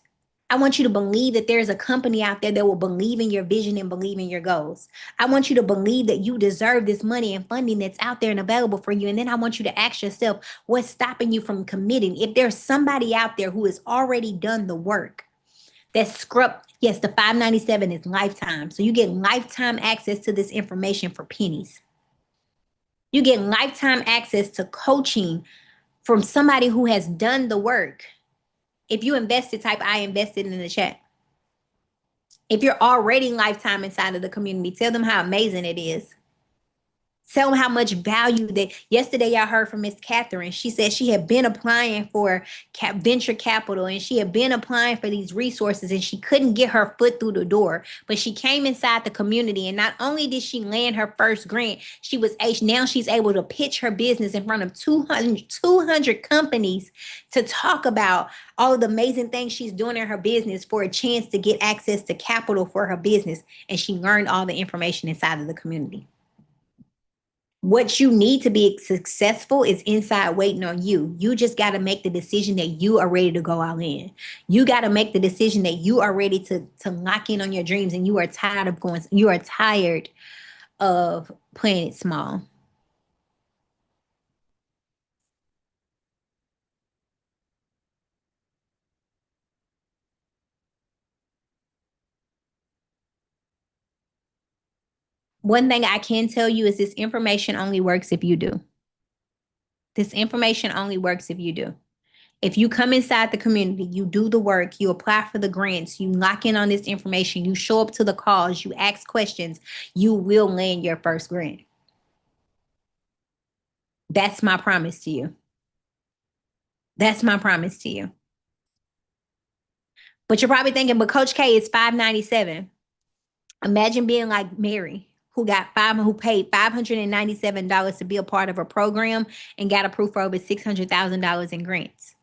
I want you to believe that there's a company out there that will believe in your vision and believe in your goals. I want you to believe that you deserve this money and funding that's out there and available for you. And then I want you to ask yourself, what's stopping you from committing? If there's somebody out there who has already done the work, that's scrub. Yes, the $597 is lifetime. So you get lifetime access to this information for pennies. You get lifetime access to coaching from somebody who has done the work. If you invested, type I invested in the chat. If you're already lifetime inside of the community, tell them how amazing it is. Tell them how much value that yesterday I heard from Miss Catherine. She said she had been applying for venture capital and she had been applying for these resources and she couldn't get her foot through the door. But she came inside the community and not only did she land her first grant, now she's able to pitch her business in front of 200 companies to talk about all of the amazing things she's doing in her business for a chance to get access to capital for her business. And she learned all the information inside of the community. What you need to be successful is inside waiting on you. You just got to make the decision that you are ready to go all in. You got to make the decision that you are ready to lock in on your dreams and you are tired of playing it small. One thing I can tell you is this information only works if you do. This information only works if you do. If you come inside the community, you do the work, you apply for the grants, you lock in on this information, you show up to the calls, you ask questions, you will land your first grant. That's my promise to you. That's my promise to you. But you're probably thinking, but Coach K, it's $597. Imagine being like Mary, who paid $597 to be a part of a program and got approved for over $600,000 in grants.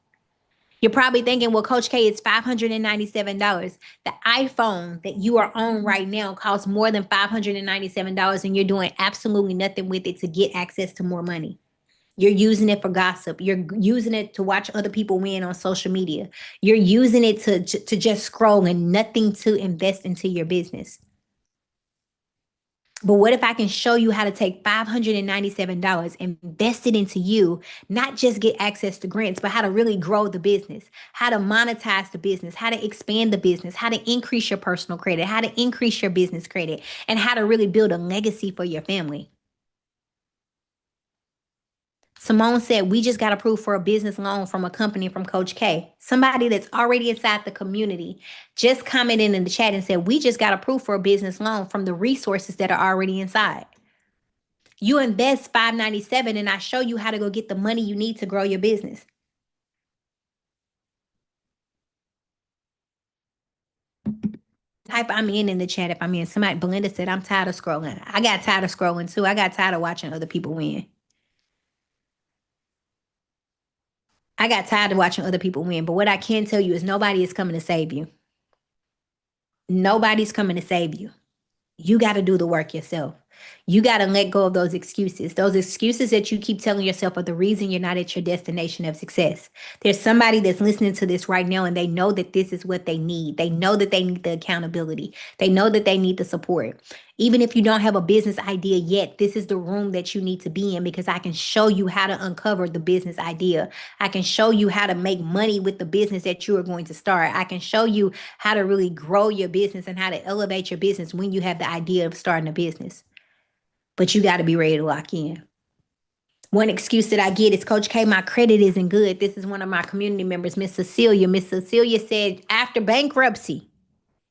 You're probably thinking, well, Coach K, it's $597. The iPhone that you are on right now costs more than $597 and you're doing absolutely nothing with it to get access to more money. You're using it for gossip. You're using it to watch other people win on social media. You're using it to just scroll and nothing to invest into your business. But what if I can show you how to take $597, invest it into you, not just get access to grants, but how to really grow the business, how to monetize the business, how to expand the business, how to increase your personal credit, how to increase your business credit, and how to really build a legacy for your family. Simone said, we just got approved for a business loan from a company from Coach K. Somebody that's already inside the community just commented in the chat and said, we just got approved for a business loan from the resources that are already inside. You invest $597 and I show you how to go get the money you need to grow your business. Type I'm in the chat if I'm in. Somebody, Belinda said, I'm tired of scrolling. I got tired of scrolling too. I got tired of watching other people win. I got tired of watching other people win. But what I can tell you is nobody is coming to save you. Nobody's coming to save you. You got to do the work yourself. You got to let go of those excuses. Those excuses that you keep telling yourself are the reason you're not at your destination of success. There's somebody that's listening to this right now and they know that this is what they need. They know that they need the accountability. They know that they need the support. Even if you don't have a business idea yet, this is the room that you need to be in because I can show you how to uncover the business idea. I can show you how to make money with the business that you are going to start. I can show you how to really grow your business and how to elevate your business when you have the idea of starting a business. But you got to be ready to lock in. One excuse that I get is, Coach K, my credit isn't good. This is one of my community members, Miss Cecilia. Miss Cecilia said after bankruptcy,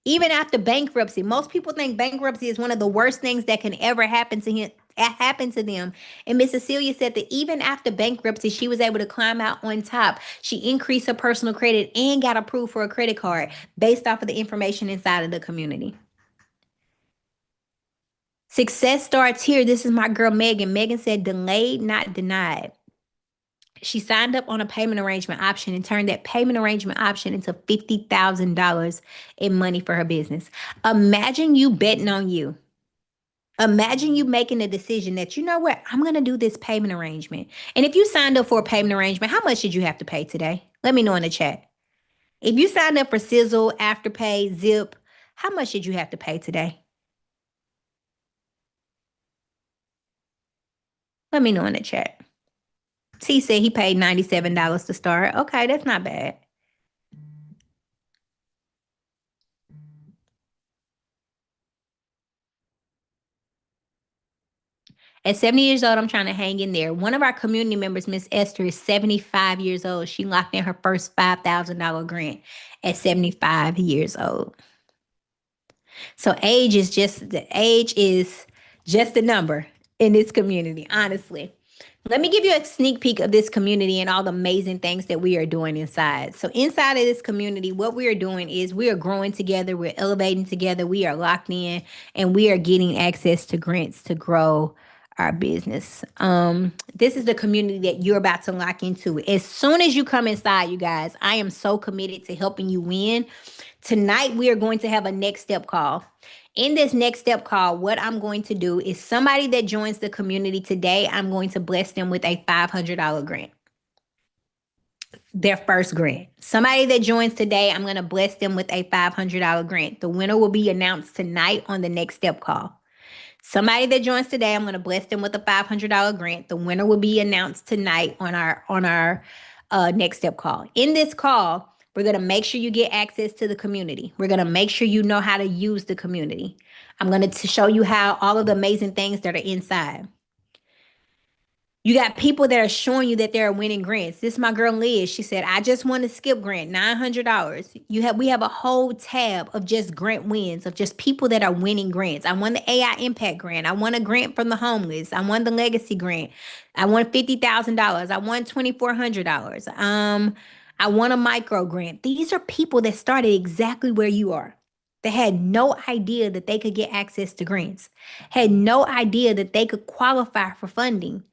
even after bankruptcy, most people think bankruptcy is one of the worst things that can ever happen to them. And Miss Cecilia said that even after bankruptcy, she was able to climb out on top. She increased her personal credit and got approved for a credit card based off of the information inside of the community. Success starts here. This is my girl, Megan. Megan said, delayed, not denied. She signed up on a payment arrangement option and turned that payment arrangement option into $50,000 in money for her business. Imagine you betting on you. Imagine you making a decision that, you know what, I'm going to do this payment arrangement. And if you signed up for a payment arrangement, how much did you have to pay today? Let me know in the chat. If you signed up for Sizzle, Afterpay, Zip, how much did you have to pay today? Let me know in the chat. T said he paid $97 to start. Okay, that's not bad. At 70 years old, I'm trying to hang in there. One of our community members, Miss Esther, is 75 years old. She locked in her first $5,000 grant at 75 years old. So age is just a number in this community, honestly. Let me give you a sneak peek of this community and all the amazing things that we are doing inside. So inside of this community, what we are doing is we are growing together, we're elevating together, we are locked in, and we are getting access to grants to grow our business. This is the community that you're about to lock into. As soon as you come inside, you guys, I am so committed to helping you win. Tonight, we are going to have a next step call. In this next step call, what I'm going to do is somebody that joins the community today, I'm going to bless them with a $500 grant. Their first grant. Somebody that joins today, I'm going to bless them with a $500 grant. The winner will be announced tonight on the next step call. Somebody that joins today, I'm going to bless them with a $500 grant. The winner will be announced tonight on our next step call. In this call, we're going to make sure you get access to the community. We're going to make sure you know how to use the community. I'm going to show you how all of the amazing things that are inside. You got people that are showing you that they're winning grants. This is my girl Liz. She said, I just won a skip grant, $900. We have a whole tab of just grant wins, of just people that are winning grants. I won the AI Impact Grant. I won a grant from the homeless. I won the Legacy Grant. I won $50,000. I won $2,400. I won a micro grant. These are people that started exactly where you are. They had no idea that they could get access to grants, had no idea that they could qualify for funding.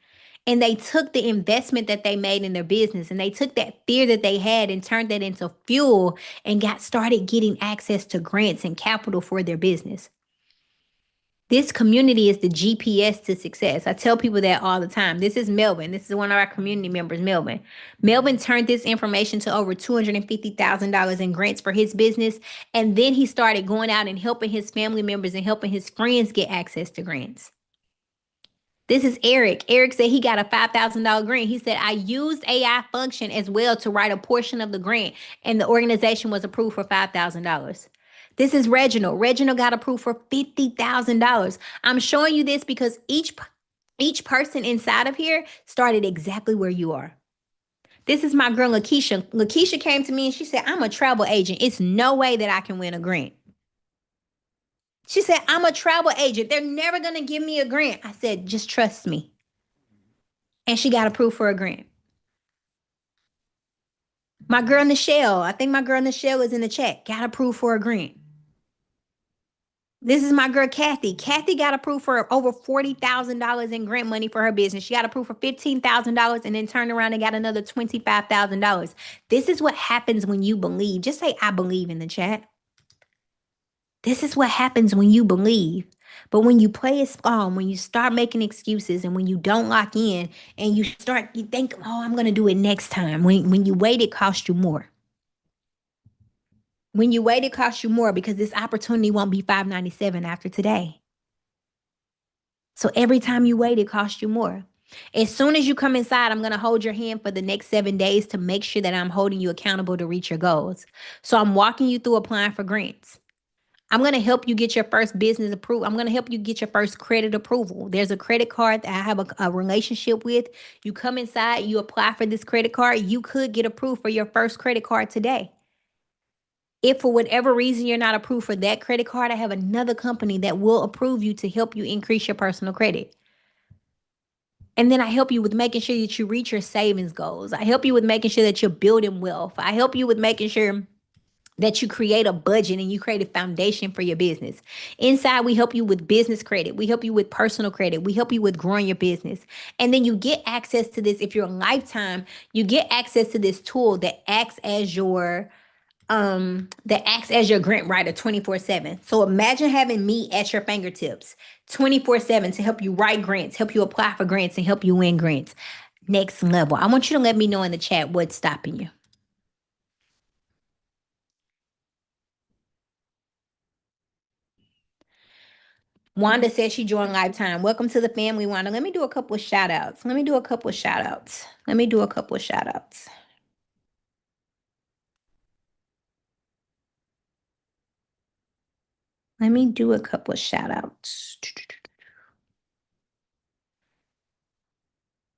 And they took the investment that they made in their business and they took that fear that they had and turned that into fuel and started getting access to grants and capital for their business. This community is the GPS to success. I tell people that all the time. This is Melvin. This is one of our community members, Melvin. Melvin turned this information to over $250,000 in grants for his business. And then he started going out and helping his family members and helping his friends get access to grants. This is Eric. Eric said he got a $5,000 grant. He said, I used AI function as well to write a portion of the grant, and the organization was approved for $5,000. This is Reginald. Reginald got approved for $50,000. I'm showing you this because each person inside of here started exactly where you are. This is my girl, Lakeisha. Lakeisha came to me and she said, I'm a travel agent. It's no way that I can win a grant. She said, I'm a travel agent. They're never going to give me a grant. I said, just trust me. And she got approved for a grant. My girl, Nichelle, I think my girl, Nichelle is in the chat, got approved for a grant. This is my girl, Kathy. Kathy got approved for over $40,000 in grant money for her business. She got approved for $15,000 and then turned around and got another $25,000. This is what happens when you believe. Just say, I believe in the chat. This is what happens when you believe. But when you play it strong, when you start making excuses and when you don't lock in and you think, oh, I'm going to do it next time. When you wait, it costs you more. When you wait, it costs you more because this opportunity won't be $597 after today. So every time you wait, it costs you more. As soon as you come inside, I'm going to hold your hand for the next 7 days to make sure that I'm holding you accountable to reach your goals. So I'm walking you through applying for grants. I'm going to help you get your first business approval. I'm going to help you get your first credit approval. There's a credit card that I have a relationship with. You come inside, you apply for this credit card. You could get approved for your first credit card today. If for whatever reason you're not approved for that credit card, I have another company that will approve you to help you increase your personal credit. And then I help you with making sure that you reach your savings goals. I help you with making sure that you're building wealth. I help you with making sure that you create a budget and you create a foundation for your business. Inside, we help you with business credit. We help you with personal credit. We help you with growing your business. And then you get access to this. If you're a lifetime, you get access to this tool that acts as your grant writer 24/7. So imagine having me at your fingertips 24/7 to help you write grants, help you apply for grants, and help you win grants. Next level. I want you to let me know in the chat what's stopping you. Wanda says she joined Lifetime. Welcome to the family, Wanda. Let me do a couple of shout outs. Let me do a couple of shout outs. Let me do a couple of shout outs. Let me do a couple of shout outs.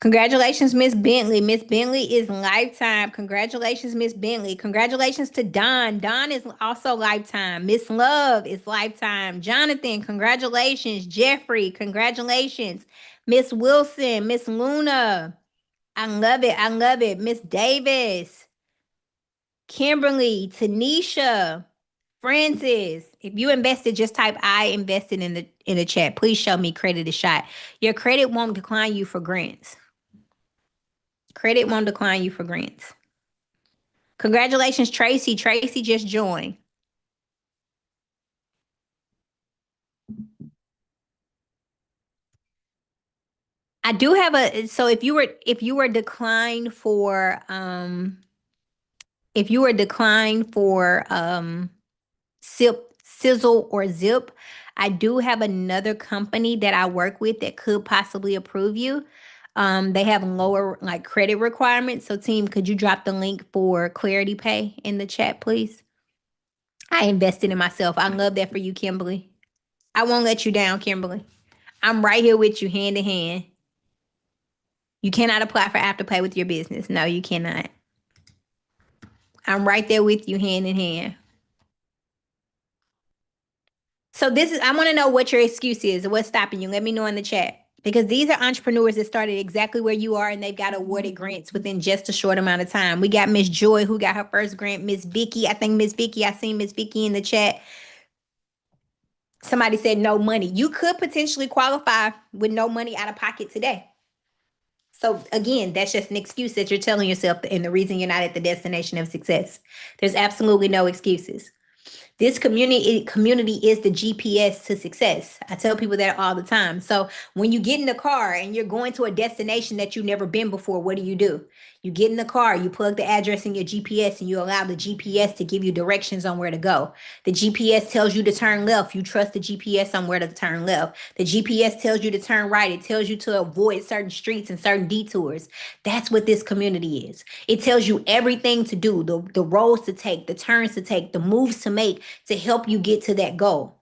Congratulations, Miss Bentley. Miss Bentley is Lifetime. Congratulations, Miss Bentley. Congratulations to Don. Don is also Lifetime. Miss Love is Lifetime. Jonathan, congratulations. Jeffrey, congratulations. Miss Wilson, Miss Luna. I love it. I love it. Miss Davis, Kimberly, Tanisha, Francis. If you invested, just type I invested in the chat. Please show me credit is shot. Your credit won't decline you for grants. Credit won't decline you for grants. Congratulations, Tracy. Tracy just joined. I do have so if you were declined for Sizzle or Zip, I do have another company that I work with that could possibly approve you. They have lower like credit requirements. So team, could you drop the link for Clarity Pay in the chat, please? I invested in myself. I love that for you, Kimberly. I won't let you down, Kimberly. I'm right here with you hand in hand. You cannot apply for Afterpay with your business. No, you cannot. I'm right there with you hand in hand. So I want to know what your excuse is. What's stopping you? Let me know in the chat. Because these are entrepreneurs that started exactly where you are and they've got awarded grants within just a short amount of time. We got Miss Joy who got her first grant. Miss Vicky, I seen Miss Vicky in the chat. Somebody said no money. You could potentially qualify with no money out of pocket today. So again, that's just an excuse that you're telling yourself and the reason you're not at the destination of success. There's absolutely no excuses. This community is the GPS to success. I tell people that all the time. So when you get in the car and you're going to a destination that you've never been before, what do? You get in the car, you plug the address in your GPS and you allow the GPS to give you directions on where to go. The GPS tells you to turn left. You trust the GPS on where to turn left. The GPS tells you to turn right. It tells you to avoid certain streets and certain detours. That's what this community is. It tells you everything to do, the roads to take, the turns to take, the moves to make to help you get to that goal.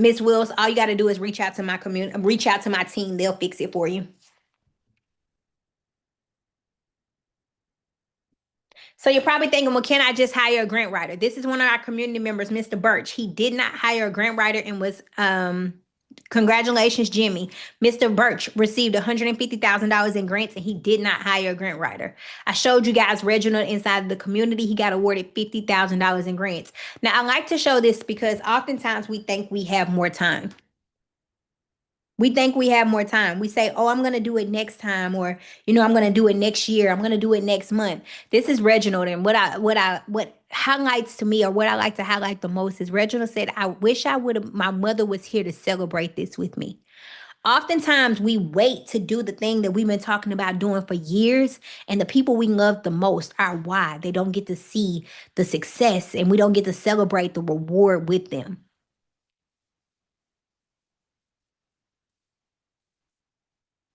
Miss Wills, all you got to do is reach out to my community, reach out to my team. They'll fix it for you. So you're probably thinking, well, can I just hire a grant writer? This is one of our community members, Mr. Birch. He did not hire a grant writer and was congratulations, Jimmy. Mr. Birch received $150,000 in grants and he did not hire a grant writer. I showed you guys Reginald inside of the community. He got awarded $50,000 in grants. Now, I like to show this because oftentimes we think we have more time. We think we have more time. We say, oh, I'm going to do it next time, or, I'm going to do it next year. I'm going to do it next month. This is Reginald. And what highlights to me, or what I like to highlight the most, is Reginald said, I wish my mother was here to celebrate this with me. Oftentimes we wait to do the thing that we've been talking about doing for years, and the people we love the most are why they don't get to see the success and we don't get to celebrate the reward with them.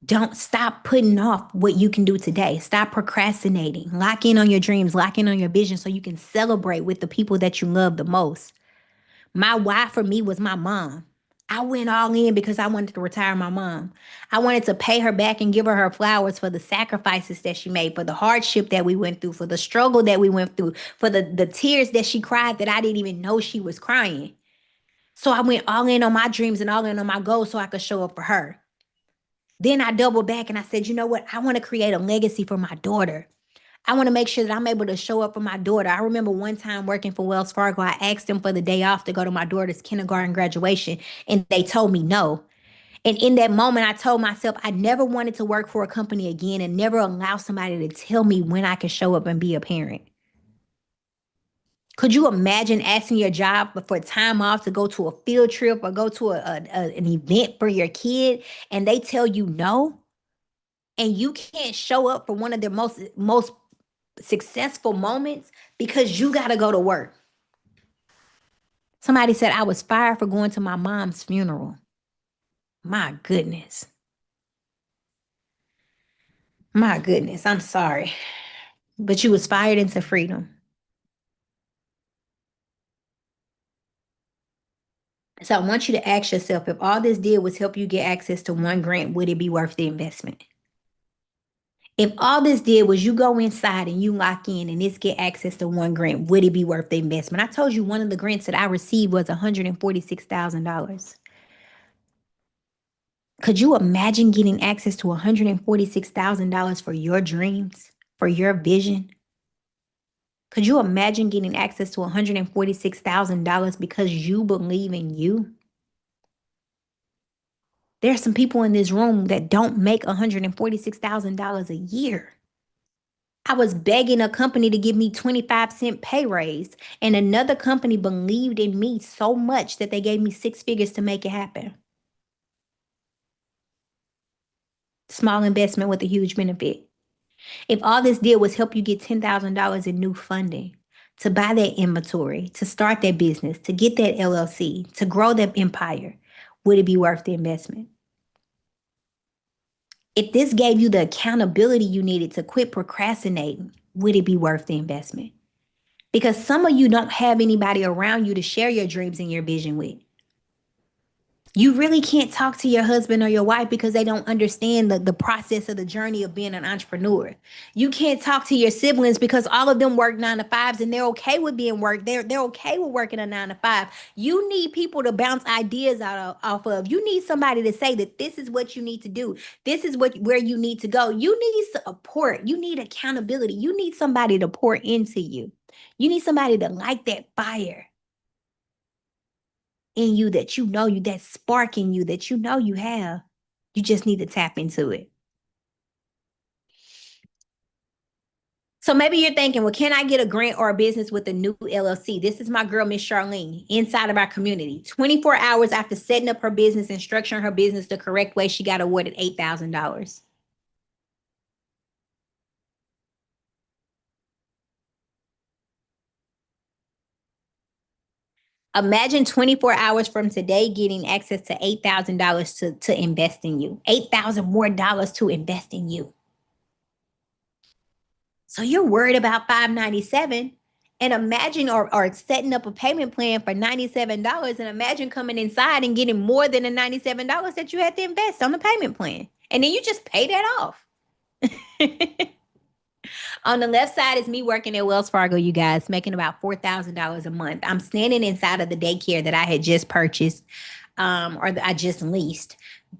Don't stop putting off what you can do today. Stop procrastinating. Lock in on your dreams, lock in on your vision so you can celebrate with the people that you love the most. My why for me was my mom. I went all in because I wanted to retire my mom. I wanted to pay her back and give her flowers for the sacrifices that she made, for the hardship that we went through, for the struggle that we went through, for the tears that she cried that I didn't even know she was crying. So I went all in on my dreams and all in on my goals so I could show up for her. Then I doubled back and I said, you know what? I want to create a legacy for my daughter. I want to make sure that I'm able to show up for my daughter. I remember one time working for Wells Fargo, I asked them for the day off to go to my daughter's kindergarten graduation, and they told me no. And in that moment, I told myself I never wanted to work for a company again and never allow somebody to tell me when I could show up and be a parent. Could you imagine asking your job for time off to go to a field trip or go to an event for your kid, and they tell you no? And you can't show up for one of their most successful moments because you got to go to work. Somebody said I was fired for going to my mom's funeral. My goodness. My goodness, I'm sorry. But you was fired into freedom. So I want you to ask yourself, if all this did was help you get access to one grant, would it be worth the investment? If all this did was you go inside and you lock in and this get access to one grant, would it be worth the investment? I told you one of the grants that I received was $146,000. Could you imagine getting access to $146,000 for your dreams, for your vision? Could you imagine getting access to $146,000 because you believe in you? There's some people in this room that don't make $146,000 a year. I was begging a company to give me 25-cent pay raise, and another company believed in me so much that they gave me 6 figures to make it happen. Small investment with a huge benefit. If all this did was help you get $10,000 in new funding, to buy that inventory, to start that business, to get that LLC, to grow that empire, would it be worth the investment? If this gave you the accountability you needed to quit procrastinating, would it be worth the investment? Because some of you don't have anybody around you to share your dreams and your vision with. You really can't talk to your husband or your wife because they don't understand the process of the journey of being an entrepreneur. You can't talk to your siblings because all of them work 9 to 5s and they're okay with being work. They're okay with working a 9 to 5. You need people to bounce ideas off of. You need somebody to say that this is what you need to do. This is where you need to go. You need support. You need accountability. You need somebody to pour into you. You need somebody to light that fire in you that that spark in you that you have. You just need to tap into it. So maybe you're thinking, well, can I get a grant or a business with a new LLC? This is my girl, Miss Charlene, inside of our community. 24 hours after setting up her business and structuring her business the correct way, she got awarded $8,000. Imagine 24 hours from today getting access to $8,000 to invest in you. $8,000 more to invest in you. So you're worried about $597, and imagine or setting up a payment plan for $97, and imagine coming inside and getting more than the $97 that you had to invest on the payment plan. And then you just pay that off. On the left side is me working at Wells Fargo, you guys, making about $4,000 a month. I'm standing inside of the daycare that I had just purchased, or that I just leased.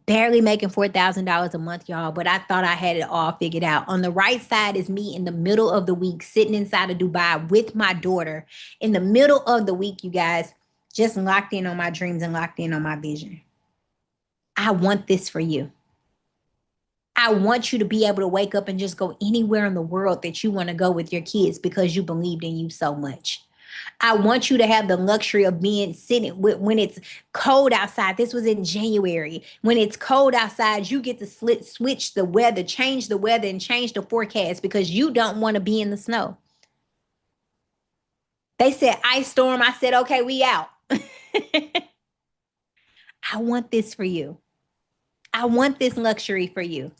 Barely making $4,000 a month, y'all, but I thought I had it all figured out. On the right side is me in the middle of the week, sitting inside of Dubai with my daughter. In the middle of the week, you guys, just locked in on my dreams and locked in on my vision. I want this for you. I want you to be able to wake up and just go anywhere in the world that you want to go with your kids because you believed in you so much. I want you to have the luxury of being sitting when it's cold outside. This was in January. When it's cold outside, you get to switch the weather, change the weather, and change the forecast because you don't want to be in the snow. They said ice storm. I said, okay, we out. I want this for you. I want this luxury for you.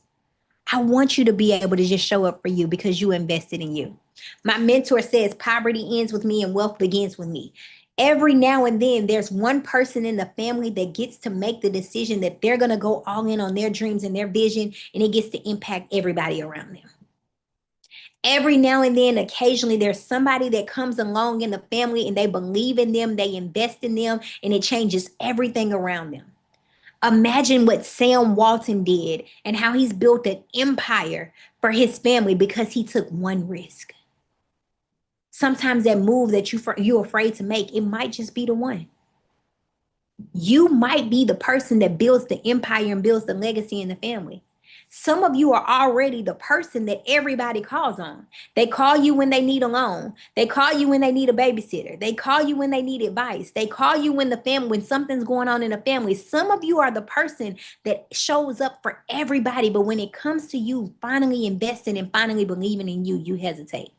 I want you to be able to just show up for you because you invested in you. My mentor says poverty ends with me and wealth begins with me. Every now and then, there's one person in the family that gets to make the decision that they're going to go all in on their dreams and their vision, and it gets to impact everybody around them. Every now and then, occasionally, there's somebody that comes along in the family and they believe in them, they invest in them, and it changes everything around them. Imagine what Sam Walton did and how he's built an empire for his family because he took one risk. Sometimes that move that you're afraid to make, it might just be the one. You might be the person that builds the empire and builds the legacy in the family. Some of you are already the person that everybody calls on. They call you when they need a loan. They call you when they need a babysitter. They call you when they need advice. They call you when something's going on in the family. Some of you are the person that shows up for everybody, but when it comes to you finally investing and finally believing in you, you hesitate.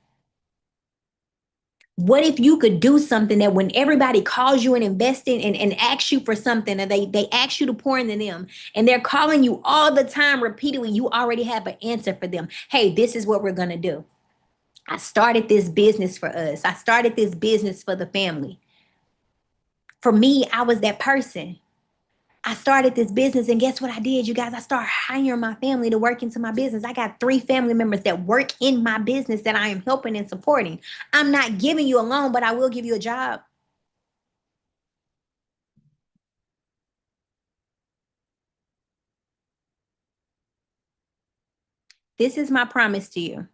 What if you could do something that when everybody calls you and invests in and asks you for something, and they ask you to pour into them, and they're calling you all the time repeatedly, you already have an answer for them. Hey, this is what we're going to do. I started this business for us. I started this business for the family. For me, I was that person. I started this business, and guess what I did, you guys? I started hiring my family to work into my business. I got 3 family members that work in my business that I am helping and supporting. I'm not giving you a loan, but I will give you a job. This is my promise to you.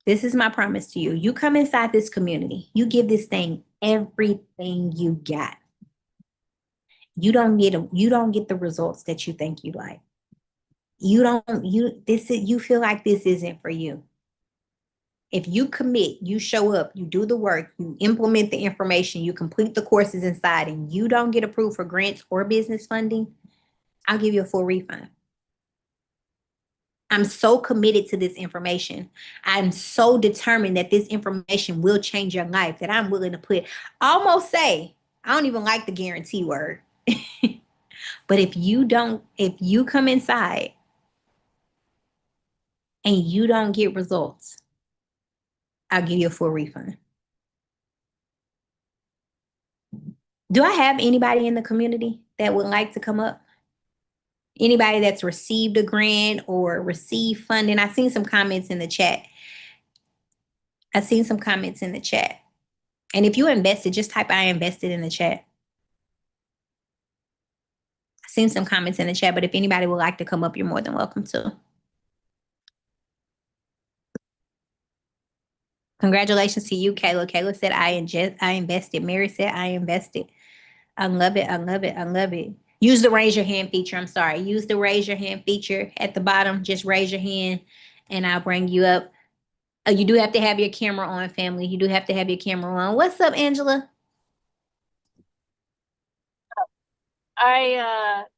This is my promise to you. You come inside this community. You give this thing everything you got. You don't get the results that you think you like. You feel like this isn't for you. If you commit, you show up, you do the work, you implement the information, you complete the courses inside, and you don't get approved for grants or business funding, I'll give you a full refund. I'm so committed to this information. I'm so determined that this information will change your life that I'm willing to almost say, I don't even like the guarantee word. But if you come inside and you don't get results, I'll give you a full refund. Do I have anybody in the community that would like to come up? Anybody that's received a grant or received funding? I've seen some comments in the chat. And if you invested, just type I invested in the chat. I've seen some comments in the chat, but if anybody would like to come up, you're more than welcome to. Congratulations to you, Kayla. Kayla said, I invested. Mary said, I invested. I love it. I love it. I love it. Use the raise your hand feature. I'm sorry. Use the raise your hand feature at the bottom. Just raise your hand and I'll bring you up. You do have to have your camera on, family. You do have to have your camera on. What's up, Angela?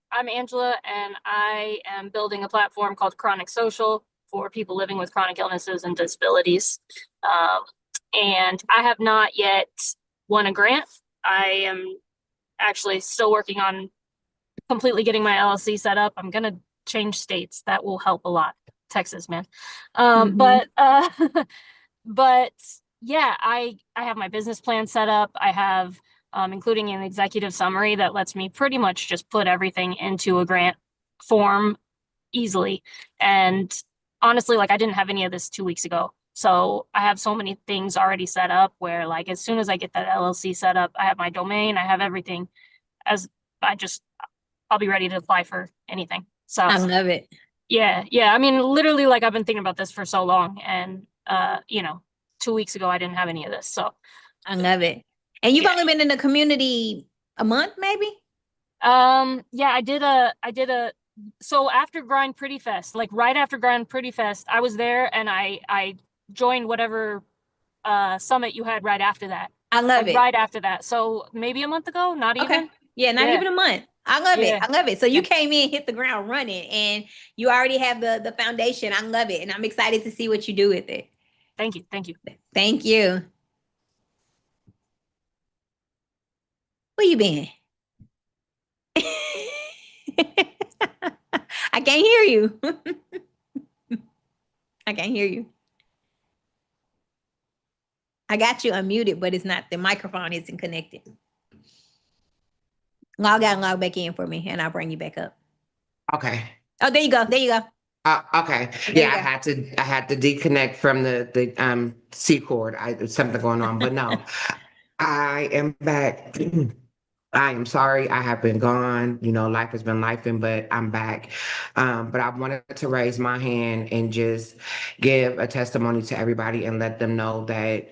I'm Angela, and I am building a platform called Chronic Social for people living with chronic illnesses and disabilities. And I have not yet won a grant. I am actually still working on completely getting my LLC set up. I'm going to change states. That will help a lot. Texas, man. But yeah, I have my business plan set up. I have including an executive summary that lets me pretty much just put everything into a grant form easily. And honestly, like I didn't have any of this 2 weeks ago. So I have so many things already set up where like as soon as I get that LLC set up, I have my domain, I have everything I'll be ready to apply for anything. So I love it. Yeah. I mean, literally, like I've been thinking about this for so long, and 2 weeks ago I didn't have any of this. So I love it. And you've only been in the community a month, maybe? Yeah, I did a so after Grind Pretty Fest, like right after Grind Pretty Fest, I was there and I joined whatever summit you had right after that. I love it. Right after that. So maybe a month ago, not even. Yeah, not even a month. I love it. I love it. So you came in, hit the ground running, and you already have the foundation. I love it. And I'm excited to see what you do with it. Thank you. Thank you. Thank you. Where you been? I can't hear you. I can't hear you. I got you unmuted, but it's not, the microphone isn't connected. Log out and log back in for me, and I'll bring you back up. Okay. Oh, there you go. There you go. Okay. Yeah, I had to deconnect from the C cord. Something going on, but no, I am back. I am sorry I have been gone. Life has been lifing, but I'm back. But I wanted to raise my hand and just give a testimony to everybody and let them know that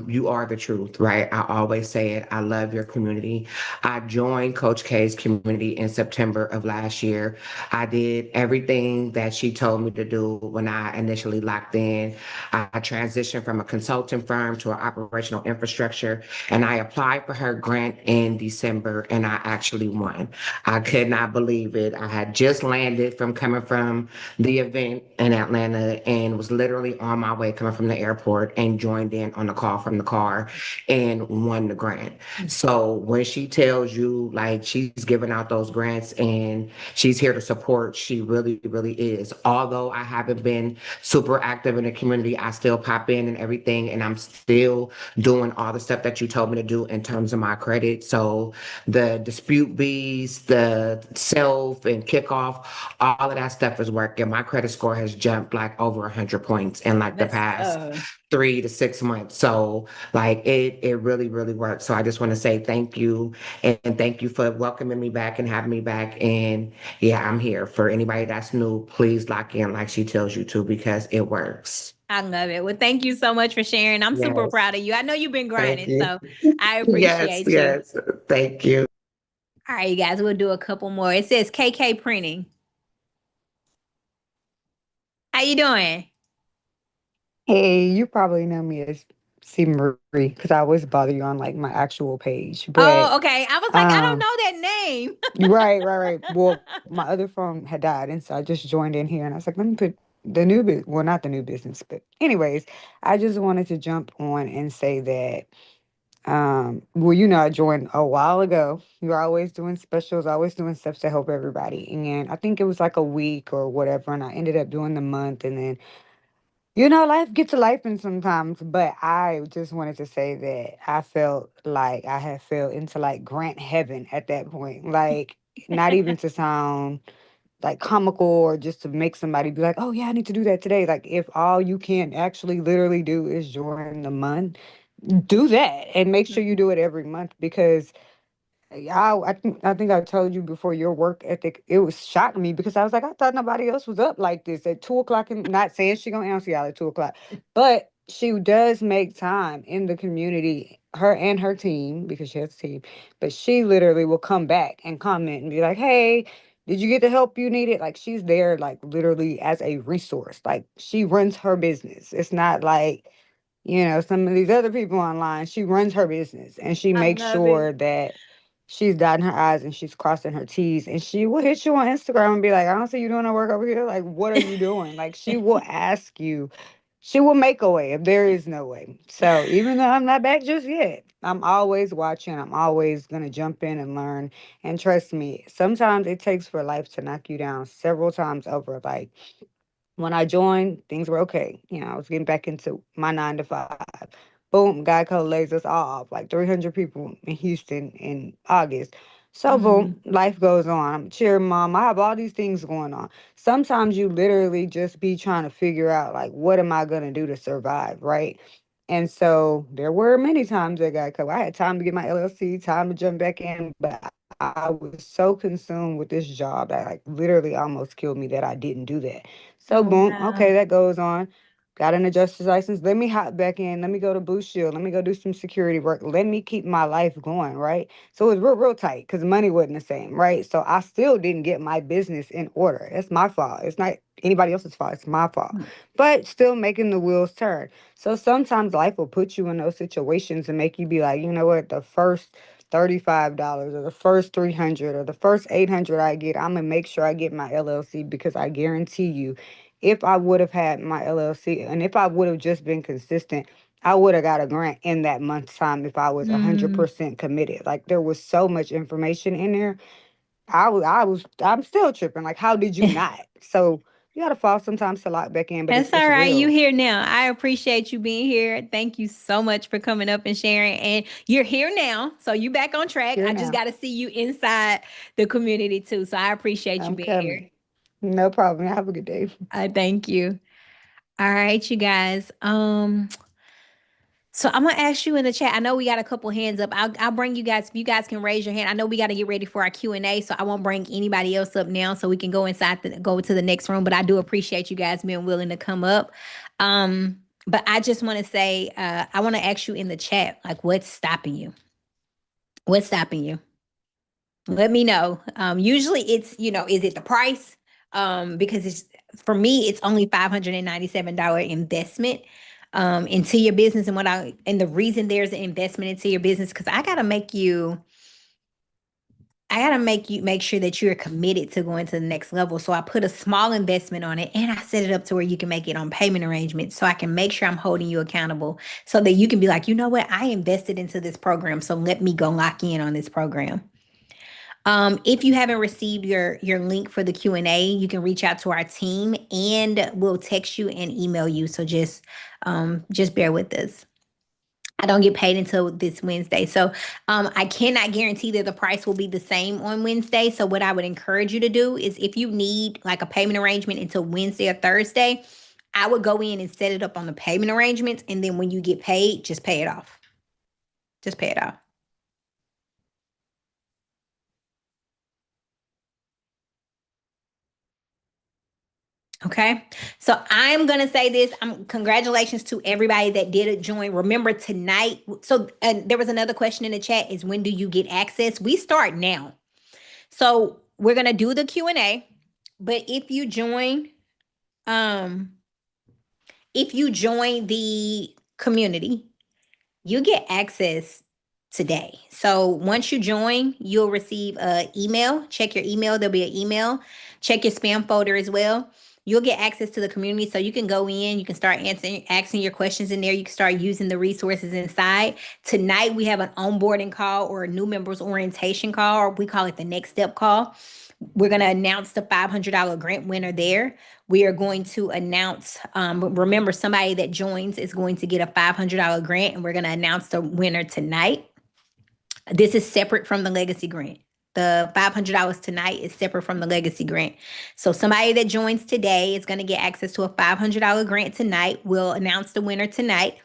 you are the truth, right? I always say it. I love your community. I joined Coach K's community in September of last year. I did everything that she told me to do when I initially locked in. I transitioned from a consulting firm to an operational infrastructure, and I applied for her grant in December, and I actually won. I could not believe it. I had just landed from coming from the event in Atlanta and was literally on my way coming from the airport and joined in on the call from the car and won the grant. So when she tells you like she's giving out those grants and she's here to support, she really, really is. Although I haven't been super active in the community, I still pop in and everything, and I'm still doing all the stuff that you told me to do in terms of my credit. So the dispute bees, the self and kickoff, all of that stuff is working. My credit score has jumped like over 100 points in like the past 3 to 6 months. So like it really, really works. So I just want to say thank you and thank you for welcoming me back and having me back. And yeah, I'm here. For anybody that's new, please lock in like she tells you to, because it works. I love it. Well, thank you so much for sharing. I'm super Yes. proud of you. I know you've been Thank grinding, you. so I Yes, appreciate you. yes. Thank you. All right, you guys, we'll do a couple more. It says KK Printing. How you doing? Hey, you probably know me as C. Marie because I always bother you on like my actual page. But Oh, okay. I was like, I don't know that name. right. Well, my other phone had died, and so I just joined in here, and I was like, let me put the new business. Well, not the new business, but anyways, I just wanted to jump on and say that. Well, I joined a while ago. You're always doing specials, always doing stuff to help everybody, and I think it was like a week or whatever, and I ended up doing the month, and then. Life gets to life and sometimes, but I just wanted to say that I felt like I had fell into like grant heaven at that point. Like, not even to sound like comical or just to make somebody be like, oh yeah, I need to do that today. Like, if all you can actually literally do is join the month, do that and make sure you do it every month because I think I told you before your work ethic, it was shocking me because I was like, I thought nobody else was up like this at 2 o'clock. And not saying she gonna answer y'all at 2 o'clock, but she does make time in the community, her and her team, because she has a team, but she literally will come back and comment and be like, hey, did you get the help you needed? Like she's there like literally as a resource. Like she runs her business. It's not like, some of these other people online, she runs her business and she I makes love it. sure that she's dotting her I's and she's crossing her T's. And she will hit you on Instagram and be like, I don't see you doing no work over here. Like, what are you doing? Like, she will ask you, she will make a way if there is no way. So even though I'm not back just yet, I'm always watching. I'm always going to jump in and learn. And trust me, sometimes it takes for life to knock you down several times over. Like, when I joined, things were okay. I was getting back into my 9 to 5. Boom, Geico lays us all off, like 300 people in Houston in August. So boom, life goes on. I'm a cheer mom. I have all these things going on. Sometimes you literally just be trying to figure out like, what am I gonna do to survive, right? And so there were many times at Geico. I had time to get my LLC, time to jump back in, but I was so consumed with this job that like literally almost killed me that I didn't do that. So Oh, boom, wow. okay, that goes on. Got an adjuster's license. Let me hop back in. Let me go to Blue Shield. Let me go do some security work. Let me keep my life going, right? So it was real, real tight because money wasn't the same, right? So I still didn't get my business in order. It's my fault. It's not anybody else's fault. It's my fault. But still making the wheels turn. So sometimes life will put you in those situations and make you be like, you know what, the first $35 or the first 300 or the first 800 I get, I'm gonna make sure I get my LLC because I guarantee you, if I would have had my LLC and if I would have just been consistent, I would have got a grant in that month's time if I was 100% committed. Like there was so much information in there. I'm still tripping. Like, how did you not? So you gotta fall sometimes to lock back in, but That's it's all right. You real. here now. I appreciate you being here. Thank you so much for coming up and sharing. And you're here now. So you back on track. Here I just now. got to see you inside the community too. So I appreciate you I'm being here. coming. No problem. Have a good day. I thank you. All right, you guys. So I'm gonna ask you in the chat. I know we got a couple hands up. I'll bring you guys. If you guys can raise your hand. I know we got to get ready for our Q&A, so I won't bring anybody else up now, so we can go go to the next room. But I do appreciate you guys being willing to come up. But I just want to say, I want to ask you in the chat, like, what's stopping you? What's stopping you? Let me know. Usually it's, is it the price? Because it's for me, it's only $597 investment into your business. And the reason there's an investment into your business, because I gotta make you I gotta make sure that you're committed to going to the next level. So I put a small investment on it and I set it up to where you can make it on payment arrangements. So I can make sure I'm holding you accountable so that you can be like, you know what, I invested into this program. So let me go lock in on this program. If you haven't received your link for the Q&A, you can reach out to our team and we'll text you and email you. So just bear with us. I don't get paid until this Wednesday. So I cannot guarantee that the price will be the same on Wednesday. So what I would encourage you to do is if you need like a payment arrangement until Wednesday or Thursday, I would go in and set it up on the payment arrangements. And then when you get paid, just pay it off. Just pay it off. Okay. So I'm going to say this. Congratulations to everybody that did join. Remember tonight. So there was another question in the chat is when do you get access? We start now. So we're going to do the Q&A, but if you join the community, you get access today. So once you join, you'll receive an email. Check your email. There'll be an email. Check your spam folder as well. You'll get access to the community so you can go in, you can start asking your questions in there. You can start using the resources inside. Tonight, we have an onboarding call or a new members orientation call, or we call it the next step call. We're going to announce the $500 grant winner there. We are going to announce, remember, somebody that joins is going to get a $500 grant, and we're going to announce the winner tonight. This is separate from the legacy grant. The $500 tonight is separate from the legacy grant. So somebody that joins today is going to get access to a $500 grant tonight. We'll announce the winner tonight.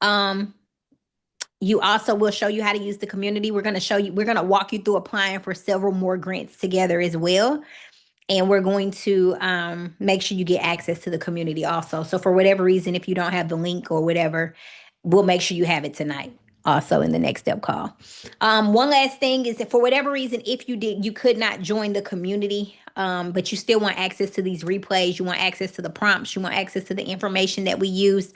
You also will show you how to use the community. We're going to walk you through applying for several more grants together as well. And we're going to make sure you get access to the community also. So for whatever reason, if you don't have the link or whatever, we'll make sure you have it tonight. Also in the next step call. One last thing is that for whatever reason, if you could not join the community, but you still want access to these replays, you want access to the prompts, you want access to the information that we use,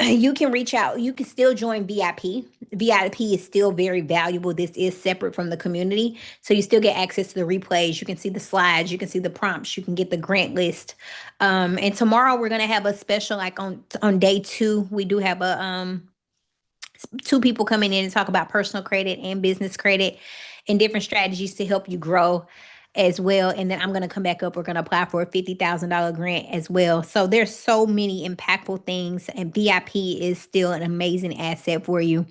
you can reach out. You can still join VIP. VIP is still very valuable. This is separate from the community. So you still get access to the replays. You can see the slides. You can see the prompts. You can get the grant list. And tomorrow we're going to have a special, like on day 2, we do have 2 people coming in and talk about personal credit and business credit and different strategies to help you grow as well. And then I'm going to come back up. We're going to apply for a $50,000 grant as well. So there's so many impactful things, and VIP is still an amazing asset for you.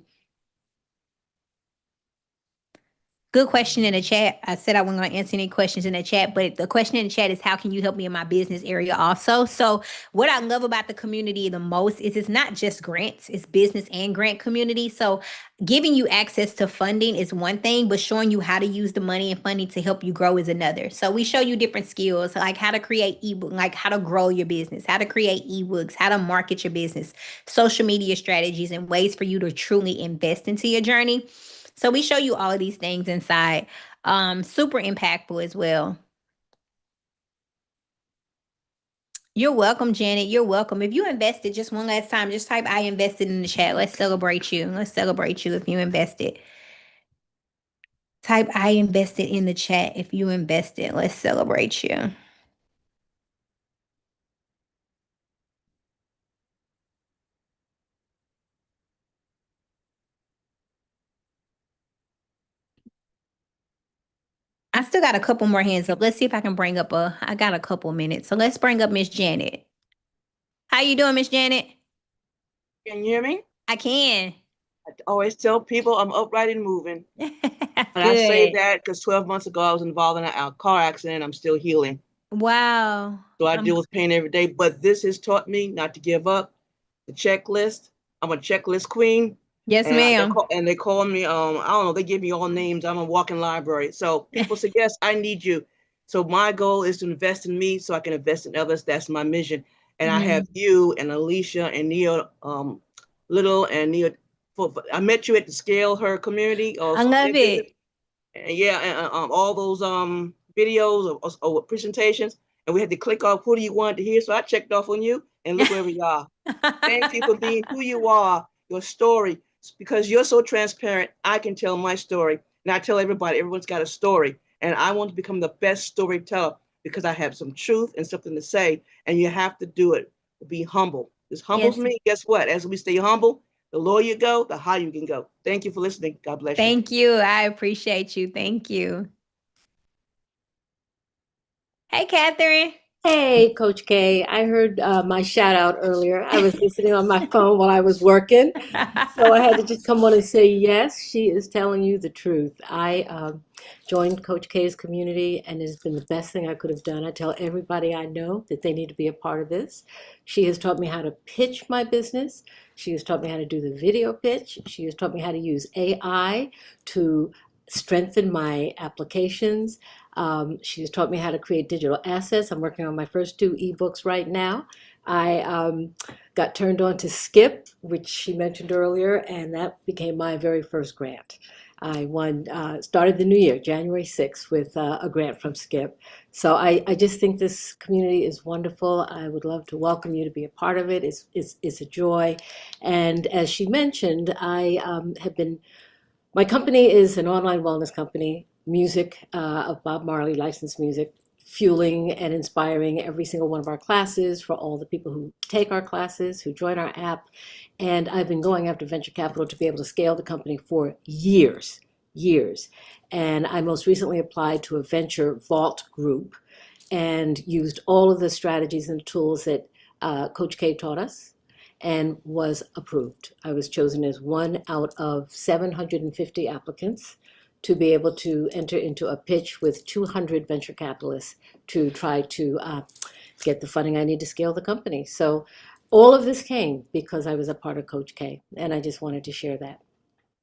Good question in the chat. I said I wasn't going to answer any questions in the chat, but the question in the chat is, how can you help me in my business area also? So what I love about the community the most is it's not just grants, it's business and grant community. So giving you access to funding is one thing, but showing you how to use the money and funding to help you grow is another. So we show you different skills, like how to create ebook, like how to grow your business, how to create ebooks, how to market your business, social media strategies, and ways for you to truly invest into your journey. So we show you all of these things inside. Super impactful as well. You're welcome, Janet. You're welcome. If you invested, just one last time, just type I invested in the chat. Let's celebrate you. Let's celebrate you if you invested. Type I invested in the chat if you invested. Let's celebrate you. I still got a couple more hands up. Let's see if I can bring up I got a couple minutes. So let's bring up Miss Janet. How you doing, Miss Janet? Can you hear me? I can. I always tell people I'm upright and moving. And I say that because 12 months ago I was involved in a car accident. I'm still healing. Wow. So I deal with pain every day. But this has taught me not to give up. The checklist. I'm a checklist queen. Yes, ma'am. And they call me, I don't know, they give me all names. I'm a walking library. So people say, yes, I need you. So my goal is to invest in me so I can invest in others. That's my mission. And I have you and Alicia and Nia Little and Nia. I met you at the Scale Her community. I love it. And all those videos or presentations. And we had to click off who do you want to hear. So I checked off on you and look where we are. Thank you for being who you are, your story. Because you're so transparent, I can tell my story. And I tell everybody, everyone's got a story. And I want to become the best storyteller because I have some truth and something to say. And you have to do it. Be humble. This humbles me. Guess what? As we stay humble, the lower you go, the higher you can go. Thank you for listening. God bless you. Thank you. I appreciate you. Thank you. Hey, Catherine. Hey, Coach K. I heard my shout out earlier. I was listening on my phone while I was working. So I had to just come on and say, yes, she is telling you the truth. I joined Coach K's community and it's been the best thing I could have done. I tell everybody I know that they need to be a part of this. She has taught me how to pitch my business. She has taught me how to do the video pitch. She has taught me how to use AI to strengthen my applications. She has taught me how to create digital assets. I'm working on my first 2 ebooks right now. I got turned on to Skip, which she mentioned earlier, and that became my very first grant. I started the new year, January 6th, with a grant from Skip. So I just think this community is wonderful. I would love to welcome you to be a part of it. It's a joy. And as she mentioned, my company is an online wellness company, music of Bob Marley, licensed music, fueling and inspiring every single one of our classes for all the people who take our classes, who join our app. And I've been going after venture capital to be able to scale the company for years. And I most recently applied to a venture vault group and used all of the strategies and tools that Coach K taught us and was approved. I was chosen as one out of 750 applicants to be able to enter into a pitch with 200 venture capitalists to try to get the funding I need to scale the company. So all of this came because I was a part of Coach K, and I just wanted to share that.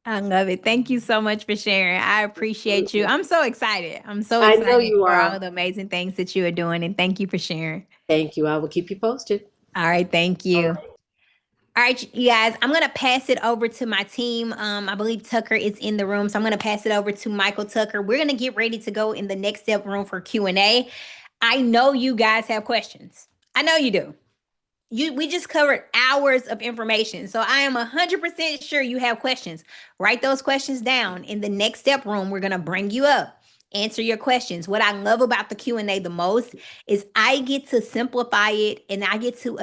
I love it. Thank you so much for sharing. I appreciate you. I'm so excited. I'm so I excited know you for are. all the amazing things that you are doing, and thank you for sharing. Thank you. I will keep you posted. All right. Thank you. All right, you guys, I'm going to pass it over to my team. I believe Tucker is in the room, so I'm going to pass it over to Michael Tucker. We're going to get ready to go in the next step room for Q&A. I know you guys have questions. I know you do. We just covered hours of information. So I am 100% sure you have questions. Write those questions down. In the next step room, we're going to bring you up, answer your questions. What I love about the Q&A the most is I get to simplify it and I get to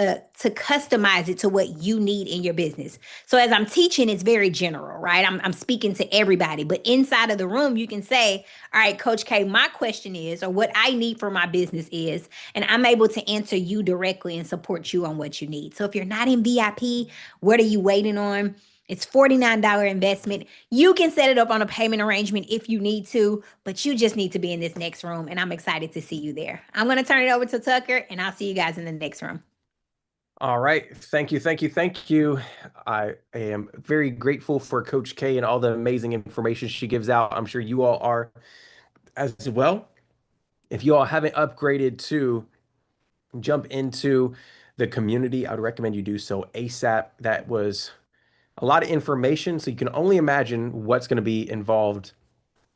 customize it to what you need in your business. So as I'm teaching, it's very general, right? I'm speaking to everybody, but inside of the room, you can say, all right, Coach K, my question is, or what I need for my business is, and I'm able to answer you directly and support you on what you need. So if you're not in VIP, what are you waiting on? It's $49 investment. You can set it up on a payment arrangement if you need to, but you just need to be in this next room, and I'm excited to see you there. I'm going to turn it over to Tucker, and I'll see you guys in the next room. All right. Thank you. I am very grateful for Coach K and all the amazing information she gives out. I'm sure you all are as well. If you all haven't upgraded to jump into the community, I would recommend you do so ASAP. That was a lot of information, so you can only imagine what's going to be involved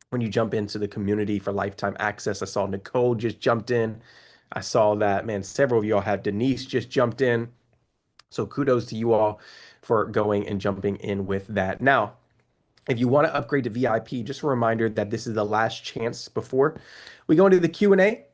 when you jump into the community for lifetime access. I saw Nicole just jumped in. I saw that, man, several of y'all have. Denise just jumped in. So kudos to you all for going and jumping in with that. Now, if you want to upgrade to VIP, just a reminder that this is the last chance before we go into the Q&A.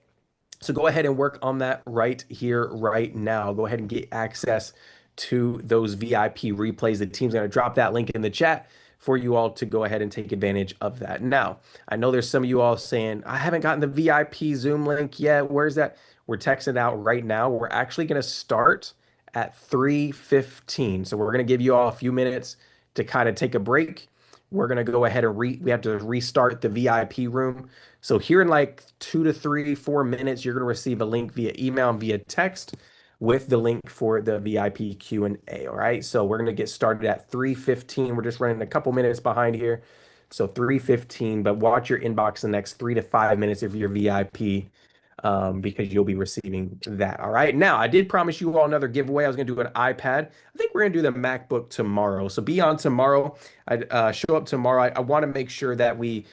So go ahead and work on that right here, right now. Go ahead and get access to those VIP replays. The team's going to drop that link in the chat for you all to go ahead and take advantage of that. Now, I know there's some of you all saying, I haven't gotten the VIP Zoom link yet. Where's that? We're texting out right now. We're actually going to start at 3:15. So we're going to give you all a few minutes to kind of take a break. We're going to go ahead and we have to restart the VIP room. So here in like 2 to 3, 4 minutes, you're going to receive a link via email and via text with the link for the VIP Q&A. All right. So we're going to get started at 3:15. We're just running a couple minutes behind here. So 3:15, but watch your inbox the next 3 to 5 minutes if you're VIP. Because you'll be receiving that. All right. Now, I did promise you all another giveaway. I was going to do an iPad. I think we're going to do the MacBook tomorrow. So be on tomorrow. I show up tomorrow. I want to make sure that we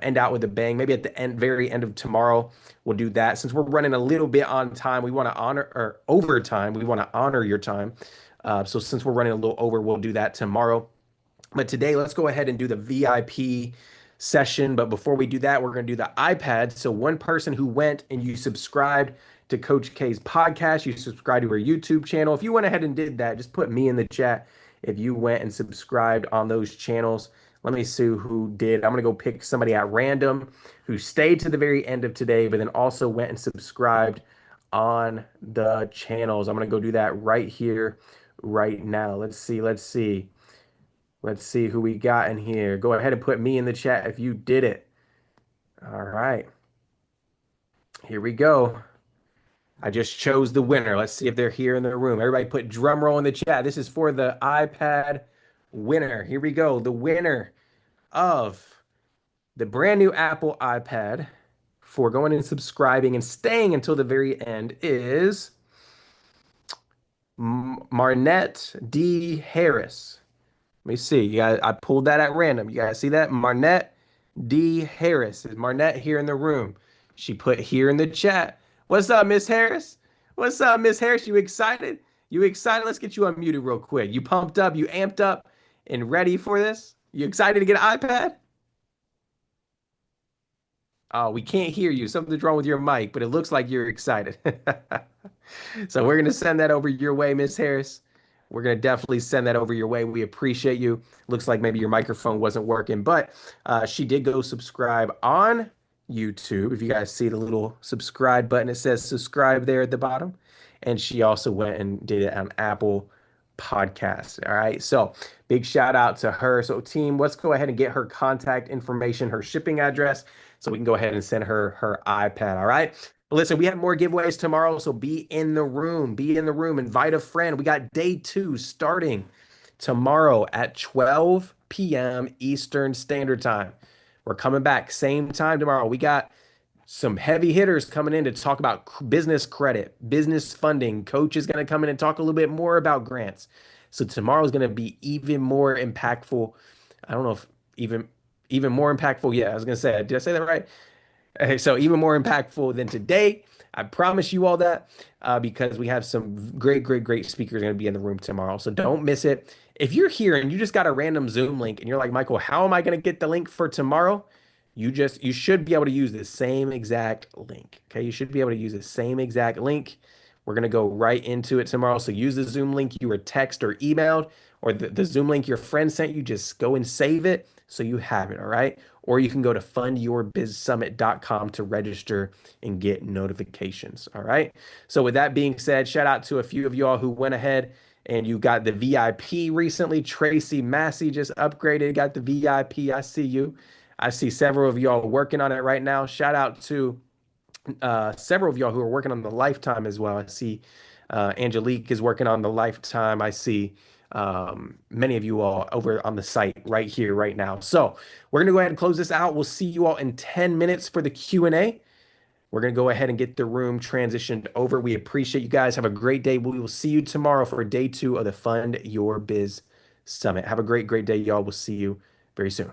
end out with a bang. Maybe at the very end of tomorrow, we'll do that. Since we're running a little bit on time, we want to honor, or overtime, we want to honor your time. So since we're running a little over, we'll do that tomorrow. But today, let's go ahead and do the VIP session. But before we do that, we're going to do the iPad. So one person who went and you subscribed to Coach K's podcast, you subscribed to her YouTube channel. If you went ahead and did that, just put me in the chat if you went and subscribed on those channels. Let me see who did. I'm going to go pick somebody at random who stayed to the very end of today, but then also went and subscribed on the channels. I'm going to go do that right here, right now. Let's see. Let's see who we got in here. Go ahead and put me in the chat if you did it. All right. Here we go. I just chose the winner. Let's see if they're here in the room. Everybody put drum roll in the chat. This is for the iPad winner. Here we go. The winner of the brand new Apple iPad for going and subscribing and staying until the very end is Marnette D. Harris. Let me see. You guys, I pulled that at random. You guys see that? Marnette D. Harris. Is Marnette here in the room? She put here in the chat. What's up, Miss Harris? What's up, Miss Harris? You excited? You excited? Let's get you unmuted real quick. You pumped up? You amped up and ready for this? You excited to get an iPad? Oh, we can't hear you. Something's wrong with your mic, but it looks like you're excited. So we're going to send that over your way, Miss Harris. We're going to definitely send that over your way. We appreciate you. Looks like maybe your microphone wasn't working, but she did go subscribe on YouTube. If you guys see the little subscribe button, it says subscribe there at the bottom. And she also went and did it on Apple Podcasts. All right. So big shout out to her. So team, let's go ahead and get her contact information, her shipping address, so we can go ahead and send her her iPad. All right. But listen, we have more giveaways tomorrow. So be in the room, invite a friend. We got day 2 starting tomorrow at 12 p.m. Eastern Standard Time. We're coming back same time tomorrow. We got some heavy hitters coming in to talk about business credit, business funding. Coach is going to come in and talk a little bit more about grants. So tomorrow is going to be even more impactful. I don't know if even more impactful. Yeah, I was going to say, did I say that right? So even more impactful than today. I promise you all that because we have some great speakers going to be in the room tomorrow. So don't miss it. If you're here and you just got a random Zoom link and you're like, Michael, how am I going to get the link for tomorrow? You should be able to use the same exact link. Okay. You should be able to use the same exact link. We're going to go right into it tomorrow. So use the Zoom link you were text or emailed, or the Zoom link your friend sent you. Just go and save it so you have it. All right. Or you can go to fundyourbizsummit.com to register and get notifications. All right. So with that being said, shout out to a few of y'all who went ahead and you got the VIP recently. Tracy Massey just upgraded, got the VIP. I see you. I see several of y'all working on it right now. Shout out to several of y'all who are working on the Lifetime as well. I see Angelique is working on the Lifetime. I see many of you all over on the site right here, right now. So we're going to go ahead and close this out. We'll see you all in 10 minutes for the Q&A. We're going to go ahead and get the room transitioned over. We appreciate you guys. Have a great day. We will see you tomorrow for day 2 of the Fund Your Biz Summit. Have a great day, y'all. We'll see you very soon.